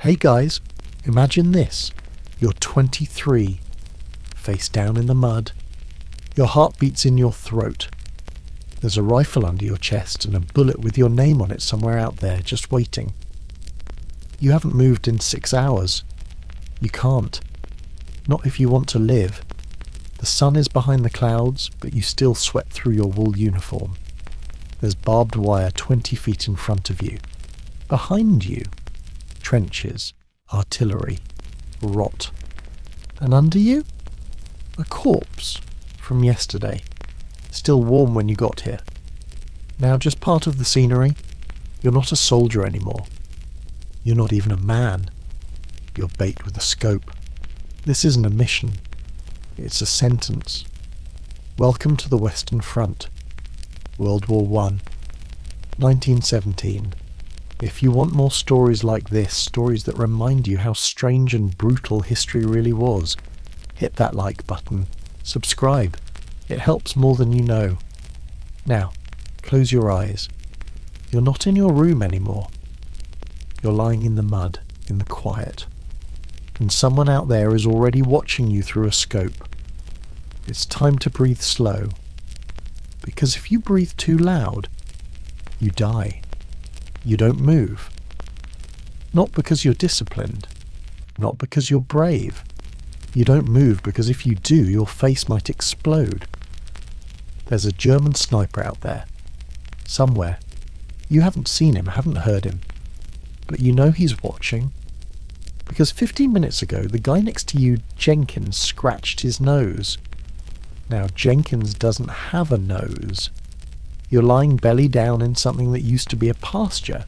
Hey guys, imagine this. You're 23, face down in the mud. Your heart beats in your throat. There's a rifle under your chest and a bullet with your name on it somewhere out there, just waiting. You haven't moved in 6 hours. You can't. Not if you want to live. The sun is behind the clouds, but you still sweat through your wool uniform. There's barbed wire 20 feet in front of you. Behind you, trenches, artillery, rot. And under you, a corpse from yesterday, still warm when you got here. Now just part of the scenery. You're not a soldier anymore. You're not even a man. You're bait with a scope. This isn't a mission. It's a sentence. Welcome to the Western Front. World War I, 1917. If you want more stories like this, stories that remind you how strange and brutal history really was, hit that like button. Subscribe. It helps more than you know. Now, close your eyes. You're not in your room anymore. You're lying in the mud, in the quiet. And someone out there is already watching you through a scope. It's time to breathe slow. Because if you breathe too loud, you die. You don't move. Not because you're disciplined. Not because you're brave. You don't move because if you do, your face might explode. There's a German sniper out there. Somewhere. You haven't seen him, haven't heard him. But you know he's watching. Because 15 minutes ago, the guy next to you, Jenkins, scratched his nose. Now, Jenkins doesn't have a nose. You're lying belly down in something that used to be a pasture.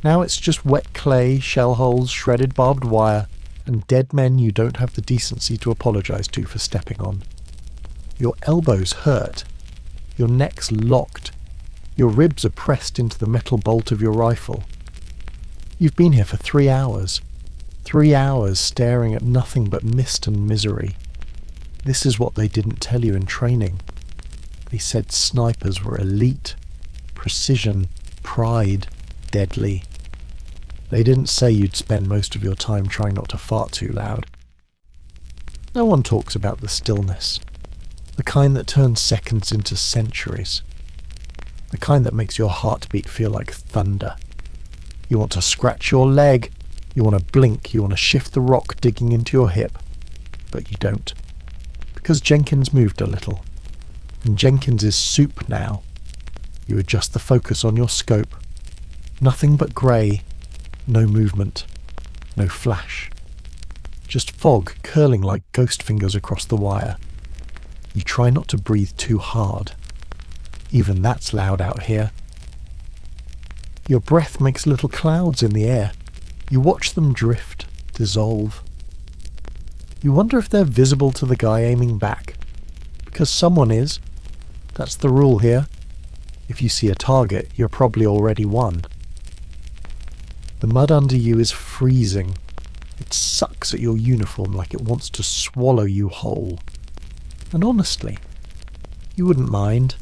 Now it's just wet clay, shell holes, shredded barbed wire, and dead men you don't have the decency to apologise to for stepping on. Your elbows hurt. Your neck's locked. Your ribs are pressed into the metal bolt of your rifle. You've been here for 3 hours. 3 hours staring at nothing but mist and misery. This is what they didn't tell you in training. They said snipers were elite, precision, pride, deadly. They didn't say you'd spend most of your time trying not to fart too loud. No one talks about the stillness, the kind that turns seconds into centuries, the kind that makes your heartbeat feel like thunder. You want to scratch your leg, you want to blink, you want to shift the rock digging into your hip, but you don't. Because Jenkins moved a little, and Jenkins is soup now. You adjust the focus on your scope. Nothing but grey, no movement, no flash. Just fog curling like ghost fingers across the wire. You try not to breathe too hard. Even that's loud out here. Your breath makes little clouds in the air. You watch them drift, dissolve. You wonder if they're visible to the guy aiming back. Because someone is. That's the rule here. If you see a target, you're probably already won. The mud under you is freezing. It sucks at your uniform like it wants to swallow you whole. And honestly, you wouldn't mind.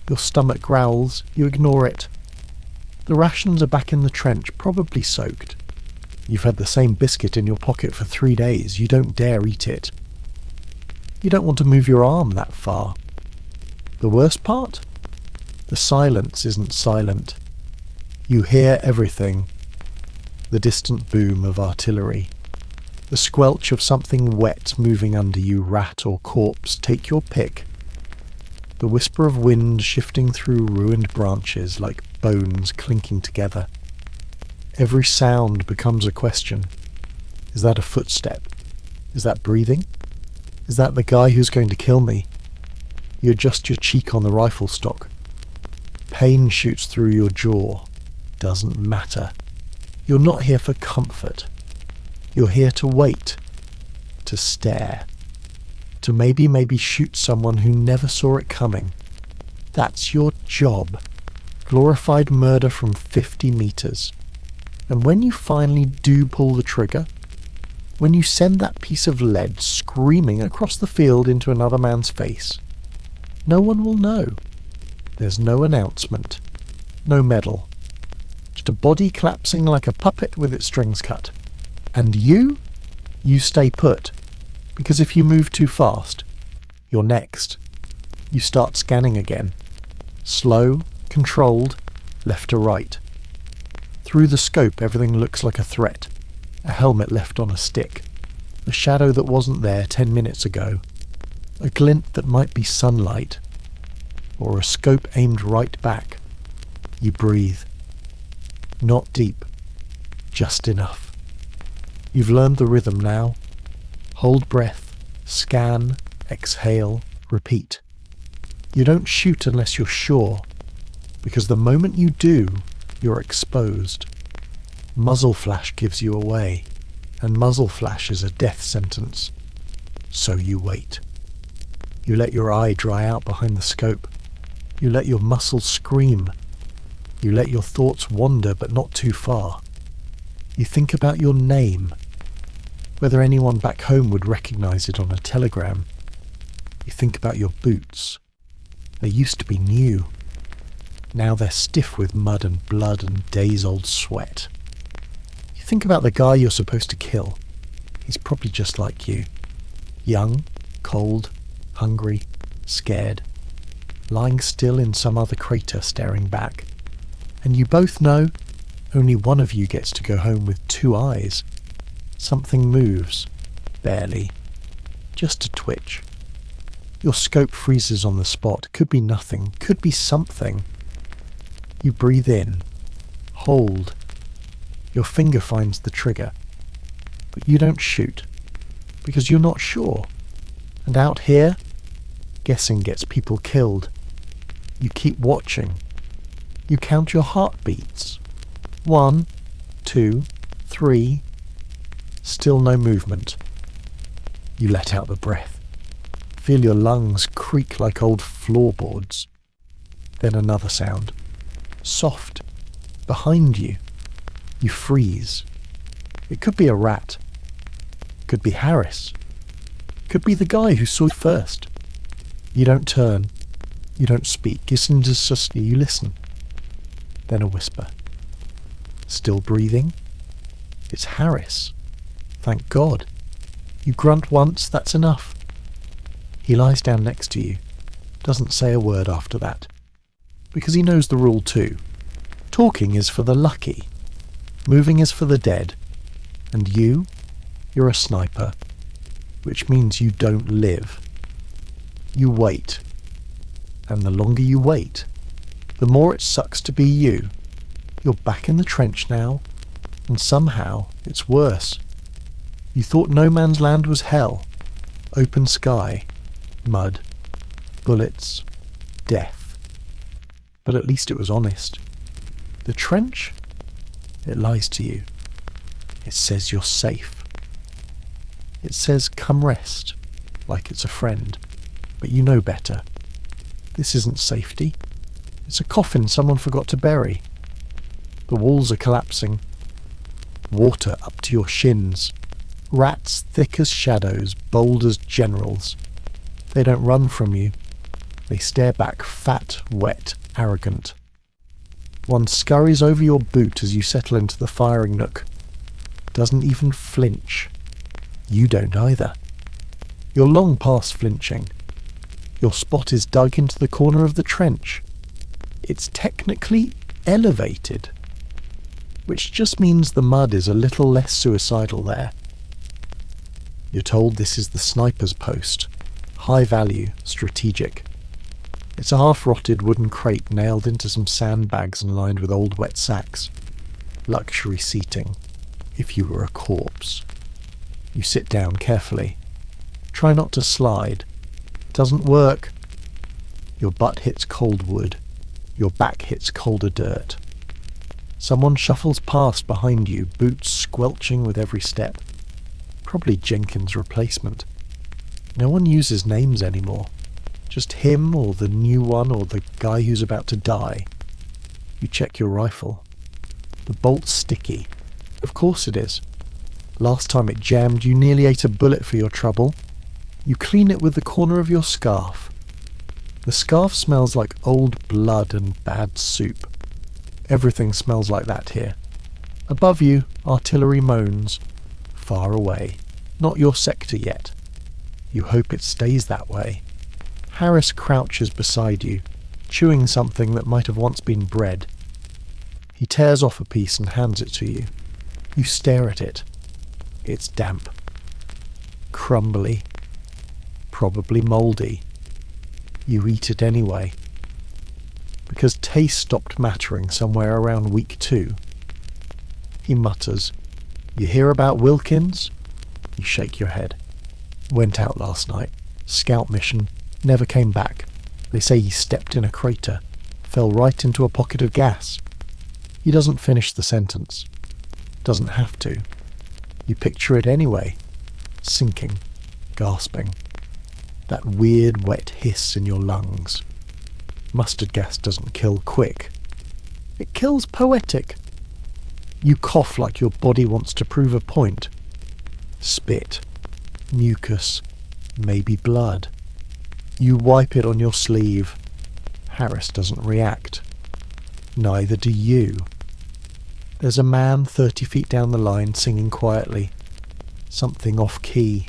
Your stomach growls, you ignore it. The rations are back in the trench, probably soaked. You've had the same biscuit in your pocket for 3 days. You don't dare eat it. You don't want to move your arm that far. The worst part? The silence isn't silent. You hear everything. The distant boom of artillery. The squelch of something wet moving under you, rat or corpse, take your pick. The whisper of wind shifting through ruined branches like bones clinking together. Every sound becomes a question. Is that a footstep? Is that breathing? Is that the guy who's going to kill me? You adjust your cheek on the rifle stock. Pain shoots through your jaw. Doesn't matter. You're not here for comfort. You're here to wait. To stare. To maybe shoot someone who never saw it coming. That's your job. Glorified murder from 50 meters. And when you finally do pull the trigger, when you send that piece of lead screaming across the field into another man's face, no one will know. There's no announcement, no medal, just a body collapsing like a puppet with its strings cut. And you stay put, because if you move too fast, you're next. You start scanning again. Slow, controlled, left to right. Through the scope, everything looks like a threat. A helmet left on a stick. A shadow that wasn't there 10 minutes ago. A glint that might be sunlight. Or a scope aimed right back. You breathe. Not deep. Just enough. You've learned the rhythm now. Hold breath. Scan. Exhale. Repeat. You don't shoot unless you're sure. Because the moment you do, you're exposed. Muzzle flash gives you away. And muzzle flash is a death sentence. So you wait. You let your eye dry out behind the scope. You let your muscles scream. You let your thoughts wander, but not too far. You think about your name, whether anyone back home would recognize it on a telegram. You think about your boots. They used to be new. Now they're stiff with mud and blood and days-old sweat. You think about the guy you're supposed to kill. He's probably just like you. Young, cold, hungry, scared. Lying still in some other crater staring back. And you both know only one of you gets to go home with 2 eyes. Something moves. Barely. Just a twitch. Your scope freezes on the spot. Could be nothing. Could be something. You breathe in. Hold. Your finger finds the trigger. But you don't shoot. Because you're not sure. And out here, guessing gets people killed. You keep watching. You count your heartbeats. 1, 2, 3. Still no movement. You let out the breath. Feel your lungs creak like old floorboards. Then another sound. Soft. Behind you. You freeze. It could be a rat. Could be Harris. Could be the guy who saw you first. You don't turn. You don't speak. You listen. Then a whisper. Still breathing? It's Harris. Thank God. You grunt once, that's enough. He lies down next to you. Doesn't say a word after that. Because he knows the rule too. Talking is for the lucky. Moving is for the dead. And you're a sniper. Which means you don't live. You wait. And the longer you wait, the more it sucks to be you. You're back in the trench now, and somehow it's worse. You thought no man's land was hell. Open sky, mud, bullets, death. But at least it was honest. The trench? It lies to you. It says you're safe. It says come rest, like it's a friend. But you know better. This isn't safety. It's a coffin someone forgot to bury. The walls are collapsing. Water up to your shins. Rats thick as shadows, bold as generals. They don't run from you. They stare back, fat, wet, arrogant. One scurries over your boot as you settle into the firing nook. Doesn't even flinch. You don't either. You're long past flinching. Your spot is dug into the corner of the trench. It's technically elevated, which just means the mud is a little less suicidal there. You're told this is the sniper's post. High value, strategic. It's a half-rotted wooden crate nailed into some sandbags and lined with old wet sacks. Luxury seating, if you were a corpse. You sit down carefully. Try not to slide. Doesn't work. Your butt hits cold wood. Your back hits colder dirt. Someone shuffles past behind you, boots squelching with every step. Probably Jenkins' replacement. No one uses names anymore. Just him or the new one or the guy who's about to die. You check your rifle. The bolt's sticky. Of course it is. Last time it jammed, you nearly ate a bullet for your trouble. You clean it with the corner of your scarf. The scarf smells like old blood and bad soup. Everything smells like that here. Above you, artillery moans. Far away. Not your sector yet. You hope it stays that way. Harris crouches beside you, chewing something that might have once been bread. He tears off a piece and hands it to you. You stare at it. It's damp. Crumbly. Probably mouldy. You eat it anyway. Because taste stopped mattering somewhere around week 2. He mutters, "You hear about Wilkins?" You shake your head. "Went out last night. Scout mission. Never came back. They say he stepped in a crater. Fell right into a pocket of gas." He doesn't finish the sentence. Doesn't have to. You picture it anyway. Sinking. Gasping. That weird wet hiss in your lungs. Mustard gas doesn't kill quick. It kills poetic. You cough like your body wants to prove a point. Spit. Mucus. Maybe blood. You wipe it on your sleeve. Harris doesn't react. Neither do you. There's a man 30 feet down the line singing quietly. Something off-key.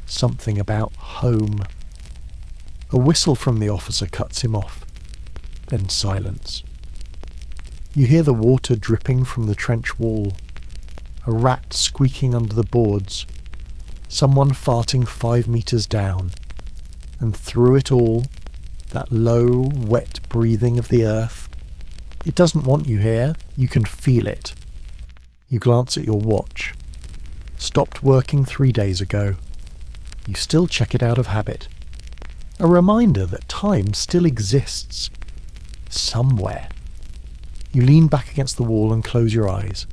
Something about home. A whistle from the officer cuts him off. Then silence. You hear the water dripping from the trench wall. A rat squeaking under the boards. Someone farting 5 meters down. And through it all, that low, wet breathing of the earth. It doesn't want you here. You can feel it. You glance at your watch. Stopped working 3 days ago. You still check it out of habit. A reminder that time still exists. Somewhere. You lean back against the wall and close your eyes.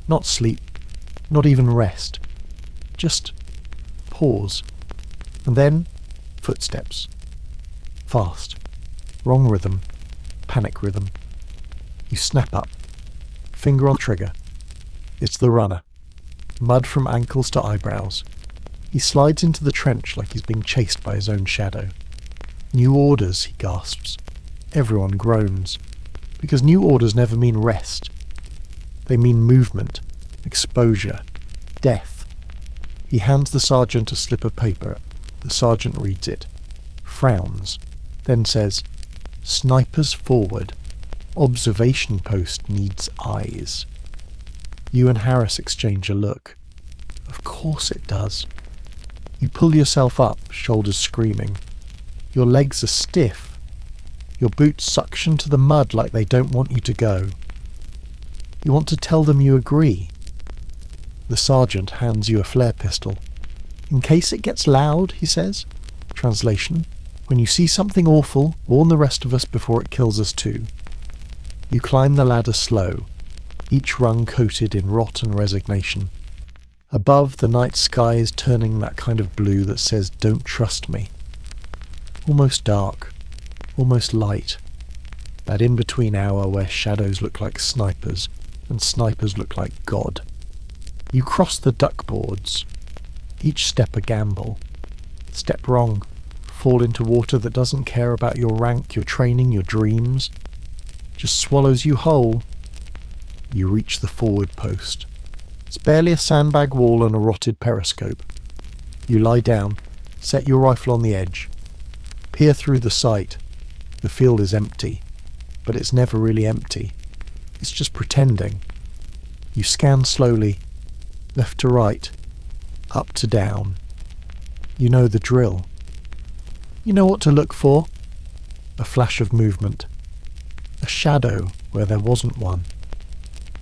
Not sleep. Not even rest. Just pause. And then footsteps. Fast. Wrong rhythm. Panic rhythm. You snap up. Finger on trigger. It's the runner. Mud from ankles to eyebrows. He slides into the trench like he's being chased by his own shadow. New orders, he gasps. Everyone groans. Because new orders never mean rest. They mean movement, exposure, death. He hands the sergeant a slip of paper. The sergeant reads it, frowns, then says, "Snipers forward. Observation post needs eyes." You and Harris exchange a look. Of course it does. You pull yourself up, shoulders screaming. Your legs are stiff. Your boots suction to the mud like they don't want you to go. You want to tell them you agree. The sergeant hands you a flare pistol. "In case it gets loud," he says. Translation: "When you see something awful, warn the rest of us before it kills us too." You climb the ladder slow, each rung coated in rot and resignation. Above, the night sky is turning that kind of blue that says, "Don't trust me." Almost dark, almost light. That in-between hour where shadows look like snipers and snipers look like God. You cross the duckboards. Each step a gamble. Step wrong. Fall into water that doesn't care about your rank, your training, your dreams. Just swallows you whole. You reach the forward post. It's barely a sandbag wall and a rotted periscope. You lie down, set your rifle on the edge. Peer through the sight. The field is empty, but it's never really empty. It's just pretending. You scan slowly, left to right, up to down. You know the drill. You know what to look for. A flash of movement. A shadow where there wasn't one.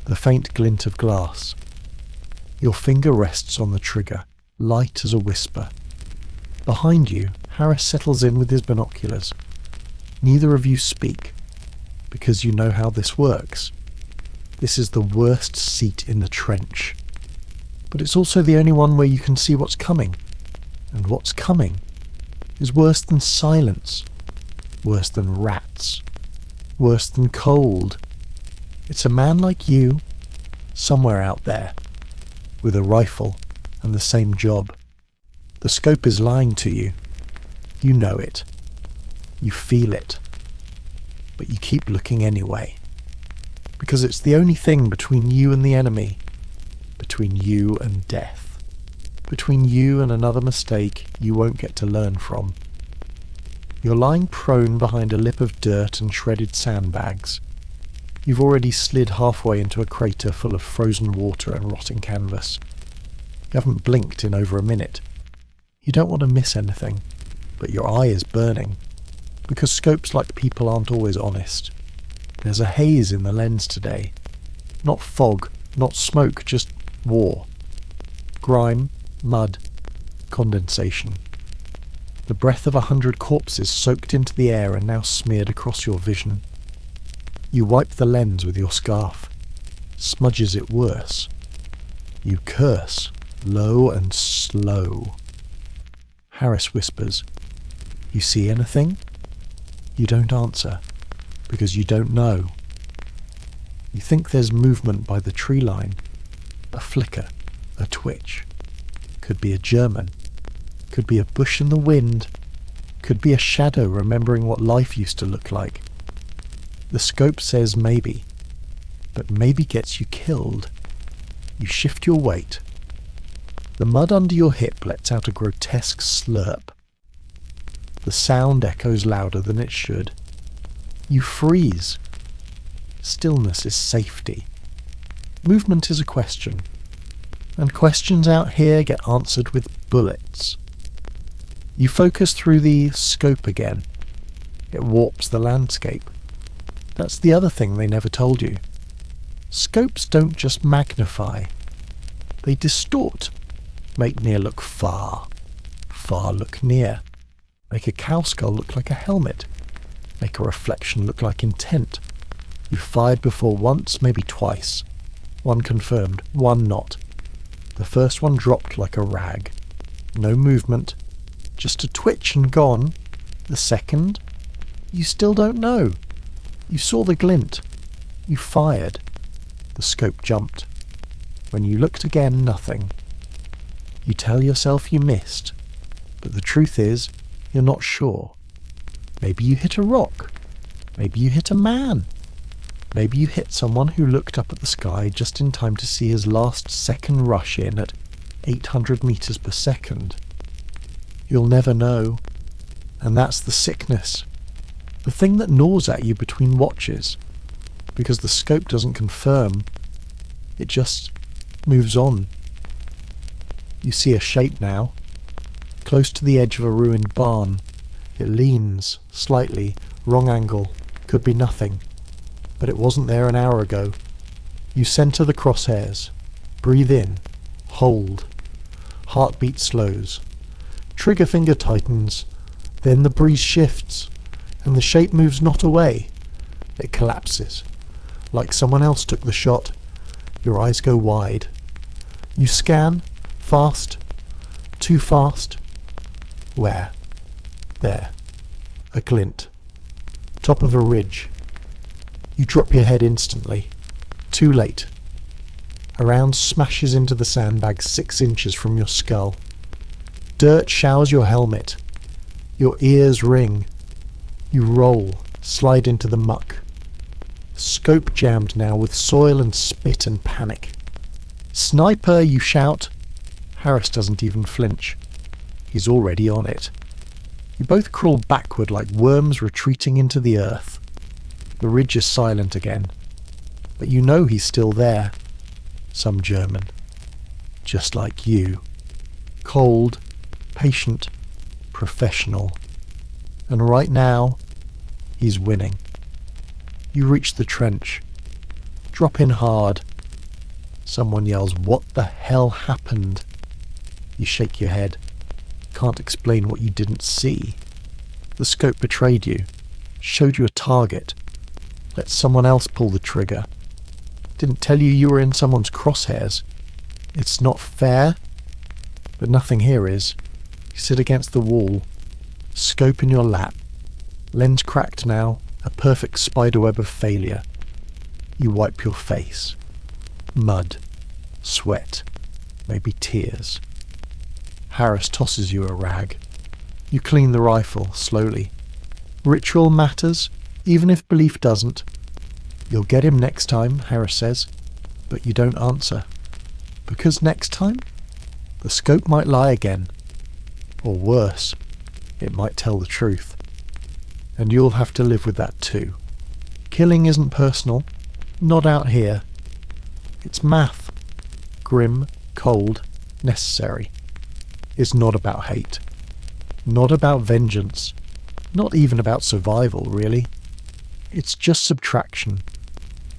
The faint glint of glass. Your finger rests on the trigger, light as a whisper. Behind you, Harris settles in with his binoculars. Neither of you speak, because you know how this works. This is the worst seat in the trench. But it's also the only one where you can see what's coming. And what's coming is worse than silence, worse than rats, worse than cold. It's a man like you, somewhere out there, with a rifle and the same job. The scope is lying to you. You know it. You feel it. But you keep looking anyway. because it's the only thing between you and the enemy, between you and death, between you and another mistake you won't get to learn from. You're lying prone behind a lip of dirt and shredded sandbags. You've already slid halfway into a crater full of frozen water and rotting canvas. You haven't blinked in over a minute. You don't want to miss anything, but your eye is burning, because scopes like people aren't always honest. There's a haze in the lens today. Not fog, not smoke, just war. Grime, mud, condensation. The breath of 100 corpses soaked into the air and now smeared across your vision. You wipe the lens with your scarf. Smudges it worse. You curse, low and slow. Harris whispers, "You see anything?" You don't answer, because you don't know. You think there's movement by the tree line. A flicker, a twitch. Could be a German. Could be a bush in the wind. Could be a shadow remembering what life used to look like. The scope says maybe, but maybe gets you killed. You shift your weight. The mud under your hip lets out a grotesque slurp. The sound echoes louder than it should. You freeze. Stillness is safety. Movement is a question, and questions out here get answered with bullets. You focus through the scope again. It warps the landscape. That's the other thing they never told you. Scopes don't just magnify. They distort. Make near look far. Far look near. Make a cow skull look like a helmet. Make a reflection look like intent. You fired before once, maybe twice. One confirmed, one not. The first one dropped like a rag. No movement. Just a twitch and gone. The second? You still don't know. You saw the glint. You fired. The scope jumped. When you looked again, nothing. You tell yourself you missed, but the truth is, you're not sure. Maybe you hit a rock. Maybe you hit a man. Maybe you hit someone who looked up at the sky just in time to see his last second rush in at 800 meters per second. You'll never know. And that's the sickness. The thing that gnaws at you between watches, because the scope doesn't confirm, it just moves on. You see a shape now, close to the edge of a ruined barn. It leans, slightly, wrong angle, could be nothing, but it wasn't there an hour ago. You centre the crosshairs, breathe in, hold, heartbeat slows, trigger finger tightens, then the breeze shifts, and the shape moves not away. It collapses, like someone else took the shot. Your eyes go wide. You scan, fast, too fast. Where? There. A glint. Top of a ridge. You drop your head instantly. Too late. A round smashes into the sandbag 6 inches from your skull. Dirt showers your helmet. Your ears ring. You roll, slide into the muck. Scope jammed now with soil and spit and panic. "Sniper!" you shout. Harris doesn't even flinch. He's already on it. You both crawl backward like worms retreating into the earth. The ridge is silent again, but you know he's still there. Some German. Just like you. Cold, patient, professional. And right now, he's winning. You reach the trench. Drop in hard. Someone yells, "What the hell happened?" You shake your head. Can't explain what you didn't see. The scope betrayed you. Showed you a target. Let someone else pull the trigger. Didn't tell you were in someone's crosshairs. It's not fair. But nothing here is. You sit against the wall. Scope in your lap. Lens cracked now. A perfect spiderweb of failure. You wipe your face. Mud. Sweat. Maybe tears. Harris tosses you a rag. You clean the rifle, slowly. Ritual matters, even if belief doesn't. You'll get him next time, Harris says, but you don't answer. Because next time, the scope might lie again. Or worse, it might tell the truth. And you'll have to live with that too. Killing isn't personal, not out here. It's math. Grim, cold, necessary. It's not about hate. Not about vengeance. Not even about survival, really. It's just subtraction.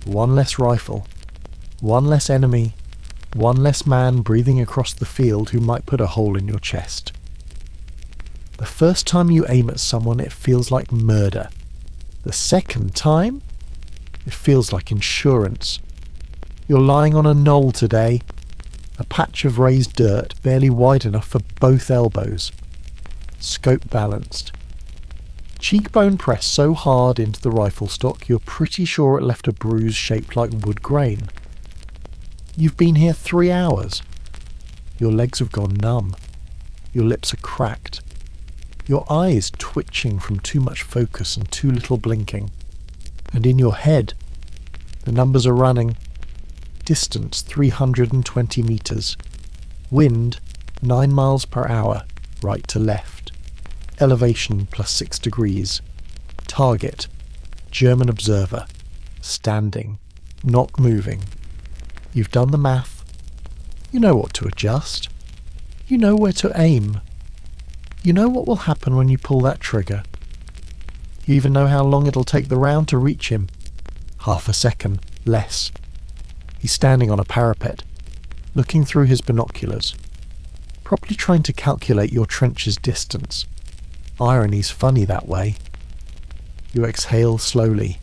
One less rifle. One less enemy. One less man breathing across the field who might put a hole in your chest. The first time you aim at someone, it feels like murder. The second time, it feels like insurance. You're lying on a knoll today, a patch of raised dirt barely wide enough for both elbows. Scope balanced. Cheekbone pressed so hard into the rifle stock you're pretty sure it left a bruise shaped like wood grain. You've been here 3 hours. Your legs have gone numb. Your lips are cracked. Your eyes twitching from too much focus and too little blinking. And in your head, the numbers are running. Distance 320 meters. Wind 9 miles per hour, right to left. Elevation +6 degrees. Target, German observer. Standing, not moving. You've done the math. You know what to adjust. You know where to aim. You know what will happen when you pull that trigger. You even know how long it'll take the round to reach him. Half a second, less. He's standing on a parapet, looking through his binoculars, probably trying to calculate your trench's distance. Irony's funny that way. You exhale slowly.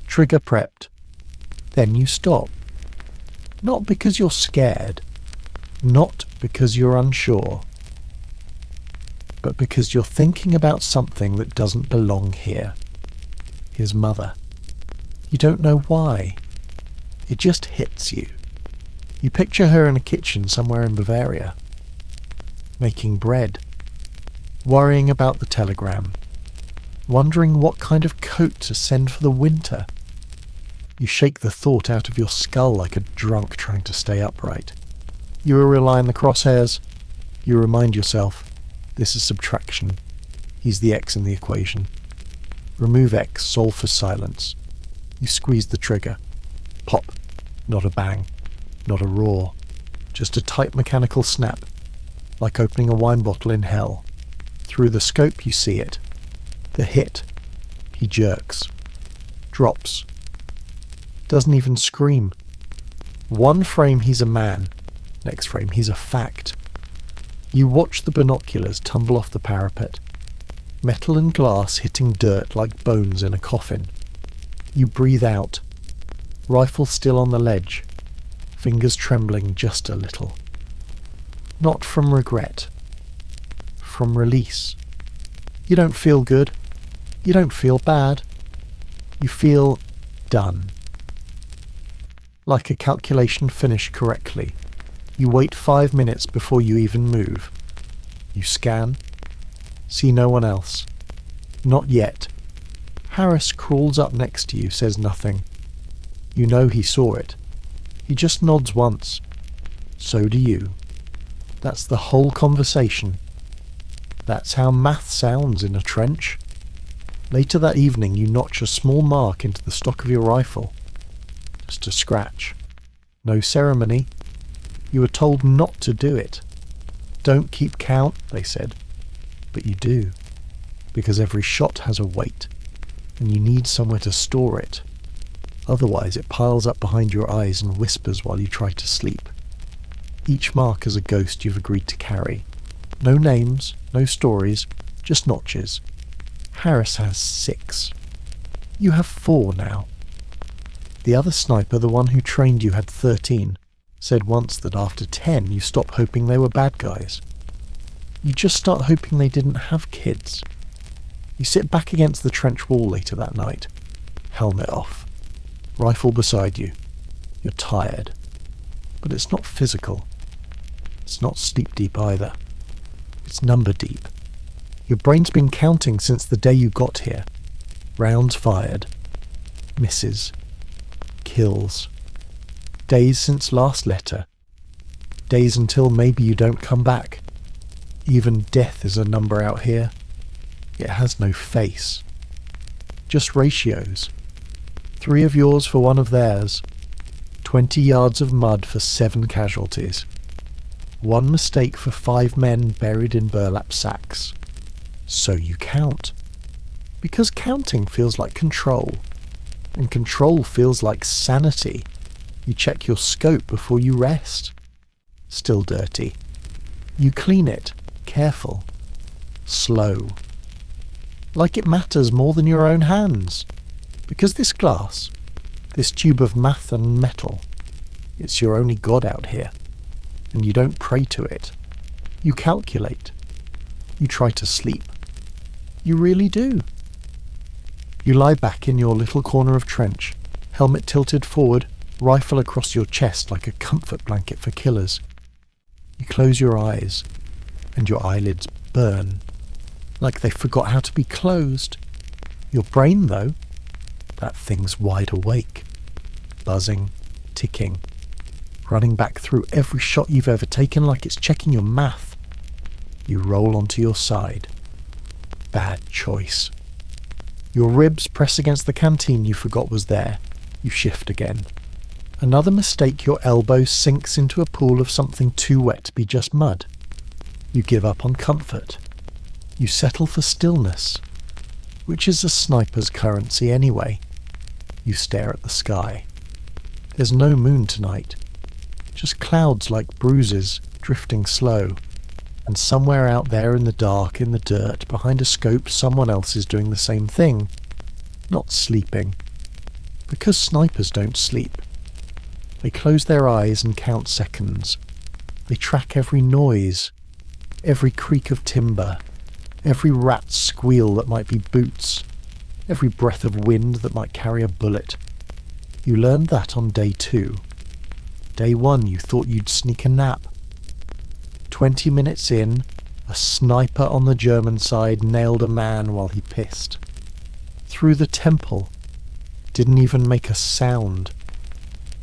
Trigger prepped. Then you stop. Not because you're scared, not because you're unsure, but because you're thinking about something that doesn't belong here. His mother. You don't know why. It just hits you. You picture her in a kitchen somewhere in Bavaria, making bread, worrying about the telegram, wondering what kind of coat to send for the winter. You shake the thought out of your skull like a drunk trying to stay upright. You realign the crosshairs. You remind yourself, this is subtraction. He's the X in the equation. Remove X, solve for silence. You squeeze the trigger. Pop. Not a bang. Not a roar. Just a tight mechanical snap, like opening a wine bottle in hell. Through the scope you see it. The hit. He jerks. Drops. Doesn't even scream. One frame he's a man, next frame he's a fact. You watch the binoculars tumble off the parapet, metal and glass hitting dirt like bones in a coffin. You breathe out, rifle still on the ledge, fingers trembling just a little. Not from regret, from release. You don't feel good, you don't feel bad, you feel done. Like a calculation finished correctly. You wait 5 minutes before you even move. You scan. See no one else. Not yet. Harris crawls up next to you, says nothing. You know he saw it. He just nods once. So do you. That's the whole conversation. That's how math sounds in a trench. Later that evening you notch a small mark into the stock of your rifle. Just a scratch. No ceremony. You were told not to do it. Don't keep count, they said. But you do. Because every shot has a weight, and you need somewhere to store it. Otherwise it piles up behind your eyes and whispers while you try to sleep. Each mark is a ghost you've agreed to carry. No names, no stories, just notches. Harris has 6. You have 4 now. The other sniper, the one who trained you, had 13, said once that after 10 you stop hoping they were bad guys. You just start hoping they didn't have kids. You sit back against the trench wall later that night, helmet off, rifle beside you. You're tired. But it's not physical. It's not sleep deep either. It's number deep. Your brain's been counting since the day you got here. Rounds fired. Misses. Kills. Days since last letter. Days until maybe you don't come back. Even death is a number out here. It has no face. Just ratios. 3 of yours for 1 of theirs. 20 yards of mud for 7 casualties. 1 mistake for 5 men buried in burlap sacks. So you count. Because counting feels like control. And control feels like sanity. You check your scope before you rest. Still dirty. You clean it. Careful. Slow. Like it matters more than your own hands. Because this glass, this tube of math and metal, it's your only god out here. And you don't pray to it. You calculate. You try to sleep. You really do. You lie back in your little corner of trench, helmet tilted forward, rifle across your chest like a comfort blanket for killers. You close your eyes, and your eyelids burn, like they forgot how to be closed. Your brain, though, that thing's wide awake, buzzing, ticking, running back through every shot you've ever taken like it's checking your math. You roll onto your side. Bad choice. Your ribs press against the canteen you forgot was there. You shift again. Another mistake, your elbow sinks into a pool of something too wet to be just mud. You give up on comfort. You settle for stillness, which is a sniper's currency anyway. You stare at the sky. There's no moon tonight. Just clouds like bruises, drifting slow. And somewhere out there in the dark, in the dirt, behind a scope, someone else is doing the same thing. Not sleeping. Because snipers don't sleep. They close their eyes and count seconds. They track every noise, every creak of timber, every rat squeal that might be boots, every breath of wind that might carry a bullet. You learned that on day 2. Day 1 you thought you'd sneak a nap. 20 minutes in, a sniper on the German side nailed a man while he pissed. Through the temple. Didn't even make a sound.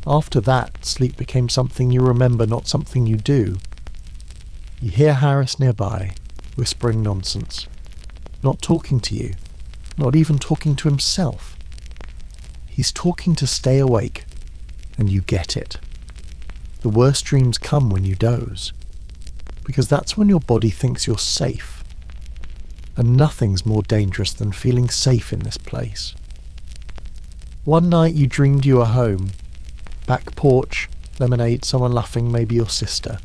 After that, sleep became something you remember, not something you do. You hear Harris nearby, whispering nonsense. Not talking to you. Not even talking to himself. He's talking to stay awake, and you get it. The worst dreams come when you doze. Because that's when your body thinks you're safe. And nothing's more dangerous than feeling safe in this place. One night you dreamed you were home. Back porch, lemonade, someone laughing, maybe your sister.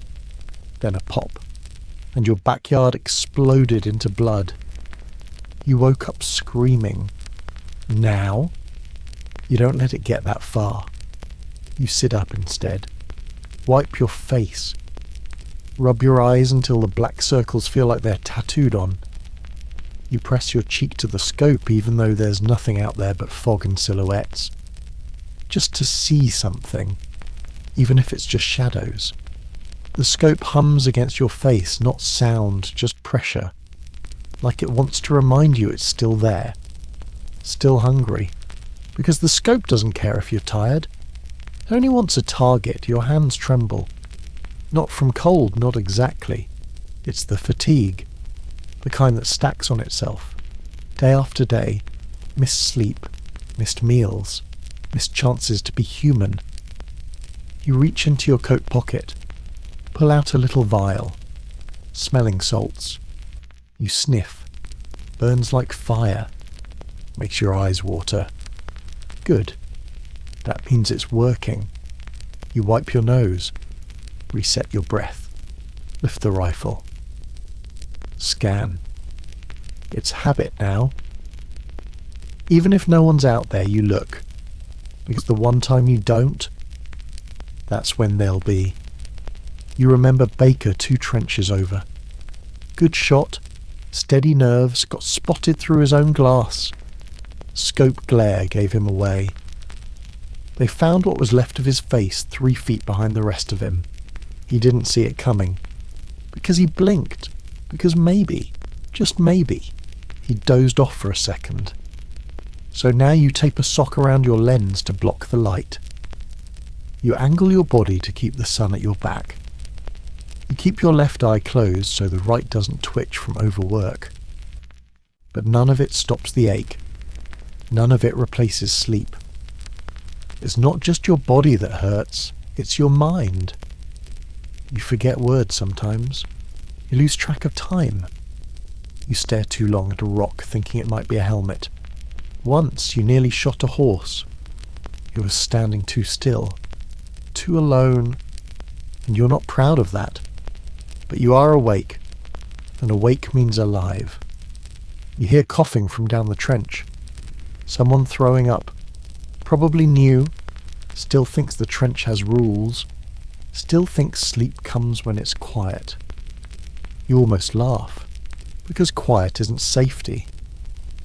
Then a pop. And your backyard exploded into blood. You woke up screaming. Now? You don't let it get that far. You sit up instead. Wipe your face. Rub your eyes until the black circles feel like they're tattooed on. You press your cheek to the scope even though there's nothing out there but fog and silhouettes. Just to see something, even if it's just shadows. The scope hums against your face, not sound, just pressure. Like it wants to remind you it's still there. Still hungry. Because the scope doesn't care if you're tired. It only wants a target. Your hands tremble. Not from cold, not exactly. It's the fatigue. The kind that stacks on itself. Day after day. Missed sleep. Missed meals. Missed chances to be human. You reach into your coat pocket. Pull out a little vial. Smelling salts. You sniff. Burns like fire. Makes your eyes water. Good. That means it's working. You wipe your nose. Reset your breath. Lift the rifle. Scan. It's habit now. Even if no one's out there, you look. Because the one time you don't, that's when they'll be. You remember Baker 2 trenches over. Good shot, steady nerves, got spotted through his own glass. Scope glare gave him away. They found what was left of his face 3 feet behind the rest of him. He didn't see it coming. Because he blinked. Because maybe, just maybe, he dozed off for a second. So now you tape a sock around your lens to block the light. You angle your body to keep the sun at your back. You keep your left eye closed so the right doesn't twitch from overwork. But none of it stops the ache. None of it replaces sleep. It's not just your body that hurts, it's your mind. You forget words sometimes. You lose track of time. You stare too long at a rock thinking it might be a helmet. Once you nearly shot a horse. You were standing too still, too alone, and you're not proud of that. But you are awake, and awake means alive. You hear coughing from down the trench. Someone throwing up. Probably new, still thinks the trench has rules, still thinks sleep comes when it's quiet. You almost laugh, because quiet isn't safety.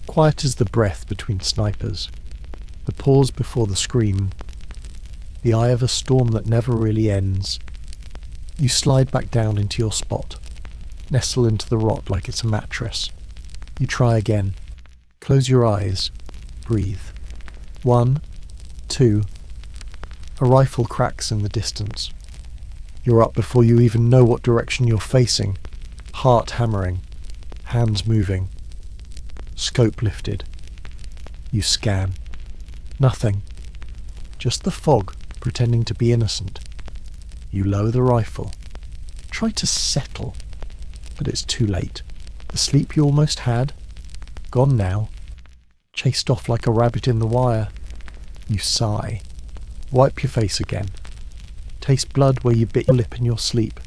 Quiet is the breath between snipers, the pause before the scream, the eye of a storm that never really ends. You slide back down into your spot, nestle into the rot like it's a mattress. You try again. Close your eyes. Breathe. 1, 2. A rifle cracks in the distance. You're up before you even know what direction you're facing. Heart hammering. Hands moving. Scope lifted. You scan. Nothing. Just the fog pretending to be innocent. You lower the rifle. Try to settle. But it's too late. The sleep you almost had, gone now. Chased off like a rabbit in the wire. You sigh. Wipe your face again. Taste blood where you bit your lip in your sleep.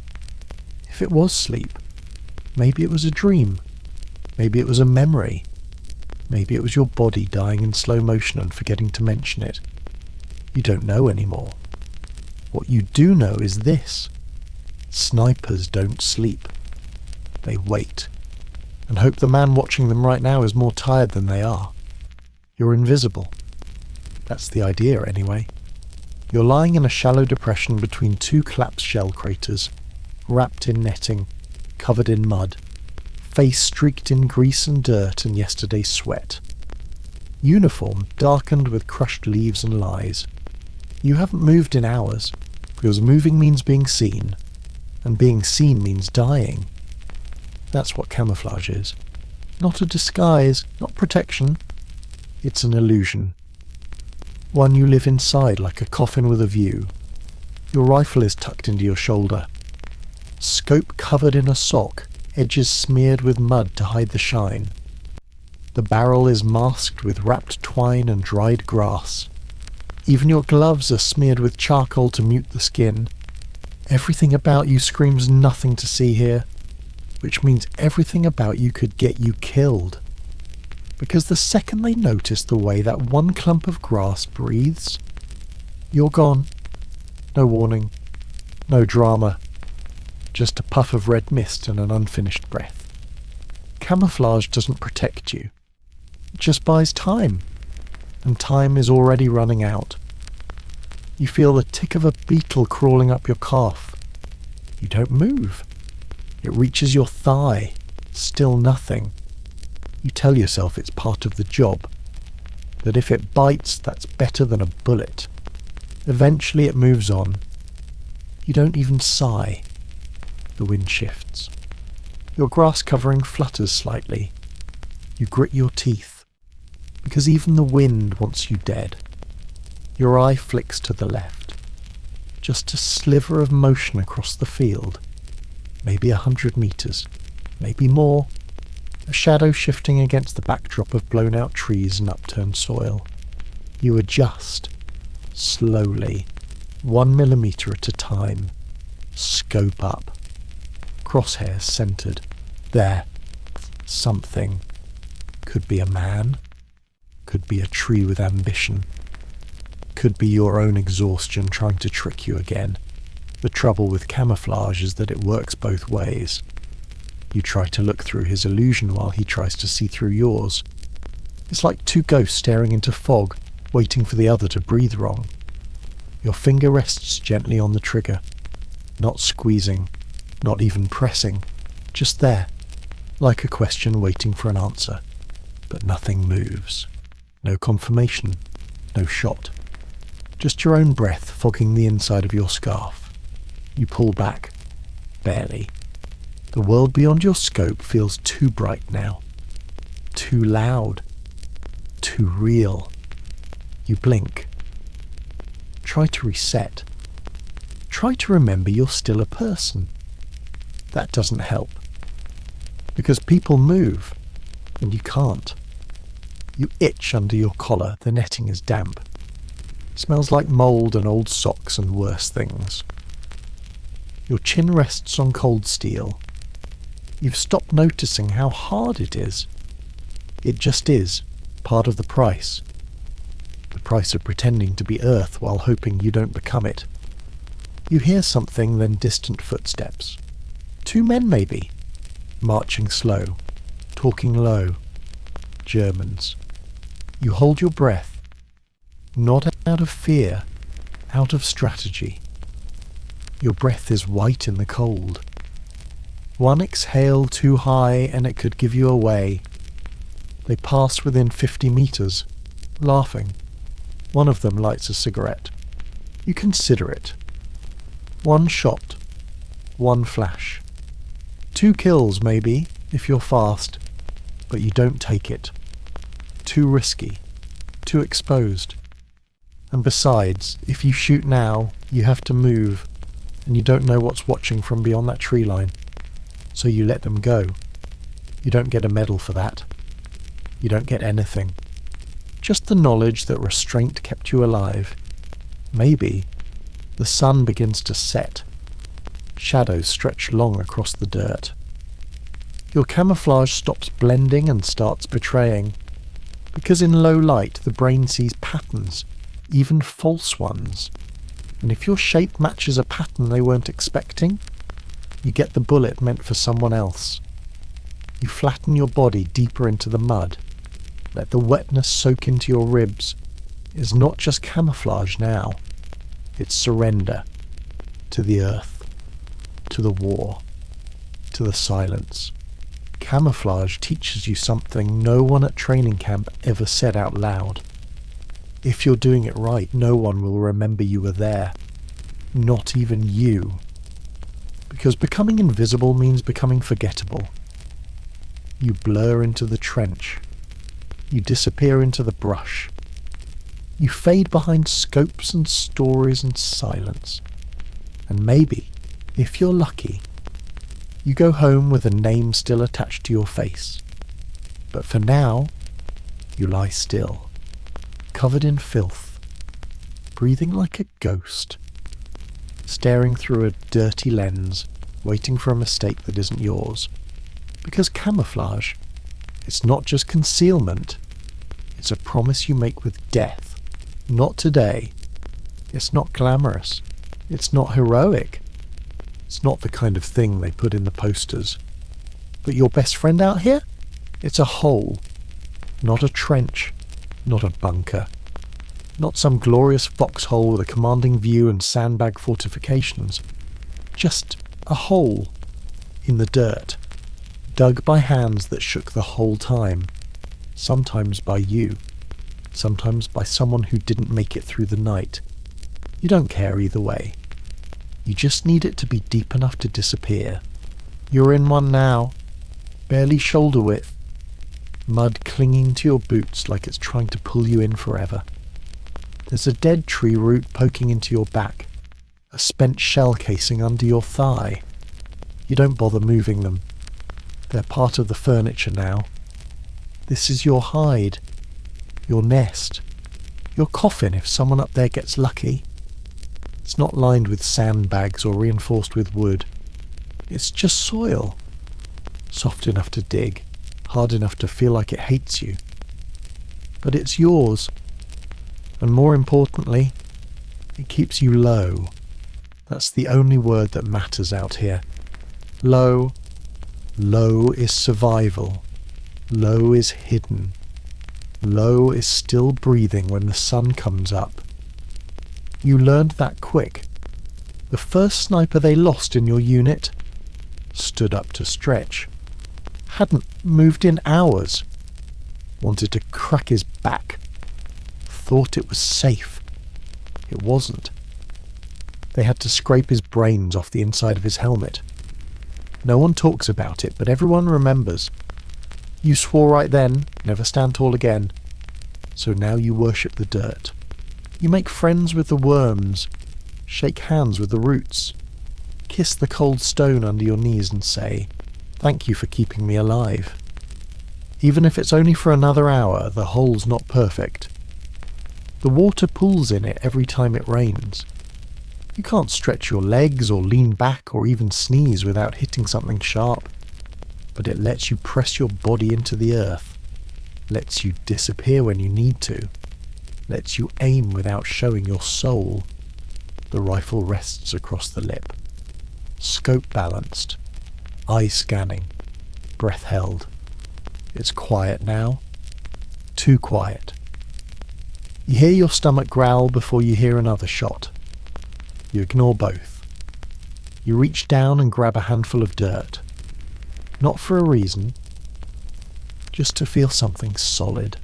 If it was sleep, maybe it was a dream. Maybe it was a memory. Maybe it was your body dying in slow motion and forgetting to mention it. You don't know anymore. What you do know is this. Snipers don't sleep. They wait. And hope the man watching them right now is more tired than they are. You're invisible. That's the idea, anyway. You're lying in a shallow depression between two collapsed shell craters, wrapped in netting, covered in mud, face streaked in grease and dirt and yesterday's sweat. Uniform darkened with crushed leaves and lies. You haven't moved in hours, because moving means being seen, and being seen means dying. That's what camouflage is. Not a disguise, not protection. It's an illusion. One you live inside like a coffin with a view. Your rifle is tucked into your shoulder. Scope covered in a sock, edges smeared with mud to hide the shine. The barrel is masked with wrapped twine and dried grass. Even your gloves are smeared with charcoal to mute the skin. Everything about you screams nothing to see here, which means everything about you could get you killed. Because the second they notice the way that one clump of grass breathes, you're gone. No warning, no drama, just a puff of red mist and an unfinished breath. Camouflage doesn't protect you. It just buys time, and time is already running out. You feel the tick of a beetle crawling up your calf. You don't move. It reaches your thigh, still nothing. You tell yourself it's part of the job, that if it bites, that's better than a bullet. Eventually it moves on. You don't even sigh. The wind shifts. Your grass covering flutters slightly. You grit your teeth, because even the wind wants you dead. Your eye flicks to the left. Just a sliver of motion across the field. Maybe 100 meters, maybe more. A shadow shifting against the backdrop of blown-out trees and upturned soil. You adjust, slowly, 1 millimeter at a time. Scope up. Crosshairs centered. There. Something. Could be a man. Could be a tree with ambition. Could be your own exhaustion trying to trick you again. The trouble with camouflage is that it works both ways. You try to look through his illusion while he tries to see through yours. It's like two ghosts staring into fog, waiting for the other to breathe wrong. Your finger rests gently on the trigger, not squeezing, not even pressing, just there, like a question waiting for an answer, but nothing moves. No confirmation, no shot. Just your own breath fogging the inside of your scarf. You pull back, barely. The world beyond your scope feels too bright now. Too loud. Too real. You blink. Try to reset. Try to remember you're still a person. That doesn't help. Because people move, and you can't. You itch under your collar, the netting is damp. Smells like mould and old socks and worse things. Your chin rests on cold steel. You've stopped noticing how hard it is. It just is, part of the price. The price of pretending to be Earth while hoping you don't become it. You hear something, then distant footsteps. 2 men maybe, marching slow, talking low. Germans. You hold your breath, not out of fear, out of strategy. Your breath is white in the cold. One exhale too high and it could give you away. They pass within 50 meters, laughing. One of them lights a cigarette. You consider it. 1 shot, 1 flash. 2 kills maybe, if you're fast, but you don't take it. Too risky, too exposed. And besides, if you shoot now, you have to move, and you don't know what's watching from beyond that tree line. So you let them go. You don't get a medal for that. You don't get anything. Just the knowledge that restraint kept you alive. Maybe the sun begins to set. Shadows stretch long across the dirt. Your camouflage stops blending and starts betraying. Because in low light the brain sees patterns, even false ones. And if your shape matches a pattern they weren't expecting, you get the bullet meant for someone else. You flatten your body deeper into the mud. Let the wetness soak into your ribs. It's not just camouflage now. It's surrender. To the earth. To the war. To the silence. Camouflage teaches you something no one at training camp ever said out loud. If you're doing it right, no one will remember you were there. Not even you. Because becoming invisible means becoming forgettable. You blur into the trench. You disappear into the brush. You fade behind scopes and stories and silence. And maybe, if you're lucky, you go home with a name still attached to your face. But for now, you lie still, covered in filth, breathing like a ghost, staring through a dirty lens, waiting for a mistake that isn't yours. Because camouflage, it's not just concealment, it's a promise you make with death. Not today. It's not glamorous. It's not heroic. It's not the kind of thing they put in the posters. But your best friend out here? It's a hole. Not a trench. Not a bunker. Not some glorious foxhole with a commanding view and sandbag fortifications. Just a hole. In the dirt. Dug by hands that shook the whole time. Sometimes by you. Sometimes by someone who didn't make it through the night. You don't care either way. You just need it to be deep enough to disappear. You're in one now, barely shoulder width. Mud clinging to your boots like it's trying to pull you in forever. There's a dead tree root poking into your back, a spent shell casing under your thigh. You don't bother moving them. They're part of the furniture now. This is your hide, your nest, your coffin if someone up there gets lucky. It's not lined with sandbags or reinforced with wood. It's just soil. Soft enough to dig, hard enough to feel like it hates you. But it's yours. And more importantly, it keeps you low. That's the only word that matters out here. Low. Low is survival. Low is hidden. Low is still breathing when the sun comes up. You learned that quick. The first sniper they lost in your unit stood up to stretch. Hadn't moved in hours. Wanted to crack his back thought it was safe. It wasn't. They had to scrape his brains off the inside of his helmet. No one talks about it, but everyone remembers. You swore right then, never stand tall again. So now you worship the dirt. You make friends with the worms, shake hands with the roots, kiss the cold stone under your knees and say, "Thank you for keeping me alive." Even if it's only for another hour, the hole's not perfect. The water pools in it every time it rains. You can't stretch your legs or lean back or even sneeze without hitting something sharp. But it lets you press your body into the earth, lets you disappear when you need to, lets you aim without showing your soul. The rifle rests across the lip. Scope balanced, eyes scanning, breath held. It's quiet now. Too quiet. You hear your stomach growl before you hear another shot. You ignore both. You reach down and grab a handful of dirt. Not for a reason. Just to feel something solid.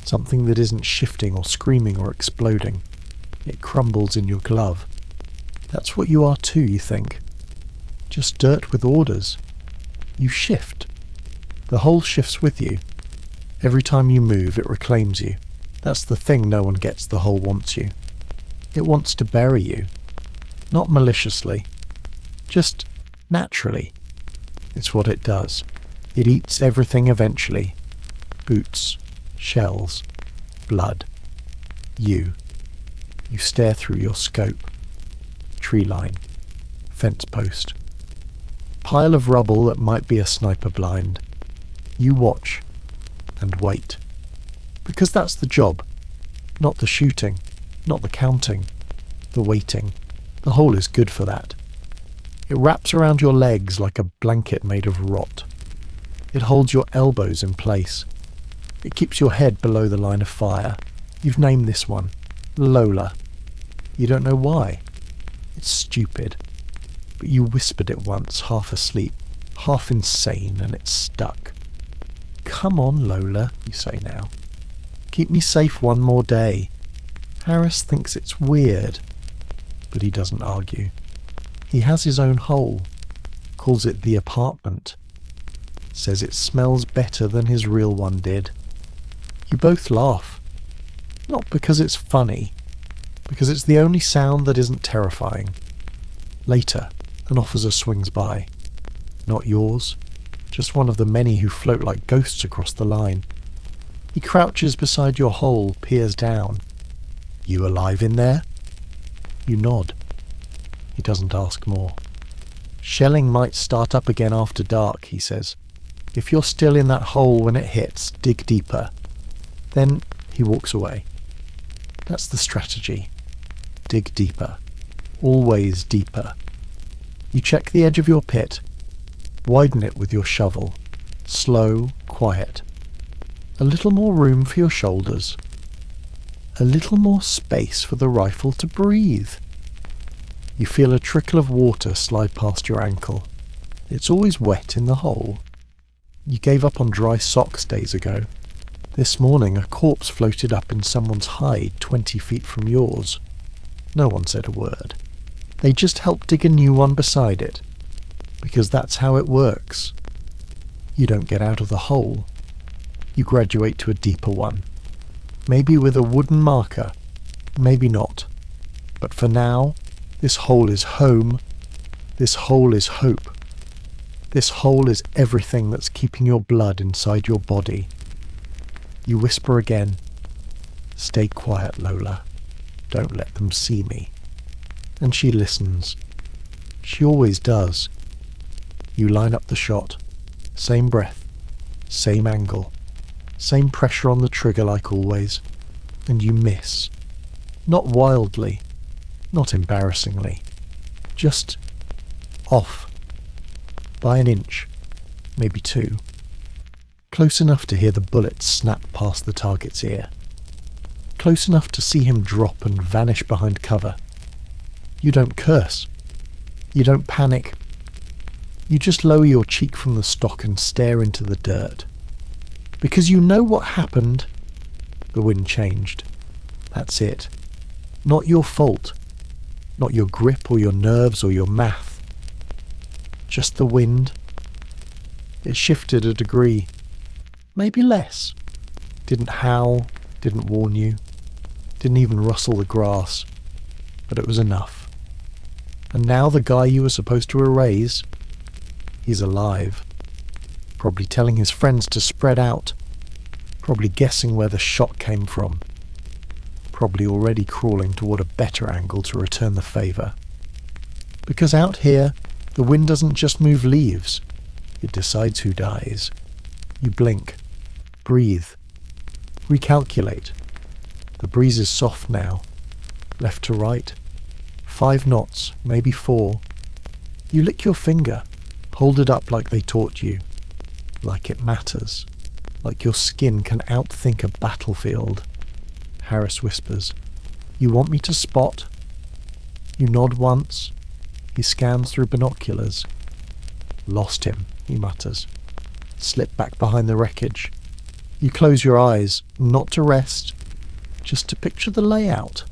Something that isn't shifting or screaming or exploding. It crumbles in your glove. That's what you are too, you think. Just dirt with orders. You shift. The hole shifts with you. Every time you move, it reclaims you. That's the thing no one gets. The hole wants you. It wants to bury you. Not maliciously. Just naturally. It's what it does. It eats everything eventually. Boots, shells, blood. You. You stare through your scope. Tree line. Fence post. Pile of rubble that might be a sniper blind. You watch and wait. Because that's the job. Not the shooting. Not the counting. The waiting. The hole is good for that. It wraps around your legs like a blanket made of rot. It holds your elbows in place. It keeps your head below the line of fire. You've named this one Lola. You don't know why. It's stupid. But you whispered it once, half asleep, half insane, and it's stuck. "Come on, Lola," you say now. "Keep me safe one more day." Harris thinks it's weird, but he doesn't argue. He has his own hole, calls it the apartment, says it smells better than his real one did. You both laugh. Not because it's funny, because it's the only sound that isn't terrifying. Later, an officer swings by. Not yours, just one of the many who float like ghosts across the line. He crouches beside your hole, peers down. "You alive in there?" You nod. He doesn't ask more. "Shelling might start up again after dark," he says. "If you're still in that hole when it hits, dig deeper." Then he walks away. That's the strategy. Dig deeper. Always deeper. You check the edge of your pit. Widen it with your shovel. Slow, quiet. A little more room for your shoulders. A little more space for the rifle to breathe. You feel a trickle of water slide past your ankle. It's always wet in the hole. You gave up on dry socks days ago. This morning a corpse floated up in someone's hide 20 feet from yours. No one said a word. They just helped dig a new one beside it. Because that's how it works. You don't get out of the hole. You graduate to a deeper one. Maybe with a wooden marker. Maybe not. But for now, this hole is home. This hole is hope. This hole is everything that's keeping your blood inside your body. You whisper again. "Stay quiet, Lola. Don't let them see me." And she listens. She always does. You line up the shot. Same breath. Same angle. Same pressure on the trigger like always. And you miss. Not wildly. Not embarrassingly. Just off. By an inch. Maybe two. Close enough to hear the bullet snap past the target's ear. Close enough to see him drop and vanish behind cover. You don't curse. You don't panic. You just lower your cheek from the stock and stare into the dirt. Because you know what happened. The wind changed. That's it. Not your fault. Not your grip or your nerves or your math. Just the wind. It shifted a degree. Maybe less. Didn't howl, didn't warn you, didn't even rustle the grass. But it was enough. And now the guy you were supposed to erase, he's alive. Probably telling his friends to spread out. Probably guessing where the shot came from. Probably already crawling toward a better angle to return the favour. Because out here, the wind doesn't just move leaves. It decides who dies. You blink. Breathe. Recalculate. The breeze is soft now. Left to right. 5 knots, maybe 4. You lick your finger. Hold it up like they taught you. Like it matters. Like your skin can outthink a battlefield. Harris whispers, "You want me to spot?" You nod once. He scans through binoculars. "Lost him," he mutters. Slip back behind the wreckage. You close your eyes, not to rest, just to picture the layout.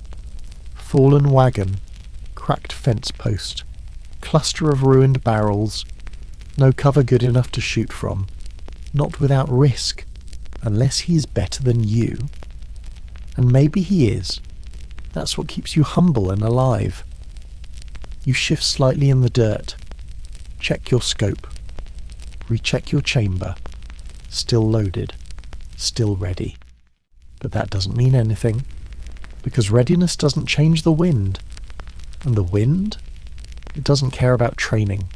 Fallen wagon, cracked fence post, cluster of ruined barrels, no cover good enough to shoot from, not without risk, unless he's better than you. And maybe he is. That's what keeps you humble and alive. You shift slightly in the dirt. Check your scope. Recheck your chamber. Still loaded. Still ready. But that doesn't mean anything. Because readiness doesn't change the wind. And the wind? It doesn't care about training.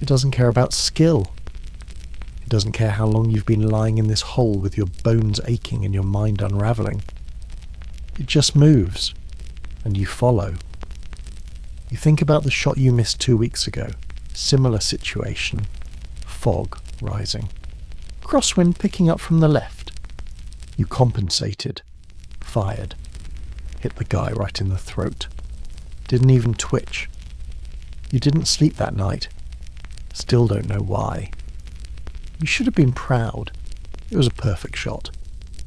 It doesn't care about skill. It doesn't care how long you've been lying in this hole with your bones aching and your mind unravelling. It just moves, and you follow. You think about the shot you missed 2 weeks ago. Similar situation. Fog rising. Crosswind picking up from the left. You compensated. Fired. Hit the guy right in the throat. Didn't even twitch. You didn't sleep that night. Still don't know why. You should have been proud. It was a perfect shot.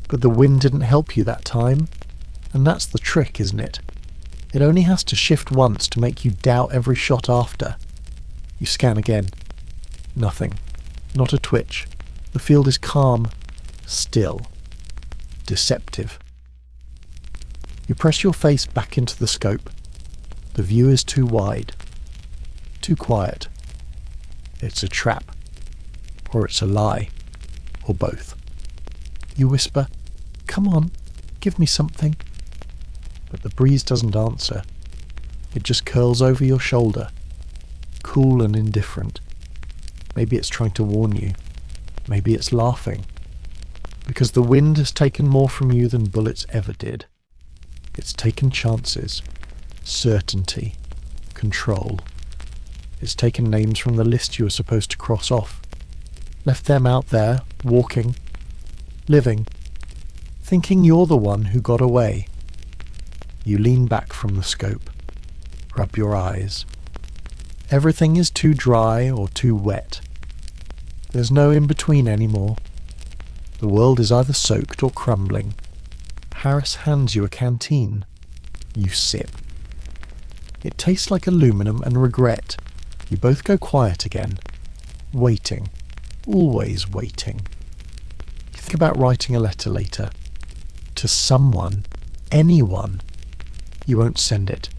But the wind didn't help you that time. And that's the trick, isn't it? It only has to shift once to make you doubt every shot after. You scan again. Nothing. Not a twitch. The field is calm. Still. Deceptive. You press your face back into the scope. The view is too wide. Too quiet. It's a trap. Or it's a lie. Or both. You whisper, "Come on, give me something." But the breeze doesn't answer. It just curls over your shoulder, cool and indifferent. Maybe it's trying to warn you. Maybe it's laughing. Because the wind has taken more from you than bullets ever did. It's taken chances, certainty, control. It's taken names from the list you were supposed to cross off. Left them out there, walking, living, thinking you're the one who got away. You lean back from the scope, rub your eyes. Everything is too dry or too wet. There's no in-between anymore. The world is either soaked or crumbling. Harris hands you a canteen. You sip. It tastes like aluminum and regret. You both go quiet again. Waiting. Always waiting. You think about writing a letter later. To someone. Anyone. You won't send it.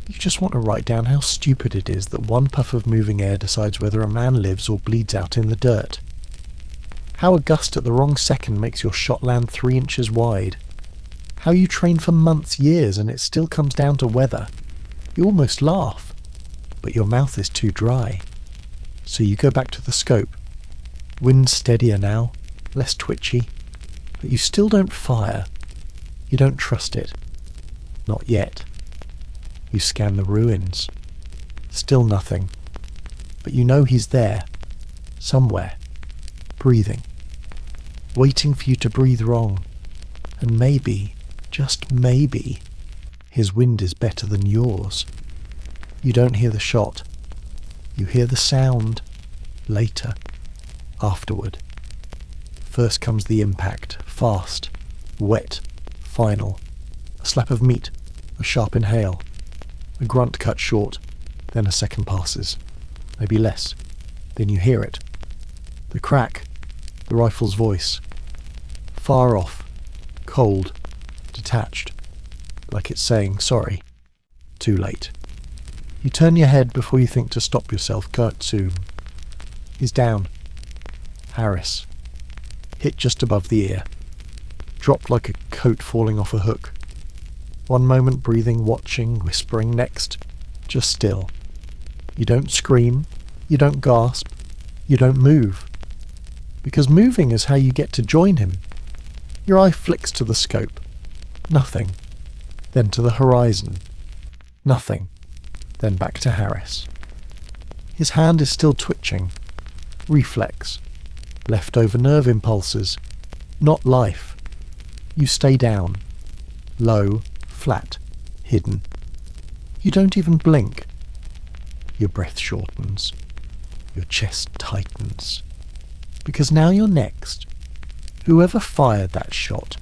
You just want to write down how stupid it is that one puff of moving air decides whether a man lives or bleeds out in the dirt. How a gust at the wrong second makes your shot land 3 inches wide. How you train for months, years, and it still comes down to weather. You almost laugh, but your mouth is too dry. So you go back to the scope. Wind steadier now, less twitchy, but you still don't fire. You don't trust it. Not yet. You scan the ruins. Still nothing. But you know he's there. Somewhere. Breathing. Waiting for you to breathe wrong. And maybe, just maybe, his wind is better than yours. You don't hear the shot. You hear the sound. Later. Afterward. First comes the impact. Fast. Wet. Final. A slap of meat, a sharp inhale, a grunt cut short, then a second passes, maybe less. Then you hear it. The crack, the rifle's voice. Far off, cold, detached, like it's saying sorry. Too late. You turn your head before you think to stop yourself. Kurt soon. He's down. Harris. Hit just above the ear. Dropped like a coat falling off a hook. One moment breathing, watching, whispering. Next, just still. You don't scream. You don't gasp. You don't move. Because moving is how you get to join him. Your eye flicks to the scope. Nothing. Then to the horizon. Nothing. Then back to Harris. His hand is still twitching. Reflex. Leftover nerve impulses. Not life. You stay down. Low, flat, hidden. You don't even blink. Your breath shortens. Your chest tightens. Because now you're next. Whoever fired that shot,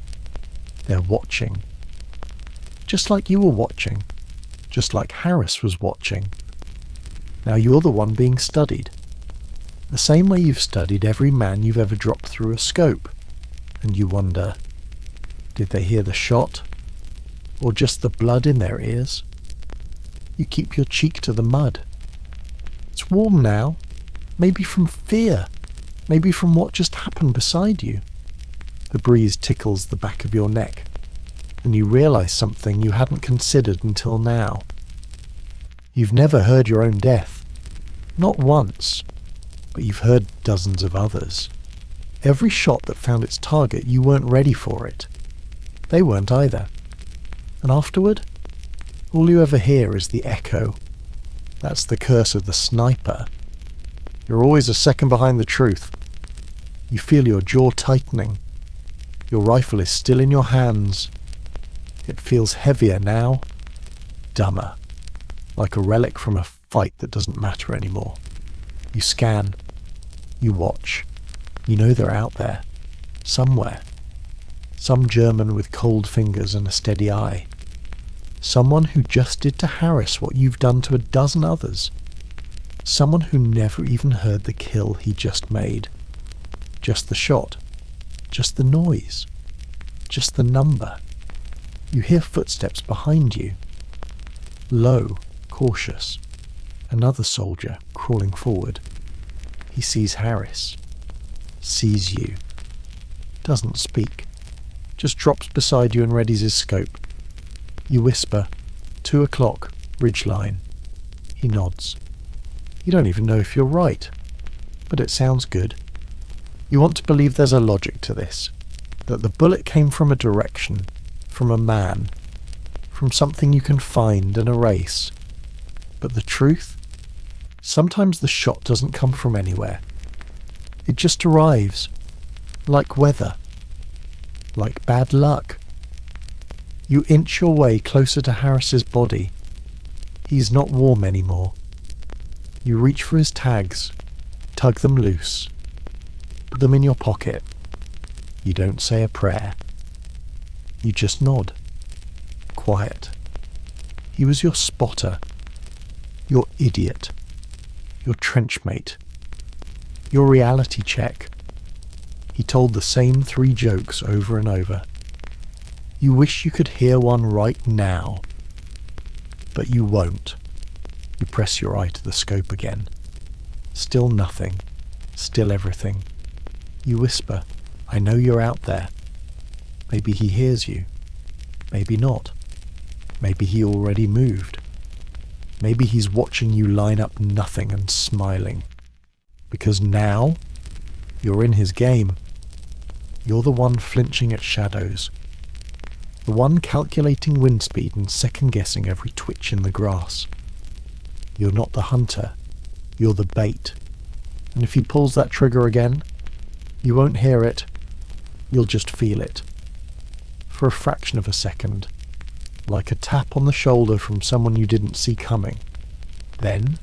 they're watching. Just like you were watching. Just like Harris was watching. Now you're the one being studied. The same way you've studied every man you've ever dropped through a scope. And you wonder, did they hear the shot? Or just the blood in their ears? You keep your cheek to the mud. It's warm now. Maybe from fear. Maybe from what just happened beside you. The breeze tickles the back of your neck. And you realise something you hadn't considered until now. You've never heard your own death. Not once. But you've heard dozens of others. Every shot that found its target, you weren't ready for it. They weren't either. And afterward, all you ever hear is the echo. That's the curse of the sniper. You're always a second behind the truth. You feel your jaw tightening. Your rifle is still in your hands. It feels heavier now, dumber, like a relic from a fight that doesn't matter anymore. You scan. You watch. You know they're out there. Somewhere. Some German with cold fingers and a steady eye. Someone who just did to Harris what you've done to a dozen others. Someone who never even heard the kill he just made. Just the shot. Just the noise. Just the number. You hear footsteps behind you. Low, cautious. Another soldier crawling forward. He sees Harris. Sees you. Doesn't speak. Just drops beside you and readies his scope. You whisper, 2 o'clock, ridgeline. He nods. You don't even know if you're right, but it sounds good. You want to believe there's a logic to this, that the bullet came from a direction, from a man, from something you can find and erase. But the truth? Sometimes the shot doesn't come from anywhere. It just arrives, like weather, like bad luck. You inch your way closer to Harris's body. He's not warm anymore. You reach for his tags, tug them loose, put them in your pocket. You don't say a prayer. You just nod. Quiet. He was your spotter, your idiot, your trenchmate, your reality check. He told the same 3 jokes over and over. You wish you could hear one right now, but you won't. You press your eye to the scope again. Still nothing. Still everything. You whisper, I know you're out there. Maybe he hears you. Maybe not. Maybe he already moved. Maybe he's watching you line up nothing and smiling. Because now, you're in his game. You're the one flinching at shadows. The one calculating wind speed and second-guessing every twitch in the grass. You're not the hunter. You're the bait. And if he pulls that trigger again, you won't hear it. You'll just feel it. For a fraction of a second. Like a tap on the shoulder from someone you didn't see coming. Then,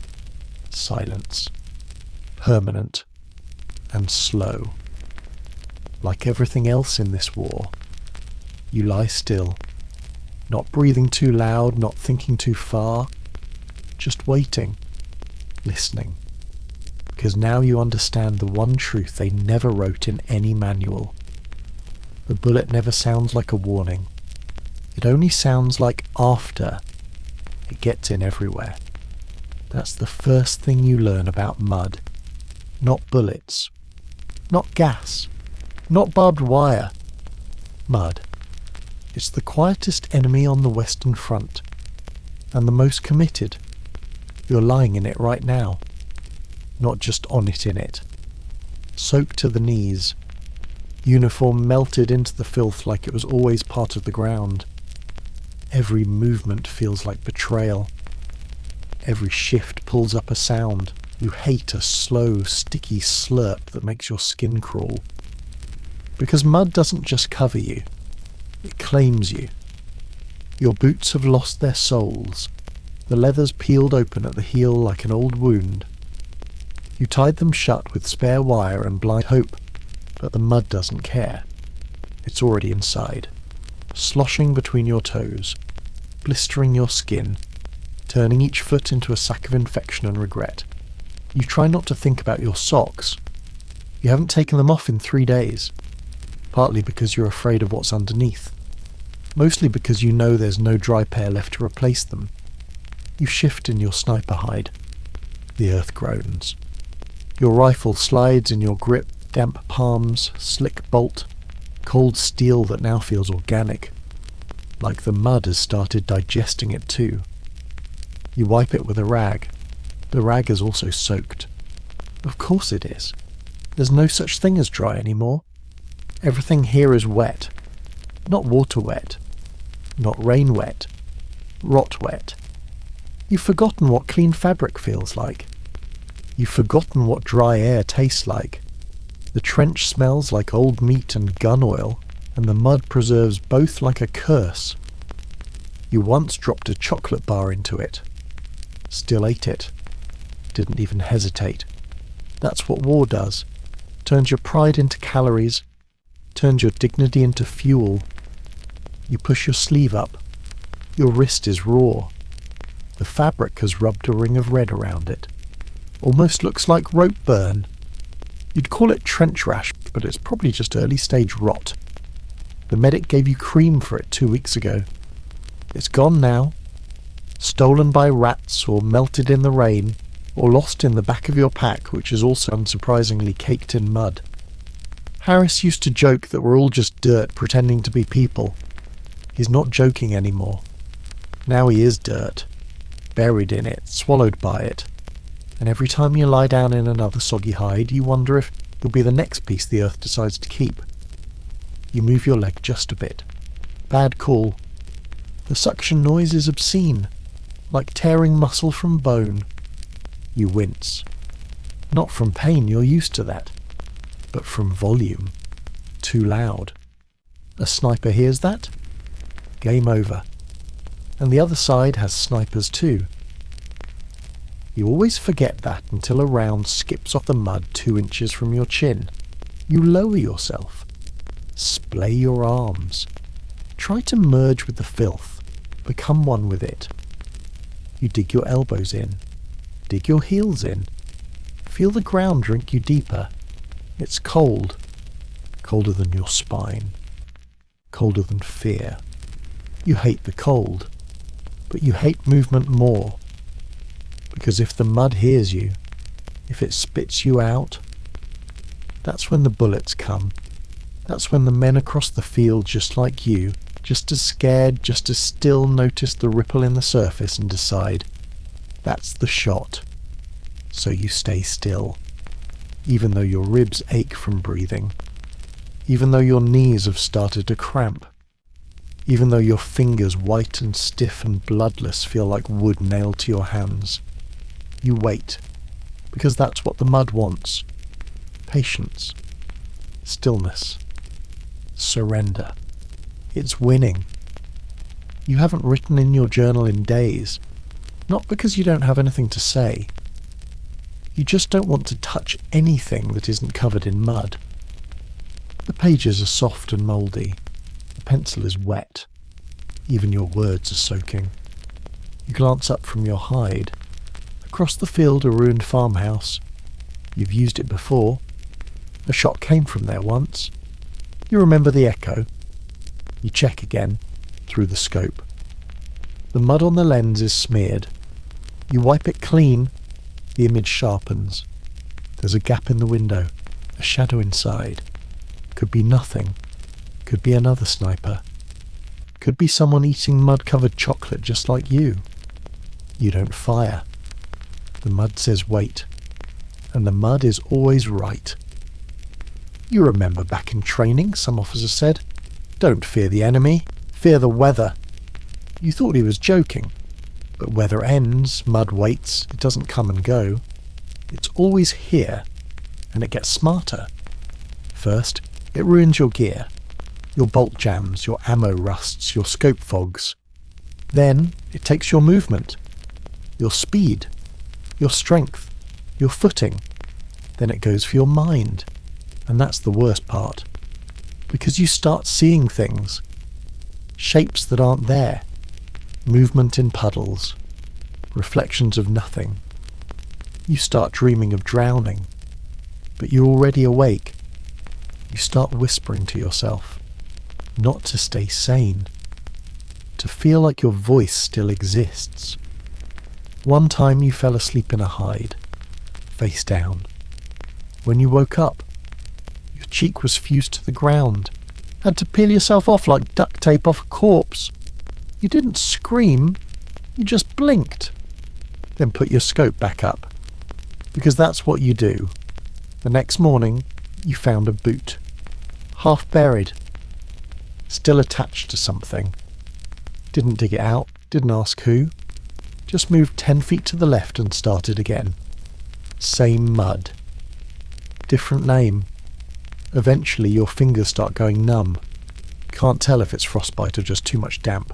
silence. Permanent. And slow. Like everything else in this war. You lie still. Not breathing too loud, not thinking too far. Just waiting, listening. Because now you understand the one truth they never wrote in any manual. The bullet never sounds like a warning. It only sounds like after. It gets in everywhere. That's the first thing you learn about mud. Not bullets. Not gas. Not barbed wire. Mud. It's the quietest enemy on the Western Front. And the most committed. You're lying in it right now. Not just on it in it. Soaked to the knees. Uniform melted into the filth like it was always part of the ground. Every movement feels like betrayal. Every shift pulls up a sound. You hate a slow, sticky slurp that makes your skin crawl. Because mud doesn't just cover you. It claims you. Your boots have lost their soles. The leather's peeled open at the heel like an old wound. You tied them shut with spare wire and blind hope, but the mud doesn't care. It's already inside, sloshing between your toes, blistering your skin, turning each foot into a sack of infection and regret. You try not to think about your socks. You haven't taken them off in 3 days, partly because you're afraid of what's underneath, mostly because you know there's no dry pair left to replace them. You shift in your sniper hide. The earth groans. Your rifle slides in your grip, damp palms, slick bolt, cold steel that now feels organic, like the mud has started digesting it too. You wipe it with a rag. The rag is also soaked. Of course it is. There's no such thing as dry anymore. Everything here is wet. Not water wet. Not rain wet. Rot wet. You've forgotten what clean fabric feels like. You've forgotten what dry air tastes like. The trench smells like old meat and gun oil, and the mud preserves both like a curse. You once dropped a chocolate bar into it. Still ate it. Didn't even hesitate. That's what war does. Turns your pride into calories. Turns your dignity into fuel. You push your sleeve up. Your wrist is raw. The fabric has rubbed a ring of red around it. Almost looks like rope burn. You'd call it trench rash, but it's probably just early stage rot. The medic gave you cream for it 2 weeks ago. It's gone now. Stolen by rats, or melted in the rain, or lost in the back of your pack, which is also unsurprisingly caked in mud. Harris used to joke that we're all just dirt pretending to be people. He's not joking anymore. Now he is dirt. Buried in it, swallowed by it. And every time you lie down in another soggy hide, you wonder if you'll be the next piece the earth decides to keep. You move your leg just a bit. Bad call. The suction noise is obscene, like tearing muscle from bone. You wince. Not from pain, you're used to that, but from volume. Too loud. A sniper hears that? Game over. And the other side has snipers too. You always forget that until a round skips off the mud 2 inches from your chin. You lower yourself. Splay your arms. Try to merge with the filth. Become one with it. You dig your elbows in. Dig your heels in. Feel the ground drink you deeper. It's cold. Colder than your spine. Colder than fear. You hate the cold. But you hate movement more. Because if the mud hears you, if it spits you out, that's when the bullets come. That's when the men across the field just like you, just as scared, just as still, notice the ripple in the surface and decide, that's the shot. So you stay still, even though your ribs ache from breathing, even though your knees have started to cramp, even though your fingers, white and stiff and bloodless, feel like wood nailed to your hands. You wait, because that's what the mud wants. Patience. Stillness. Surrender. It's winning. You haven't written in your journal in days, not because you don't have anything to say. You just don't want to touch anything that isn't covered in mud. The pages are soft and mouldy. The pencil is wet. Even your words are soaking. You glance up from your hide. Across the field, a ruined farmhouse. You've used it before. A shot came from there once. You remember the echo. You check again, through the scope. The mud on the lens is smeared. You wipe it clean. The image sharpens. There's a gap in the window, a shadow inside. Could be nothing. Could be another sniper. Could be someone eating mud-covered chocolate just like you. You don't fire. The mud says wait. And the mud is always right. You remember back in training, some officer said, "Don't fear the enemy, fear the weather." You thought he was joking. But weather ends, mud waits, it doesn't come and go. It's always here, and it gets smarter. First, it ruins your gear. Your bolt jams, your ammo rusts, your scope fogs. Then, it takes your movement, your speed, your strength, your footing. Then it goes for your mind. And that's the worst part. Because you start seeing things. Shapes that aren't there. Movement in puddles. Reflections of nothing. You start dreaming of drowning. But you're already awake. You start whispering to yourself. Not to stay sane. To feel like your voice still exists. One time you fell asleep in a hide. Face down. When you woke up, your cheek was fused to the ground. Had to peel yourself off like duct tape off a corpse. You didn't scream, you just blinked. Then put your scope back up. Because that's what you do. The next morning, you found a boot. Half buried. Still attached to something. Didn't dig it out, didn't ask who. Just moved 10 feet to the left and started again. Same mud. Different name. Eventually your fingers start going numb. Can't tell if it's frostbite or just too much damp.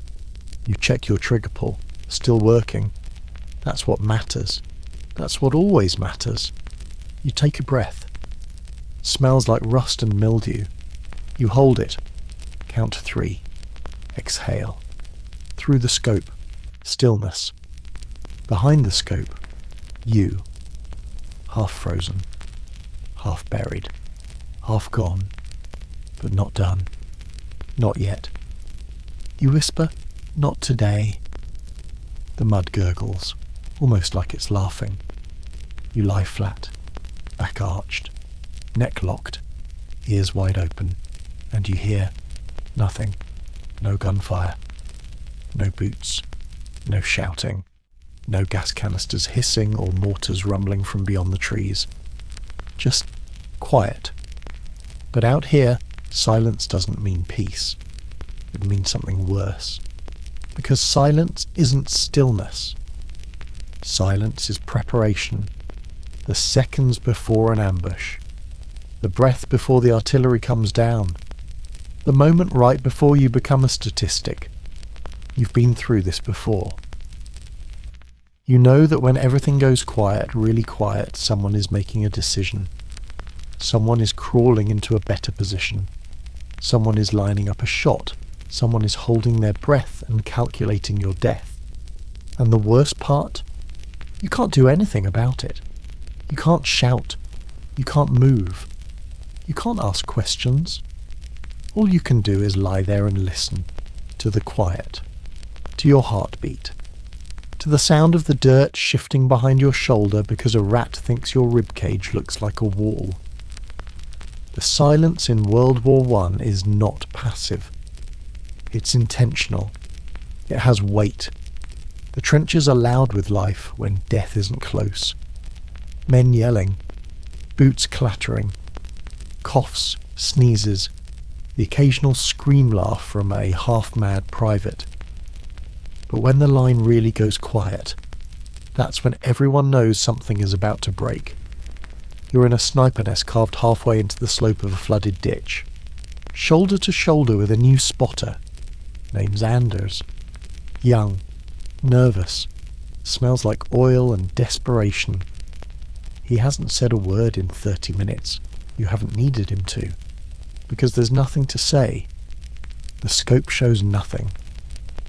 You check your trigger pull. Still working. That's what matters. That's what always matters. You take a breath. Smells like rust and mildew. You hold it. Count to 3. Exhale. Through the scope. Stillness. Behind the scope. You. Half frozen. Half buried. Half gone. But not done. Not yet. You whisper, "Not today." The mud gurgles, almost like it's laughing. You lie flat, back arched, neck locked, ears wide open, and you hear nothing. No gunfire. No boots. No shouting. No gas canisters hissing or mortars rumbling from beyond the trees. Just quiet. But out here, silence doesn't mean peace. It means something worse. Because silence isn't stillness. Silence is preparation. The seconds before an ambush. The breath before the artillery comes down. The moment right before you become a statistic. You've been through this before. You know that when everything goes quiet, really quiet, someone is making a decision. Someone is crawling into a better position. Someone is lining up a shot. Someone is holding their breath and calculating your death. And the worst part? You can't do anything about it. You can't shout. You can't move. You can't ask questions. All you can do is lie there and listen to the quiet, to your heartbeat, to the sound of the dirt shifting behind your shoulder because a rat thinks your ribcage looks like a wall. The silence in World War I is not passive. It's intentional. It has weight. The trenches are loud with life when death isn't close. Men yelling, boots clattering, coughs, sneezes, the occasional scream laugh from a half-mad private. But when the line really goes quiet, that's when everyone knows something is about to break. You're in a sniper nest carved halfway into the slope of a flooded ditch. Shoulder to shoulder with a new spotter. Name's Anders. Young. Nervous. Smells like oil and desperation. He hasn't said a word in 30 minutes. You haven't needed him to. Because there's nothing to say. The scope shows nothing.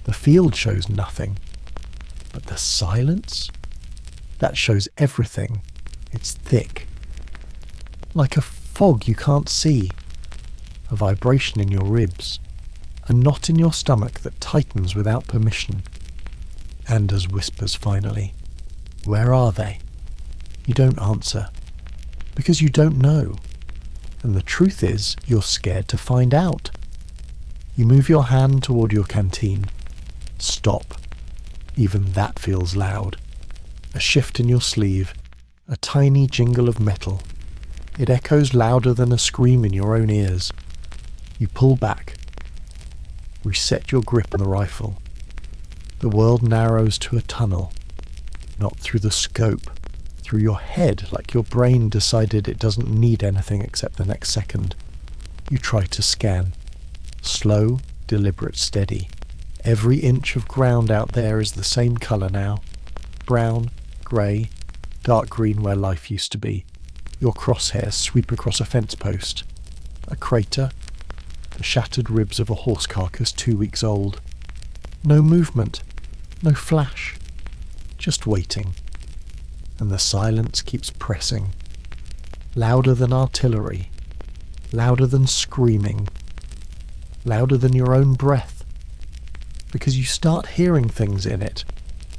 The field shows nothing. But the silence? That shows everything. It's thick. Like a fog you can't see. A vibration in your ribs. A knot in your stomach that tightens without permission. Anders whispers finally, "Where are they?" You don't answer. Because you don't know. And the truth is, you're scared to find out. You move your hand toward your canteen. Stop. Even that feels loud. A shift in your sleeve. A tiny jingle of metal. It echoes louder than a scream in your own ears. You pull back. Reset your grip on the rifle. The world narrows to a tunnel. Not through the scope. Through your head, like your brain decided it doesn't need anything except the next second. You try to scan. Slow, deliberate, steady. Every inch of ground out there is the same colour now. Brown, grey, dark green where life used to be. Your crosshairs sweep across a fence post. A crater. The shattered ribs of a horse carcass 2 weeks old. No movement. No flash. Just waiting. And the silence keeps pressing. Louder than artillery. Louder than screaming. Louder than your own breath. Because you start hearing things in it.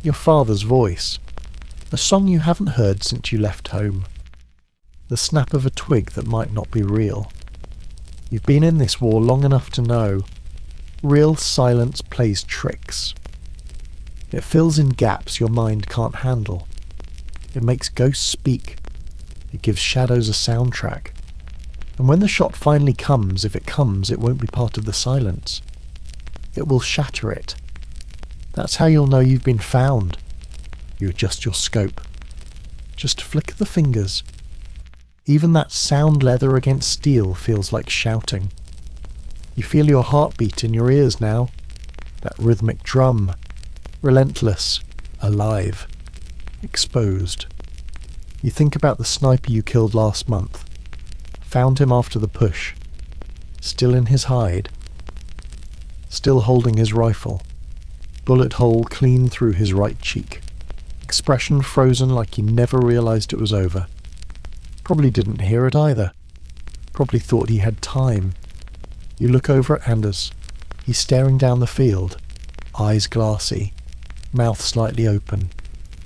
Your father's voice. A song you haven't heard since you left home. The snap of a twig that might not be real. You've been in this war long enough to know. Real silence plays tricks. It fills in gaps your mind can't handle. It makes ghosts speak. It gives shadows a soundtrack. And when the shot finally comes, if it comes, it won't be part of the silence. It will shatter it. That's how you'll know you've been found. You adjust your scope. Just flick the fingers. Even that sound leather against steel feels like shouting. You feel your heartbeat in your ears now. That rhythmic drum. Relentless. Alive. Exposed. You think about the sniper you killed last month. Found him after the push. Still in his hide. Still holding his rifle. Bullet hole clean through his right cheek. Expression frozen like he never realised it was over. Probably didn't hear it either. Probably thought he had time. You look over at Anders. He's staring down the field. Eyes glassy. Mouth slightly open.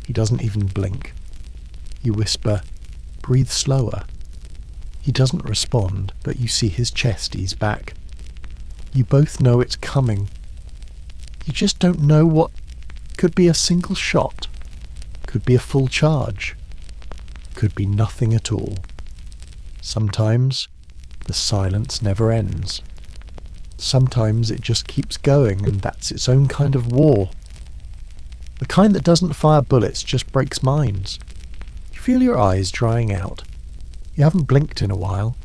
He doesn't even blink. You whisper, "Breathe slower." He doesn't respond, but you see his chest ease back. You both know it's coming. You just don't know what. Could be a single shot. Could be a full charge. Could be nothing at all. Sometimes the silence never ends. Sometimes it just keeps going, and that's its own kind of war. The kind that doesn't fire bullets, just breaks minds. You feel your eyes drying out. You haven't blinked in a while.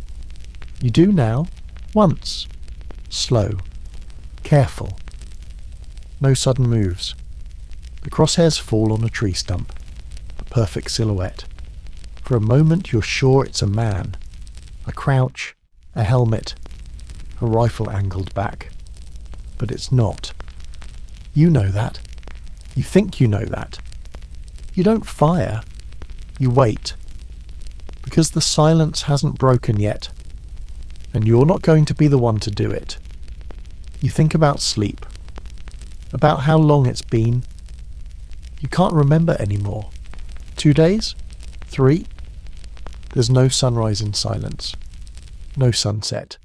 You do now. Once. Slow. Careful. No sudden moves. The crosshairs fall on a tree stump. A perfect silhouette. For a moment you're sure it's a man. A crouch. A helmet. A rifle angled back. But it's not. You know that. You think you know that. You don't fire. You wait. Because the silence hasn't broken yet. And you're not going to be the one to do it. You think about sleep. About how long it's been. You can't remember anymore. 2 days? 3? There's no sunrise in silence. No sunset.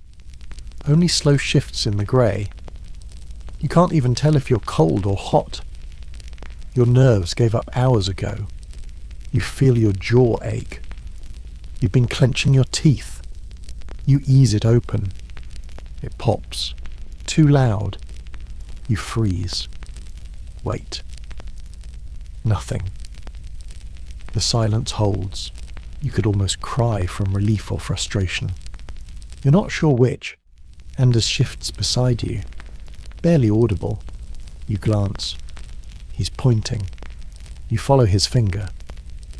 Only slow shifts in the grey. You can't even tell if you're cold or hot. Your nerves gave up hours ago. You feel your jaw ache. You've been clenching your teeth. You ease it open. It pops. Too loud. You freeze. Wait. Nothing. The silence holds. You could almost cry from relief or frustration. You're not sure which. Anders shifts beside you. Barely audible. You glance. He's pointing. You follow his finger.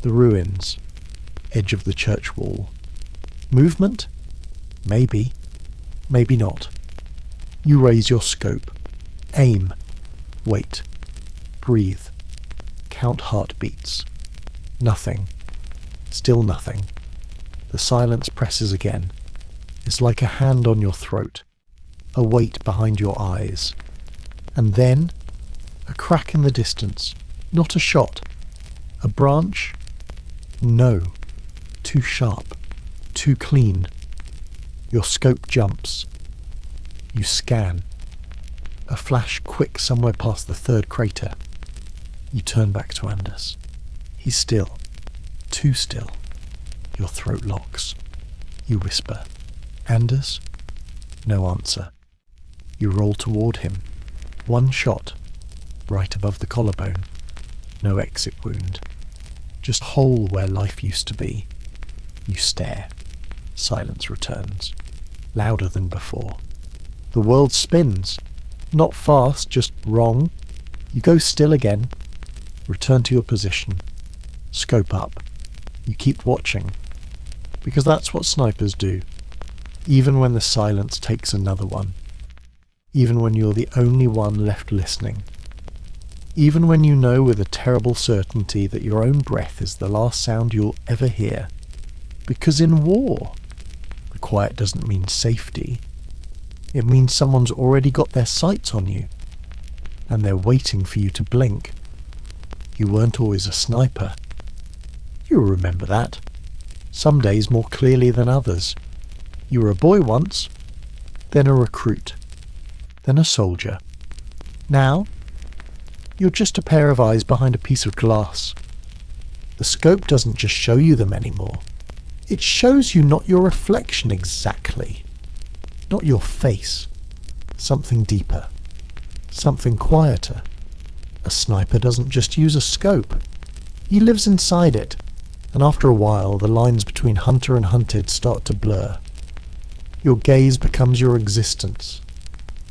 The ruins. Edge of the church wall. Movement? Maybe. Maybe not. You raise your scope. Aim. Wait. Breathe. Count heartbeats. Nothing. Still nothing. The silence presses again. It's like a hand on your throat, a weight behind your eyes. And then, a crack in the distance. Not a shot. A branch? No. Too sharp. Too clean. Your scope jumps. You scan. A flash quick somewhere past the third crater. You turn back to Anders. He's still. Too still. Your throat locks. You whisper, "Anders?" No answer. You roll toward him. One shot. Right above the collarbone. No exit wound. Just hole where life used to be. You stare. Silence returns. Louder than before. The world spins. Not fast, just wrong. You go still again. Return to your position. Scope up. You keep watching. Because that's what snipers do. Even when the silence takes another one. Even when you're the only one left listening. Even when you know with a terrible certainty that your own breath is the last sound you'll ever hear. Because in war, the quiet doesn't mean safety. It means someone's already got their sights on you, and they're waiting for you to blink. You weren't always a sniper. You'll remember that. Some days more clearly than others. You were a boy once, then a recruit, then a soldier. Now, you're just a pair of eyes behind a piece of glass. The scope doesn't just show you them anymore. It shows you not your reflection exactly. Not your face. Something deeper. Something quieter. A sniper doesn't just use a scope. He lives inside it, and after a while the lines between hunter and hunted start to blur. Your gaze becomes your existence.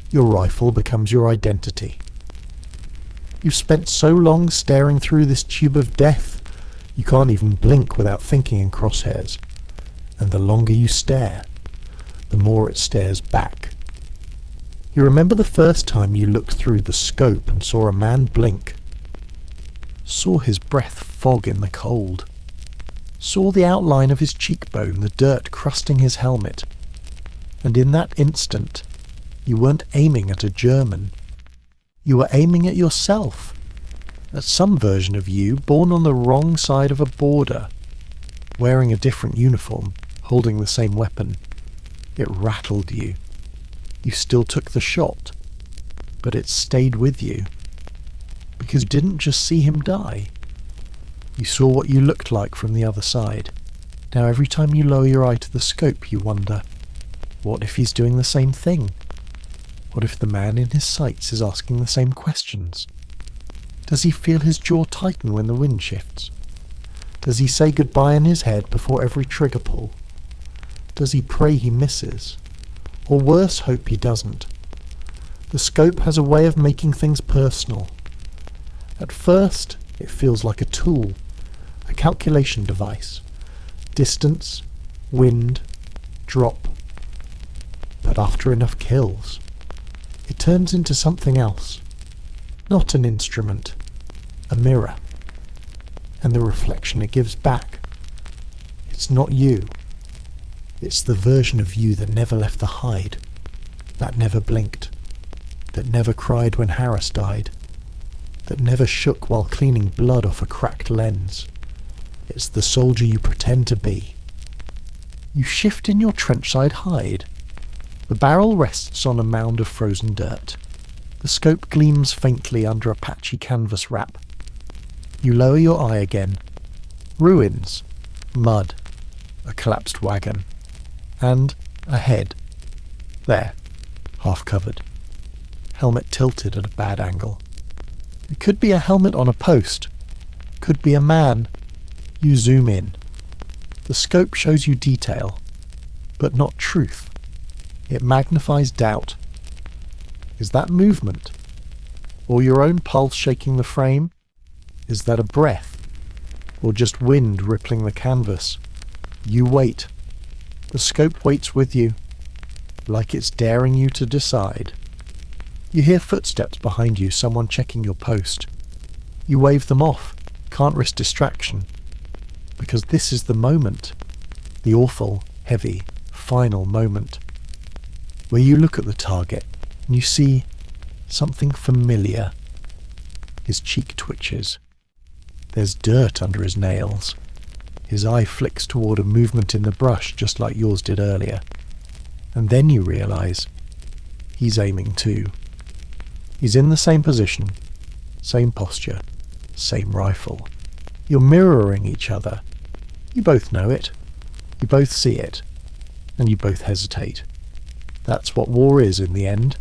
Your rifle becomes your identity. You've spent so long staring through this tube of death, you can't even blink without thinking in crosshairs. And the longer you stare, the more it stares back. You remember the first time you looked through the scope and saw a man blink. Saw his breath fog in the cold. Saw the outline of his cheekbone, the dirt crusting his helmet. And in that instant, you weren't aiming at a German. You were aiming at yourself. At some version of you born on the wrong side of a border, wearing a different uniform, holding the same weapon. It rattled you. You still took the shot, but it stayed with you. Because you didn't just see him die. You saw what you looked like from the other side. Now every time you lower your eye to the scope, you wonder, what if he's doing the same thing? What if the man in his sights is asking the same questions? Does he feel his jaw tighten when the wind shifts? Does he say goodbye in his head before every trigger pull? Does he pray he misses? Or worse, hope he doesn't? The scope has a way of making things personal. At first, it feels like a tool, a calculation device. Distance, wind, drop. But after enough kills, it turns into something else. Not an instrument, a mirror. And the reflection it gives back. It's not you. It's the version of you that never left the hide, that never blinked, that never cried when Harris died, that never shook while cleaning blood off a cracked lens. It's the soldier you pretend to be. You shift in your trench-side hide. The barrel rests on a mound of frozen dirt. The scope gleams faintly under a patchy canvas wrap. You lower your eye again. Ruins, mud, a collapsed wagon, and a head. There, half covered. Helmet tilted at a bad angle. It could be a helmet on a post. Could be a man. You zoom in. The scope shows you detail, but not truth. It magnifies doubt. Is that movement? Or your own pulse shaking the frame? Is that a breath? Or just wind rippling the canvas? You wait. The scope waits with you, like it's daring you to decide. You hear footsteps behind you, someone checking your post. You wave them off, can't risk distraction, because this is the moment, the awful, heavy, final moment, where you look at the target and you see something familiar. His cheek twitches. There's dirt under his nails. His eye flicks toward a movement in the brush just like yours did earlier. And then you realise he's aiming too. He's in the same position, same posture, same rifle. You're mirroring each other. You both know it. You both see it. And you both hesitate. That's what war is in the end.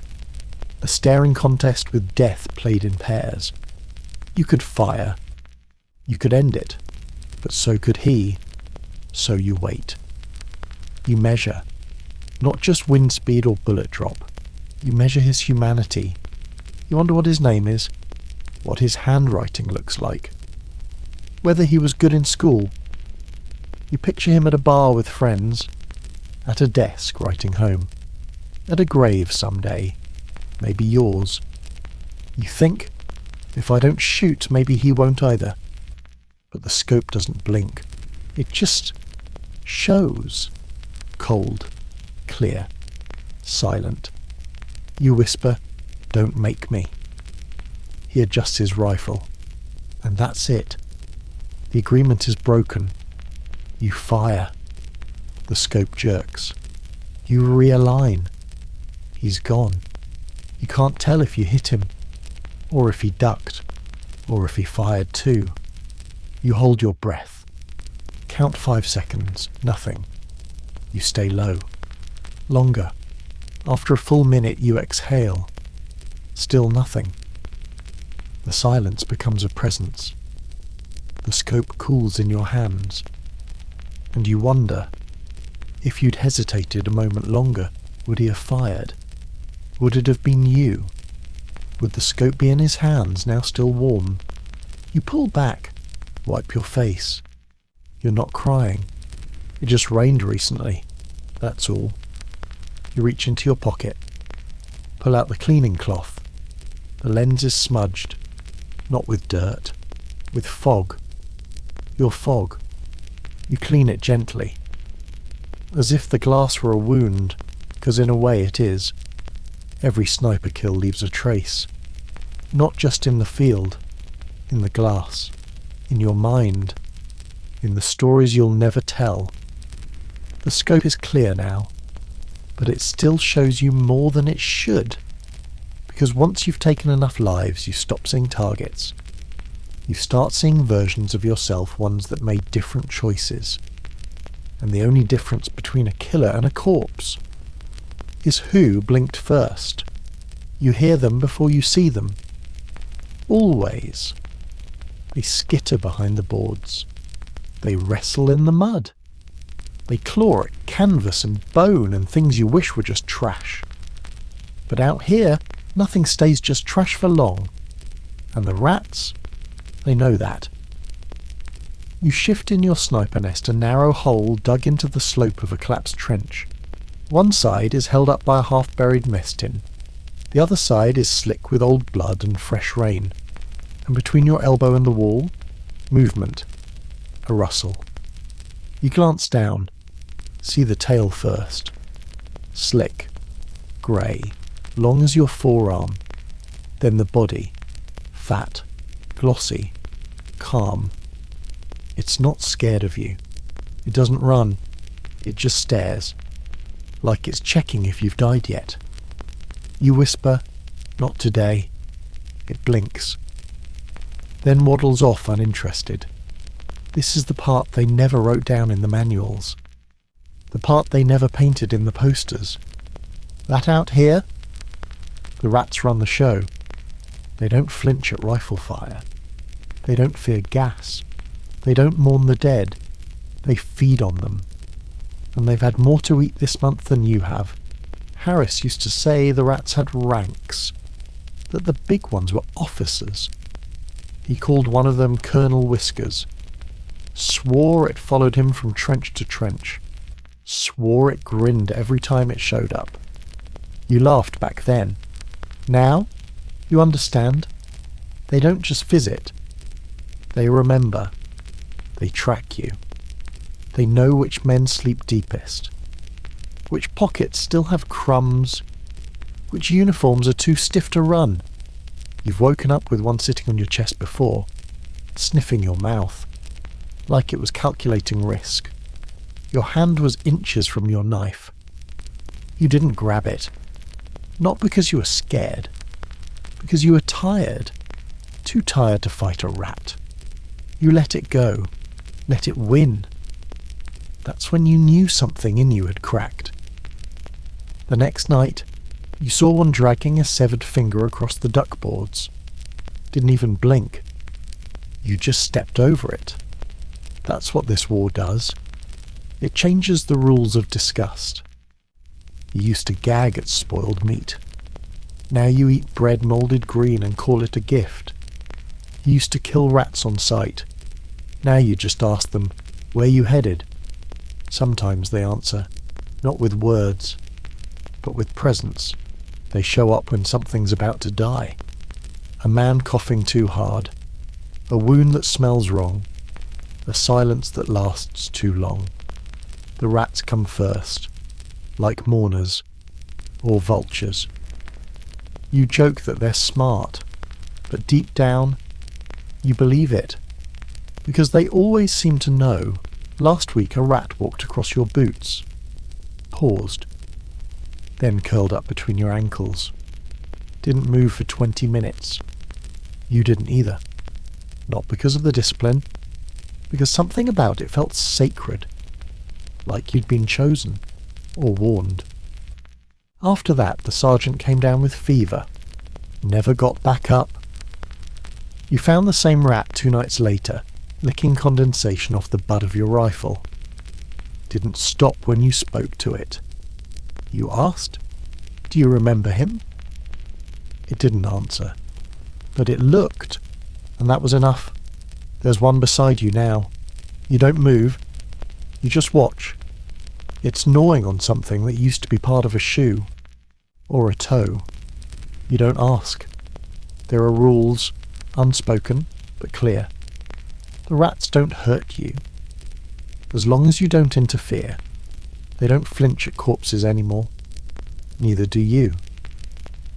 A staring contest with death played in pairs. You could fire. You could end it. But so could he. So you wait. You measure. Not just wind speed or bullet drop. You measure his humanity. You wonder what his name is. What his handwriting looks like. Whether he was good in school. You picture him at a bar with friends. At a desk writing home. At a grave someday. Maybe yours. You think, if I don't shoot, maybe he won't either. But the scope doesn't blink. It just shows. Cold, clear, silent. You whisper, "Don't make me." He adjusts his rifle. And that's it. The agreement is broken. You fire. The scope jerks. You realign. He's gone. You can't tell if you hit him, or if he ducked, or if he fired too. You hold your breath. Count 5 seconds. Nothing. You stay low. Longer. After a full minute you exhale. Still nothing. The silence becomes a presence. The scope cools in your hands. And you wonder, if you'd hesitated a moment longer, would he have fired? Would it have been you? Would the scope be in his hands, now still warm? You pull back, wipe your face. You're not crying. It just rained recently, that's all. You reach into your pocket, pull out the cleaning cloth. The lens is smudged, not with dirt, with fog. Your fog. You clean it gently, as if the glass were a wound, 'cause in a way it is. Every sniper kill leaves a trace, not just in the field, in the glass, in your mind, in the stories you'll never tell. The scope is clear now, but it still shows you more than it should, because once you've taken enough lives, you stop seeing targets. You start seeing versions of yourself, ones that made different choices. And the only difference between a killer and a corpse is who blinked first. You hear them before you see them. Always. They skitter behind the boards. They wrestle in the mud. They claw at canvas and bone and things you wish were just trash. But out here, nothing stays just trash for long. And the rats, they know that. You shift in your sniper nest, a narrow hole dug into the slope of a collapsed trench. One side is held up by a half-buried mess tin. The other side is slick with old blood and fresh rain. And between your elbow and the wall, movement. A rustle. You glance down. See the tail first. Slick. Grey. Long as your forearm. Then the body. Fat. Glossy. Calm. It's not scared of you. It doesn't run. It just stares. Like it's checking if you've died yet. You whisper, "Not today." It blinks. Then waddles off uninterested. This is the part they never wrote down in the manuals. The part they never painted in the posters. That out here? The rats run the show. They don't flinch at rifle fire. They don't fear gas. They don't mourn the dead. They feed on them. And they've had more to eat this month than you have. Harris used to say the rats had ranks, that the big ones were officers. He called one of them Colonel Whiskers. Swore it followed him from trench to trench. Swore it grinned every time it showed up. You laughed back then. Now, you understand. They don't just visit. They remember. They track you. They know which men sleep deepest, which pockets still have crumbs, which uniforms are too stiff to run. You've woken up with one sitting on your chest before, sniffing your mouth, like it was calculating risk. Your hand was inches from your knife. You didn't grab it, not because you were scared, because you were tired, too tired to fight a rat. You let it go, let it win. That's when you knew something in you had cracked. The next night, you saw one dragging a severed finger across the duckboards. Didn't even blink. You just stepped over it. That's what this war does. It changes the rules of disgust. You used to gag at spoiled meat. Now you eat bread moulded green and call it a gift. You used to kill rats on sight. Now you just ask them, "Where you headed?" Sometimes they answer, not with words, but with presence. They show up when something's about to die. A man coughing too hard, a wound that smells wrong, a silence that lasts too long. The rats come first, like mourners or vultures. You joke that they're smart, but deep down, you believe it, because they always seem to know. Last week a rat walked across your boots, paused, then curled up between your ankles. Didn't move for 20 minutes. You didn't either. Not because of the discipline, because something about it felt sacred, like you'd been chosen or warned. After that, the sergeant came down with fever, never got back up. You found the same rat 2 nights later, licking condensation off the butt of your rifle. Didn't stop when you spoke to it. You asked, "Do you remember him?" It didn't answer, but it looked, and that was enough. There's one beside you now. You don't move. You just watch. It's gnawing on something that used to be part of a shoe, or a toe. You don't ask. There are rules, unspoken, but clear. The rats don't hurt you. As long as you don't interfere, they don't flinch at corpses anymore. Neither do you.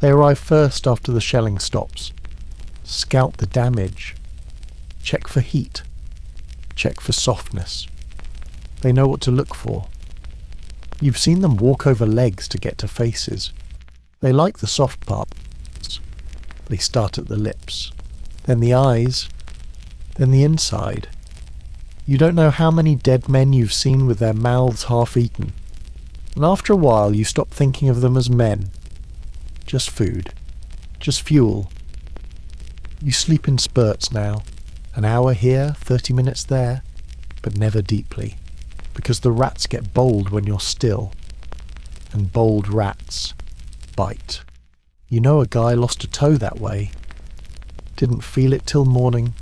They arrive first after the shelling stops. Scout the damage. Check for heat. Check for softness. They know what to look for. You've seen them walk over legs to get to faces. They like the soft parts. They start at the lips, then the eyes, then the inside. You don't know how many dead men you've seen with their mouths half-eaten. And after a while you stop thinking of them as men. Just food. Just fuel. You sleep in spurts now. An hour here, 30 minutes there, but never deeply. Because the rats get bold when you're still. And bold rats bite. You know a guy lost a toe that way. Didn't feel it till morning.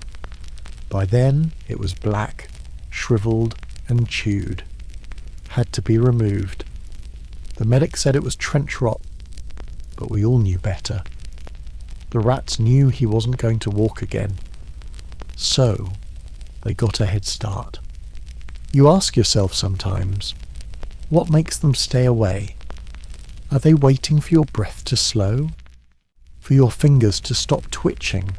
By then it was black, shriveled and chewed. Had to be removed. The medic said it was trench rot, but we all knew better. The rats knew he wasn't going to walk again. So they got a head start. You ask yourself sometimes, what makes them stay away? Are they waiting for your breath to slow? For your fingers to stop twitching?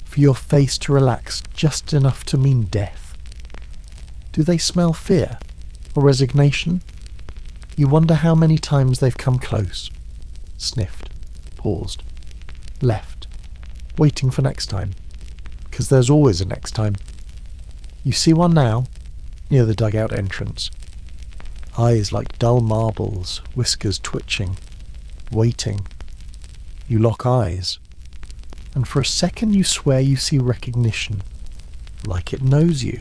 For your face to relax just enough to mean death? Do they smell fear or resignation? You wonder how many times they've come close, sniffed, paused, left, waiting for next time. Because there's always a next time. You see one now, near the dugout entrance. Eyes like dull marbles, whiskers twitching, waiting. You lock eyes, and for a second you swear you see recognition, like it knows you,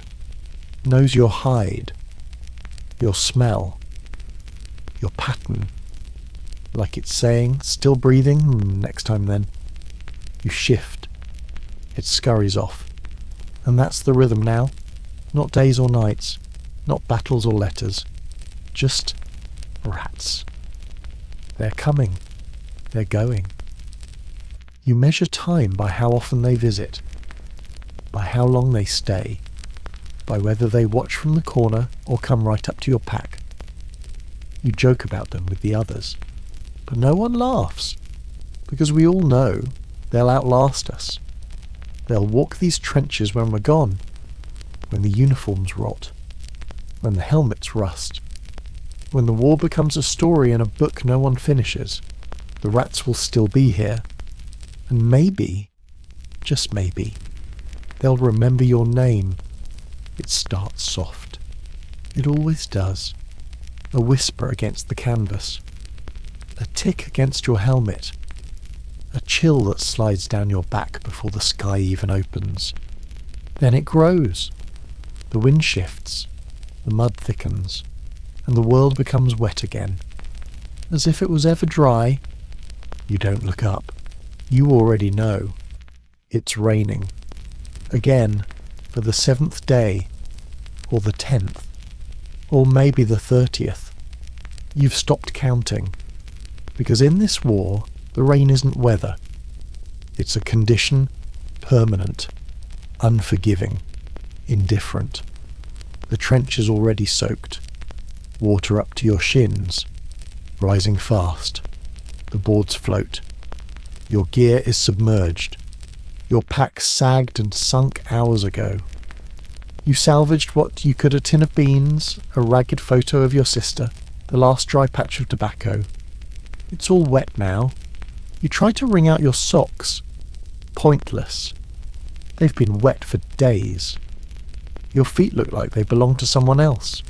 knows your hide, your smell, your pattern, like it's saying, still breathing, next time then. You shift, it scurries off, and that's the rhythm now, not days or nights, not battles or letters, just rats. They're coming, they're going, You measure time by how often they visit, by how long they stay, by whether they watch from the corner or come right up to your pack. You joke about them with the others, but no one laughs, because we all know they'll outlast us. They'll walk these trenches when we're gone, when the uniforms rot, when the helmets rust, when the war becomes a story in a book no one finishes. The rats will still be here, and maybe, just maybe, they'll remember your name. It starts soft. It always does. A whisper against the canvas, a tick against your helmet, a chill that slides down your back before the sky even opens. Then it grows. The wind shifts, the mud thickens, and the world becomes wet again. As if it was ever dry. You don't look up. You already know. It's raining. Again, for the 7th day, or the 10th, or maybe the 30th. You've stopped counting, because in this war, the rain isn't weather. It's a condition, permanent, unforgiving, indifferent. The trench is already soaked, water up to your shins, rising fast. The boards float. Your gear is submerged. Your pack sagged and sunk hours ago. You salvaged what you could: a tin of beans, a ragged photo of your sister, the last dry patch of tobacco. It's all wet now. You try to wring out your socks. Pointless. They've been wet for days. Your feet look like they belong to someone else.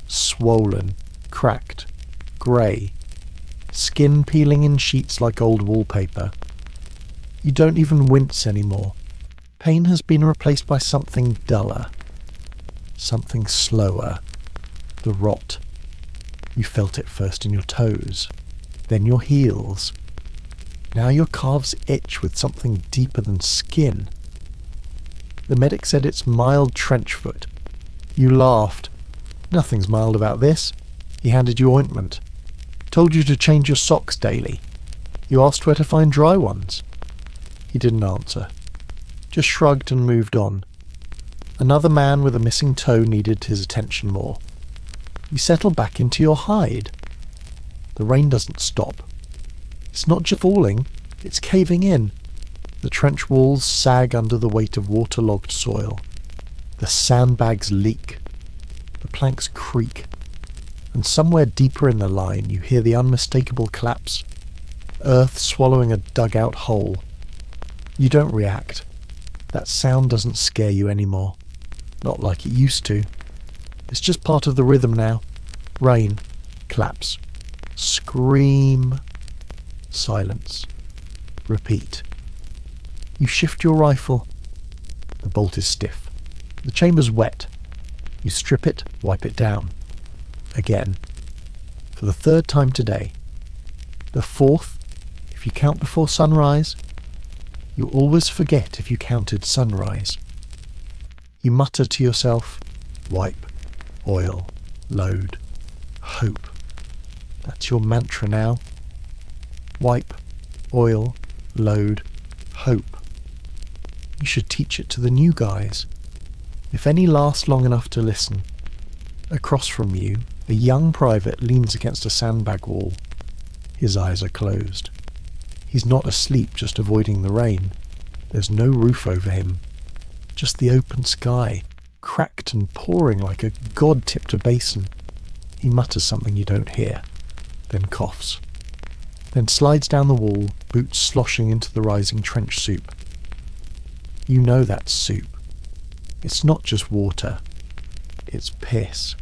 Swollen, cracked, grey. Skin peeling in sheets like old wallpaper. You don't even wince anymore. Pain has been replaced by something duller. Something slower. The rot. You felt it first in your toes, then your heels. Now your calves itch with something deeper than skin. The medic said it's mild trench foot. You laughed. Nothing's mild about this. He handed you ointment. Told you to change your socks daily. You asked where to find dry ones. He didn't answer. Just shrugged and moved on. Another man with a missing toe needed his attention more. You settle back into your hide. The rain doesn't stop. It's not just falling, it's caving in. The trench walls sag under the weight of waterlogged soil. The sandbags leak. The planks creak. And somewhere deeper in the line you hear the unmistakable collapse. Earth swallowing a dugout hole. You don't react. That sound doesn't scare you anymore. Not like it used to. It's just part of the rhythm now. Rain. Collapse. Scream. Silence. Repeat. You shift your rifle. The bolt is stiff. The chamber's wet. You strip it, wipe it down. Again. For the 3rd time today. The 4th, if you count before sunrise. You always forget if you counted sunrise. You mutter to yourself, wipe, oil, load, hope. That's your mantra now. Wipe, oil, load, hope. You should teach it to the new guys. If any last long enough to listen. Across from you, a young private leans against a sandbag wall. His eyes are closed. He's not asleep, just avoiding the rain. There's no roof over him. Just the open sky, cracked and pouring like a god-tipped basin. He mutters something you don't hear, then coughs. Then slides down the wall, boots sloshing into the rising trench soup. You know that's soup. It's not just water. It's piss,